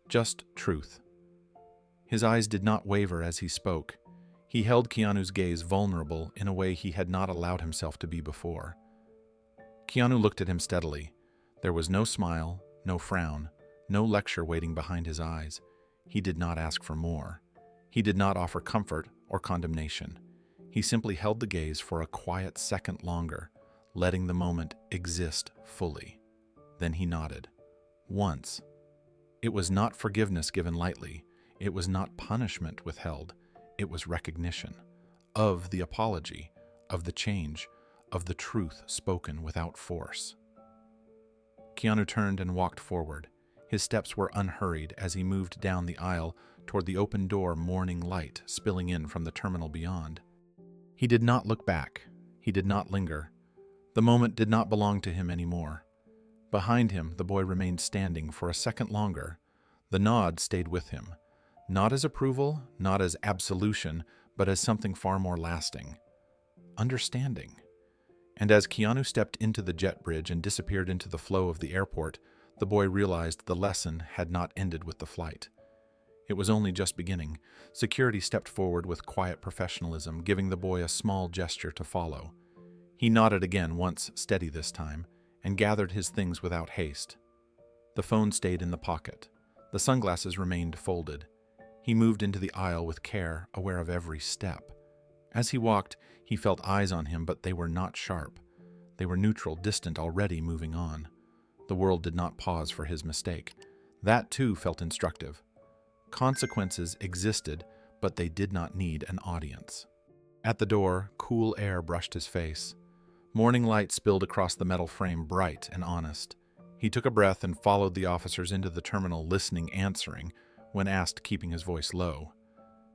just truth. His eyes did not waver as he spoke. He held Keanu's gaze, vulnerable in a way he had not allowed himself to be before. Keanu looked at him steadily. There was no smile, no frown, no lecture waiting behind his eyes. He did not ask for more. He did not offer comfort or condemnation. He simply held the gaze for a quiet second longer, letting the moment exist fully. Then he nodded. Once. It was not forgiveness given lightly. It was not punishment withheld. It was recognition of the apology, of the change, of the truth spoken without force. Keanu turned and walked forward. His steps were unhurried as he moved down the aisle toward the open door, morning light spilling in from the terminal beyond. He did not look back. He did not linger. The moment did not belong to him anymore. Behind him, the boy remained standing for a second longer. The nod stayed with him, not as approval, not as absolution, but as something far more lasting. Understanding. And as Keanu stepped into the jet bridge and disappeared into the flow of the airport, the boy realized the lesson had not ended with the flight. It was only just beginning. Security stepped forward with quiet professionalism, giving the boy a small gesture to follow. He nodded again, once steady this time, and gathered his things without haste. The phone stayed in the pocket. The sunglasses remained folded. He moved into the aisle with care, aware of every step. As he walked, he felt eyes on him, but they were not sharp. They were neutral, distant, already moving on. The world did not pause for his mistake. That, too, felt instructive. Consequences existed, but they did not need an audience. At the door, cool air brushed his face. Morning light spilled across the metal frame, bright and honest. He took a breath and followed the officers into the terminal, listening, answering, when asked, keeping his voice low.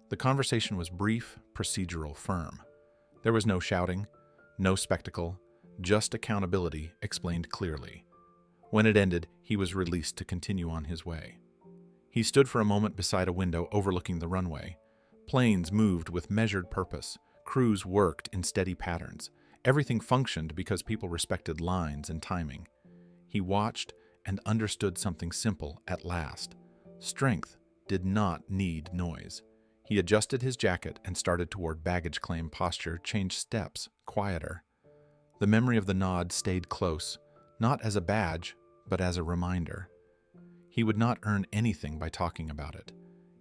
The conversation was brief, procedural, firm. There was no shouting, no spectacle, just accountability explained clearly. When it ended, he was released to continue on his way. He stood for a moment beside a window overlooking the runway. Planes moved with measured purpose. Crews worked in steady patterns. Everything functioned because people respected lines and timing. He watched and understood something simple at last. Strength did not need noise. He adjusted his jacket and started toward baggage claim. Posture changed, steps quieter. The memory of the nod stayed close, not as a badge, but as a reminder. He would not earn anything by talking about it.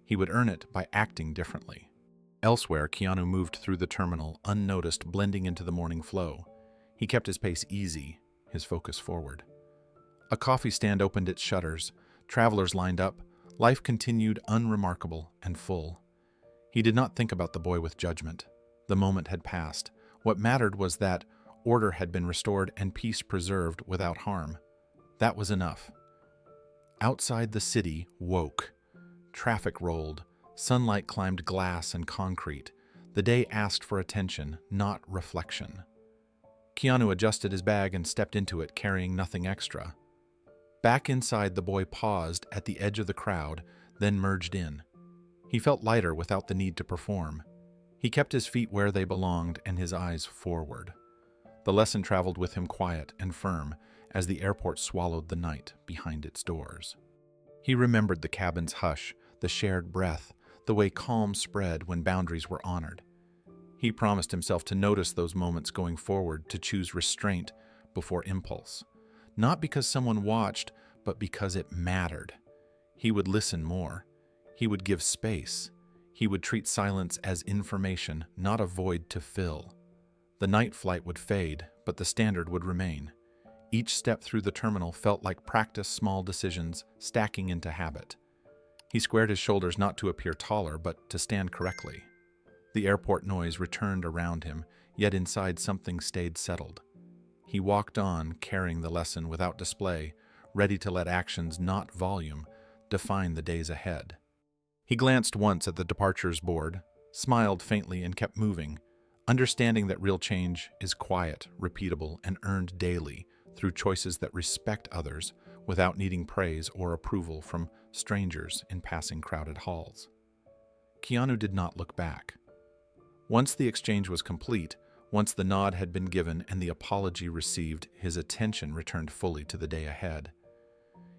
He would earn it by acting differently. Elsewhere, Keanu moved through the terminal, unnoticed, blending into the morning flow. He kept his pace easy, his focus forward. A coffee stand opened its shutters. Travelers lined up. Life continued, unremarkable and full. He did not think about the boy with judgment. The moment had passed. What mattered was that order had been restored and peace preserved without harm. That was enough. Outside, the city woke. Traffic rolled. Sunlight climbed glass and concrete. The day asked for attention, not reflection. Keanu adjusted his bag and stepped into it, carrying nothing extra. Back inside, the boy paused at the edge of the crowd, then merged in. He felt lighter without the need to perform. He kept his feet where they belonged and his eyes forward. The lesson traveled with him, quiet and firm, as the airport swallowed the night behind its doors. He remembered the cabin's hush, the shared breath, the way calm spread when boundaries were honored. He promised himself to notice those moments going forward, to choose restraint before impulse. Not because someone watched, but because it mattered. He would listen more. He would give space. He would treat silence as information, not a void to fill. The night flight would fade, but the standard would remain. Each step through the terminal felt like practice, small decisions stacking into habit. He squared his shoulders, not to appear taller, but to stand correctly. The airport noise returned around him, yet inside something stayed settled. He walked on, carrying the lesson without display, ready to let actions, not volume, define the days ahead. He glanced once at the departures board, smiled faintly, and kept moving, understanding that real change is quiet, repeatable, and earned daily through choices that respect others without needing praise or approval from strangers in passing crowded halls. Keanu did not look back. Once the exchange was complete, once the nod had been given and the apology received, his attention returned fully to the day ahead.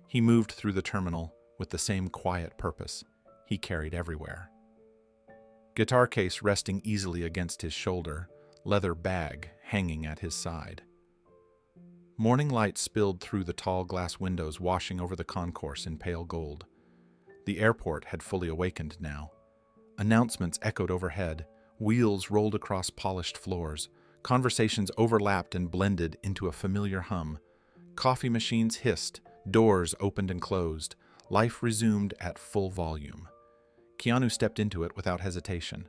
He moved through the terminal with the same quiet purpose he carried everywhere. Guitar case resting easily against his shoulder, leather bag hanging at his side. Morning light spilled through the tall glass windows, washing over the concourse in pale gold. The airport had fully awakened now. Announcements echoed overhead. Wheels rolled across polished floors. Conversations overlapped and blended into a familiar hum. Coffee machines hissed. Doors opened and closed. Life resumed at full volume. Keanu stepped into it without hesitation.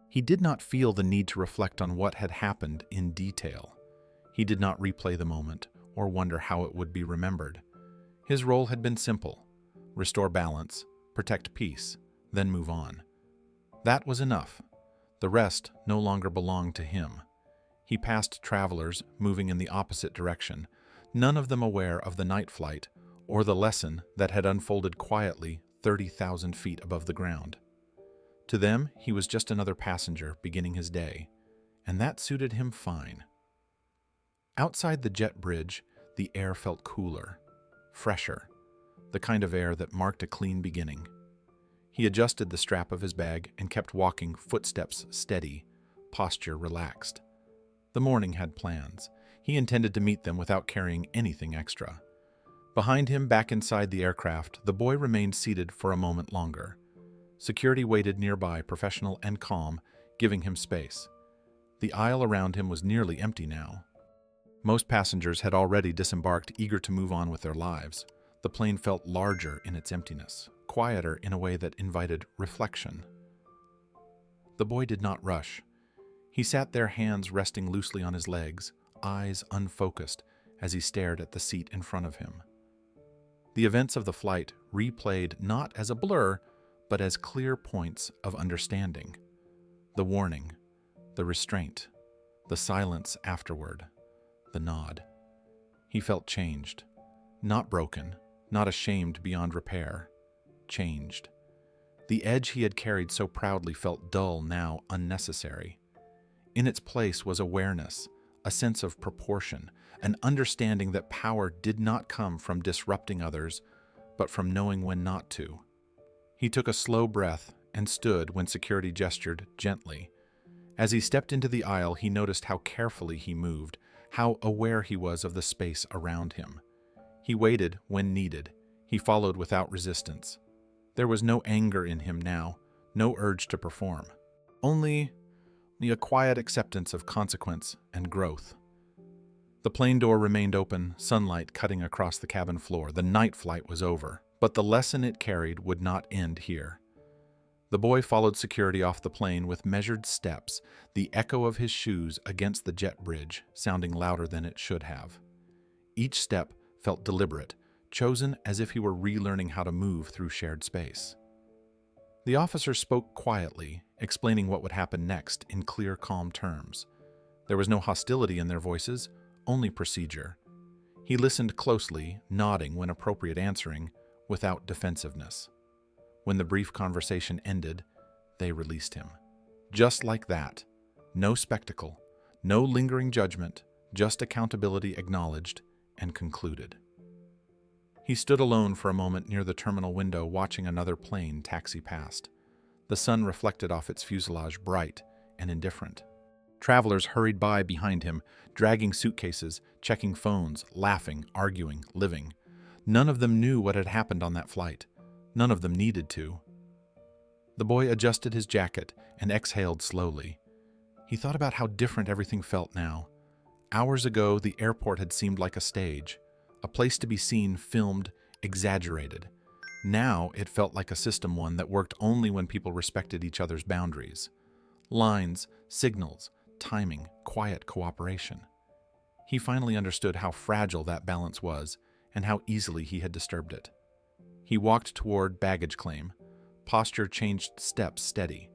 He did not feel the need to reflect on what had happened in detail. He did not replay the moment or wonder how it would be remembered. His role had been simple: restore balance, protect peace, then move on. That was enough. The rest no longer belonged to him. He passed travelers moving in the opposite direction, none of them aware of the night flight or the lesson that had unfolded quietly 30,000 feet above the ground. To them, he was just another passenger beginning his day, and that suited him fine. Outside the jet bridge, the air felt cooler, fresher, the kind of air that marked a clean beginning. He adjusted the strap of his bag and kept walking, footsteps steady, posture relaxed. The morning had plans. He intended to meet them without carrying anything extra. Behind him, back inside the aircraft, the boy remained seated for a moment longer. Security waited nearby, professional and calm, giving him space. The aisle around him was nearly empty now. Most passengers had already disembarked, eager to move on with their lives. The plane felt larger in its emptiness, quieter in a way that invited reflection. The boy did not rush. He sat there, hands resting loosely on his legs, eyes unfocused as he stared at the seat in front of him. The events of the flight replayed not as a blur, but as clear points of understanding. The warning, the restraint, the silence afterward, the nod. He felt changed, not broken, not ashamed beyond repair, changed. The edge he had carried so proudly felt dull now, unnecessary. In its place was awareness, a sense of proportion, an understanding that power did not come from disrupting others, but from knowing when not to. He took a slow breath and stood when security gestured gently. As he stepped into the aisle, he noticed how carefully he moved, how aware he was of the space around him. He waited when needed. He followed without resistance. There was no anger in him now, no urge to perform. Only a quiet acceptance of consequence and growth. The plane door remained open, sunlight cutting across the cabin floor. The night flight was over, but the lesson it carried would not end here. The boy followed security off the plane with measured steps, the echo of his shoes against the jet bridge sounding louder than it should have. Each step felt deliberate, chosen as if he were relearning how to move through shared space. The officer spoke quietly, explaining what would happen next in clear, calm terms. There was no hostility in their voices, only procedure. He listened closely, nodding when appropriate, answering without defensiveness. When the brief conversation ended, they released him. Just like that. No spectacle, no lingering judgment, just accountability acknowledged and concluded. He stood alone for a moment near the terminal window, watching another plane taxi past. The sun reflected off its fuselage, bright and indifferent. Travelers hurried by behind him, dragging suitcases, checking phones, laughing, arguing, living. None of them knew what had happened on that flight. None of them needed to. The boy adjusted his jacket and exhaled slowly. He thought about how different everything felt now. Hours ago, the airport had seemed like a stage, a place to be seen, filmed, exaggerated. Now it felt like a system, one that worked only when people respected each other's boundaries. Lines, signals, timing, quiet cooperation. He finally understood how fragile that balance was and how easily he had disturbed it. He walked toward baggage claim. Posture changed, steps steady.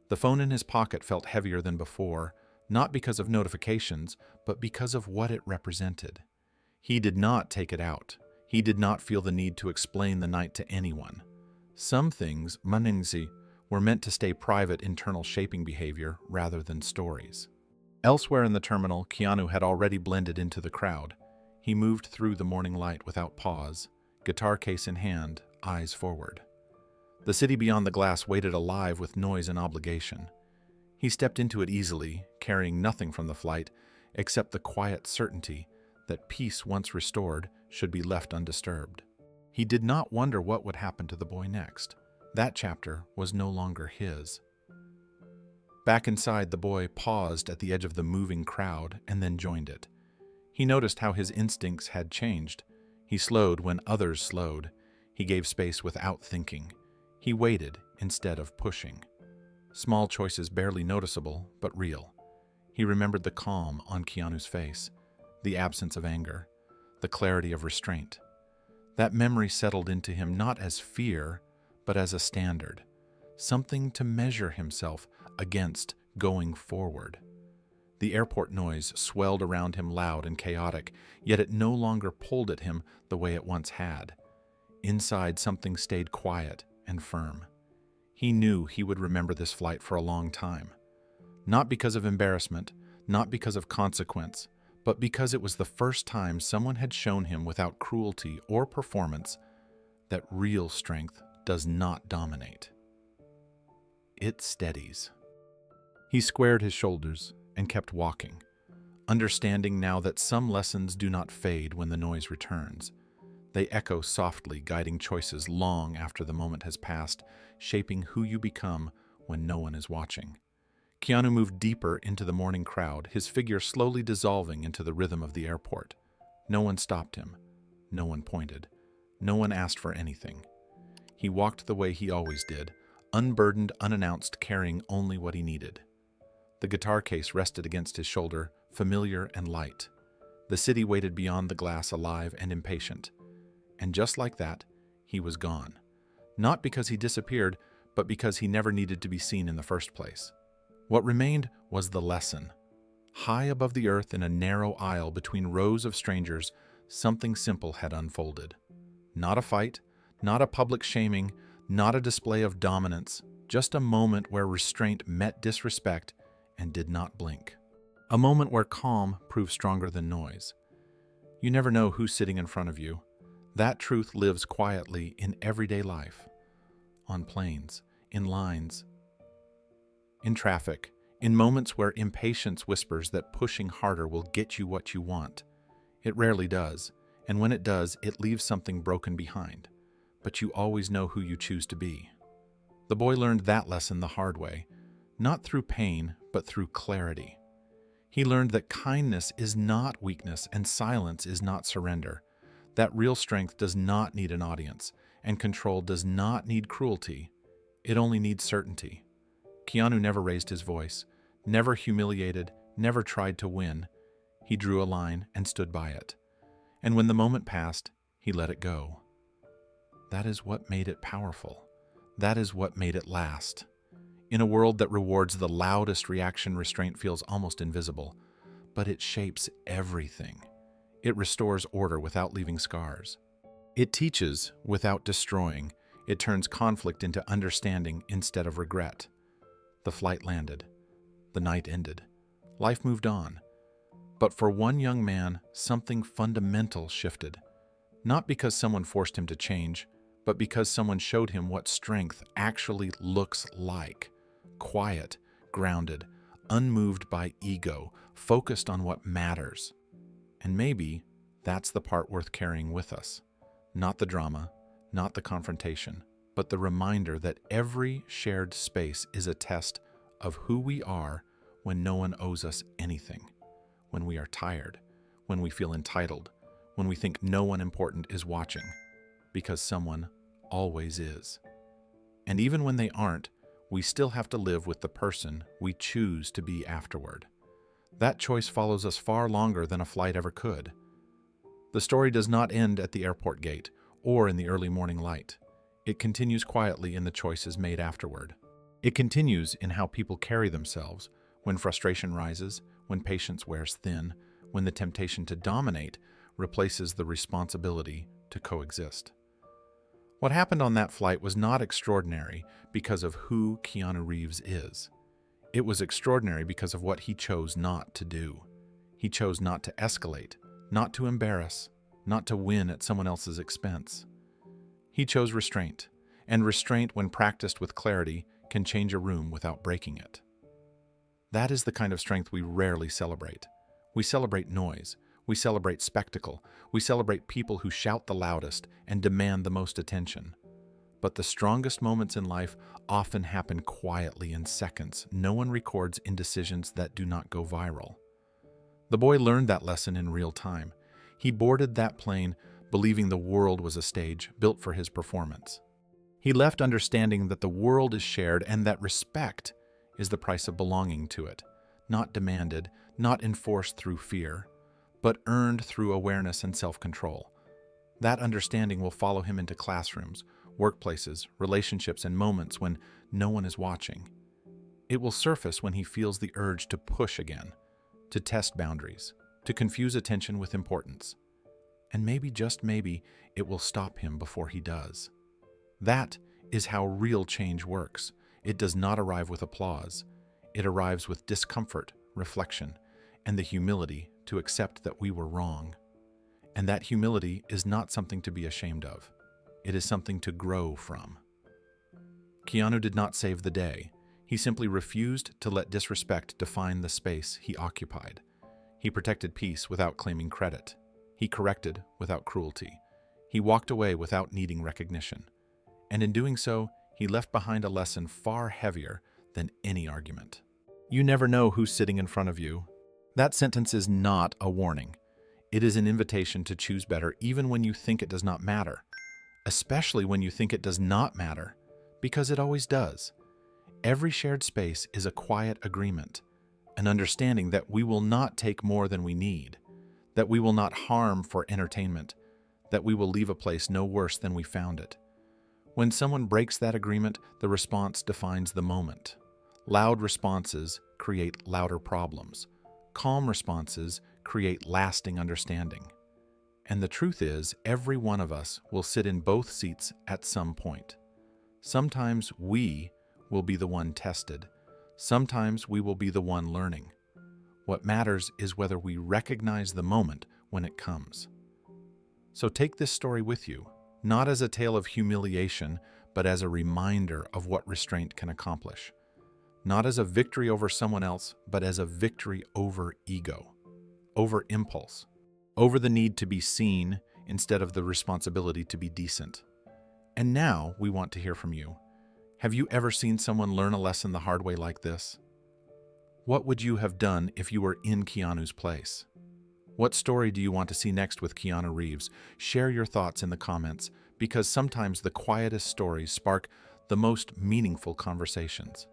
The phone in his pocket felt heavier than before, not because of notifications, but because of what it represented. He did not take it out. He did not feel the need to explain the night to anyone. Some things, maningzi, were meant to stay private, internal, shaping behavior rather than stories. Elsewhere in the terminal, Keanu had already blended into the crowd. He moved through the morning light without pause, guitar case in hand, eyes forward. The city beyond the glass waited alive with noise and obligation. He stepped into it easily, carrying nothing from the flight except the quiet certainty that peace once restored should be left undisturbed. He did not wonder what would happen to the boy next. That chapter was no longer his. Back inside, the boy paused at the edge of the moving crowd and then joined it. He noticed how his instincts had changed. He slowed when others slowed. He gave space without thinking. He waited instead of pushing. Small choices barely noticeable, but real. He remembered the calm on Keanu's face, the absence of anger, the clarity of restraint. That memory settled into him not as fear, but as a standard, something to measure himself against going forward. The airport noise swelled around him loud and chaotic, yet it no longer pulled at him the way it once had. Inside, something stayed quiet and firm. He knew he would remember this flight for a long time. Not because of embarrassment, not because of consequence, but because it was the first time someone had shown him without cruelty or performance that real strength does not dominate. It steadies. He squared his shoulders and kept walking, understanding now that some lessons do not fade when the noise returns. They echo softly, guiding choices long after the moment has passed, shaping who you become when no one is watching. Keanu moved deeper into the morning crowd, his figure slowly dissolving into the rhythm of the airport. No one stopped him. No one pointed. No one asked for anything. He walked the way he always did, unburdened, unannounced, carrying only what he needed. The guitar case rested against his shoulder, familiar and light. The city waited beyond the glass, alive and impatient. And just like that, he was gone. Not because he disappeared, but because he never needed to be seen in the first place. What remained was the lesson. High above the earth in a narrow aisle between rows of strangers, something simple had unfolded. Not a fight, not a public shaming, not a display of dominance, just a moment where restraint met disrespect and did not blink. A moment where calm proved stronger than noise. You never know who's sitting in front of you. That truth lives quietly in everyday life. On planes, in lines, in traffic, in moments where impatience whispers that pushing harder will get you what you want. It rarely does, and when it does, it leaves something broken behind. But you always know who you choose to be. The boy learned that lesson the hard way, not through pain, but through clarity. He learned that kindness is not weakness and silence is not surrender, that real strength does not need an audience, and control does not need cruelty. It only needs certainty. Keanu never raised his voice, never humiliated, never tried to win. He drew a line and stood by it. And when the moment passed, he let it go. That is what made it powerful. That is what made it last. In a world that rewards the loudest reaction, restraint feels almost invisible, but it shapes everything. It restores order without leaving scars. It teaches without destroying. It turns conflict into understanding instead of regret. The flight landed. The night ended. Life moved on. But for one young man, something fundamental shifted. Not because someone forced him to change, but because someone showed him what strength actually looks like. Quiet, grounded, unmoved by ego, focused on what matters. And maybe that's the part worth carrying with us. Not the drama, not the confrontation, but the reminder that every shared space is a test of who we are when no one owes us anything, when we are tired, when we feel entitled, when we think no one important is watching, because someone always is. And even when they aren't, we still have to live with the person we choose to be afterward. That choice follows us far longer than a flight ever could. The story does not end at the airport gate or in the early morning light. It continues quietly in the choices made afterward. It continues in how people carry themselves when frustration rises, when patience wears thin, when the temptation to dominate replaces the responsibility to coexist. What happened on that flight was not extraordinary because of who Keanu Reeves is. It was extraordinary because of what he chose not to do. He chose not to escalate, not to embarrass, not to win at someone else's expense. He chose restraint, and restraint, when practiced with clarity, can change a room without breaking it. That is the kind of strength we rarely celebrate. We celebrate noise. We celebrate spectacle. We celebrate people who shout the loudest and demand the most attention. But the strongest moments in life often happen quietly in seconds. No one records indecisions that do not go viral. The boy learned that lesson in real time. He boarded that plane believing the world was a stage built for his performance. He left understanding that the world is shared and that respect is the price of belonging to it, not demanded, not enforced through fear, but earned through awareness and self-control. That understanding will follow him into classrooms, workplaces, relationships, and moments when no one is watching. It will surface when he feels the urge to push again, to test boundaries, to confuse attention with importance. And maybe, just maybe, it will stop him before he does. That is how real change works. It does not arrive with applause. It arrives with discomfort, reflection, and the humility to accept that we were wrong. And that humility is not something to be ashamed of. It is something to grow from. Keanu did not save the day. He simply refused to let disrespect define the space he occupied. He protected peace without claiming credit. He corrected without cruelty. He walked away without needing recognition. And in doing so, he left behind a lesson far heavier than any argument. You never know who's sitting in front of you. That sentence is not a warning. It is an invitation to choose better even when you think it does not matter. Especially when you think it does not matter, because it always does. Every shared space is a quiet agreement, an understanding that we will not take more than we need, that we will not harm for entertainment, that we will leave a place no worse than we found it. When someone breaks that agreement, the response defines the moment. Loud responses create louder problems. Calm responses create lasting understanding. And the truth is, every one of us will sit in both seats at some point. Sometimes we will be the one tested. Sometimes we will be the one learning. What matters is whether we recognize the moment when it comes. So take this story with you, not as a tale of humiliation, but as a reminder of what restraint can accomplish. Not as a victory over someone else, but as a victory over ego, over impulse, over the need to be seen instead of the responsibility to be decent. And now we want to hear from you. Have you ever seen someone learn a lesson the hard way like this? What would you have done if you were in Keanu's place? What story do you want to see next with Keanu Reeves? Share your thoughts in the comments, because sometimes the quietest stories spark the most meaningful conversations.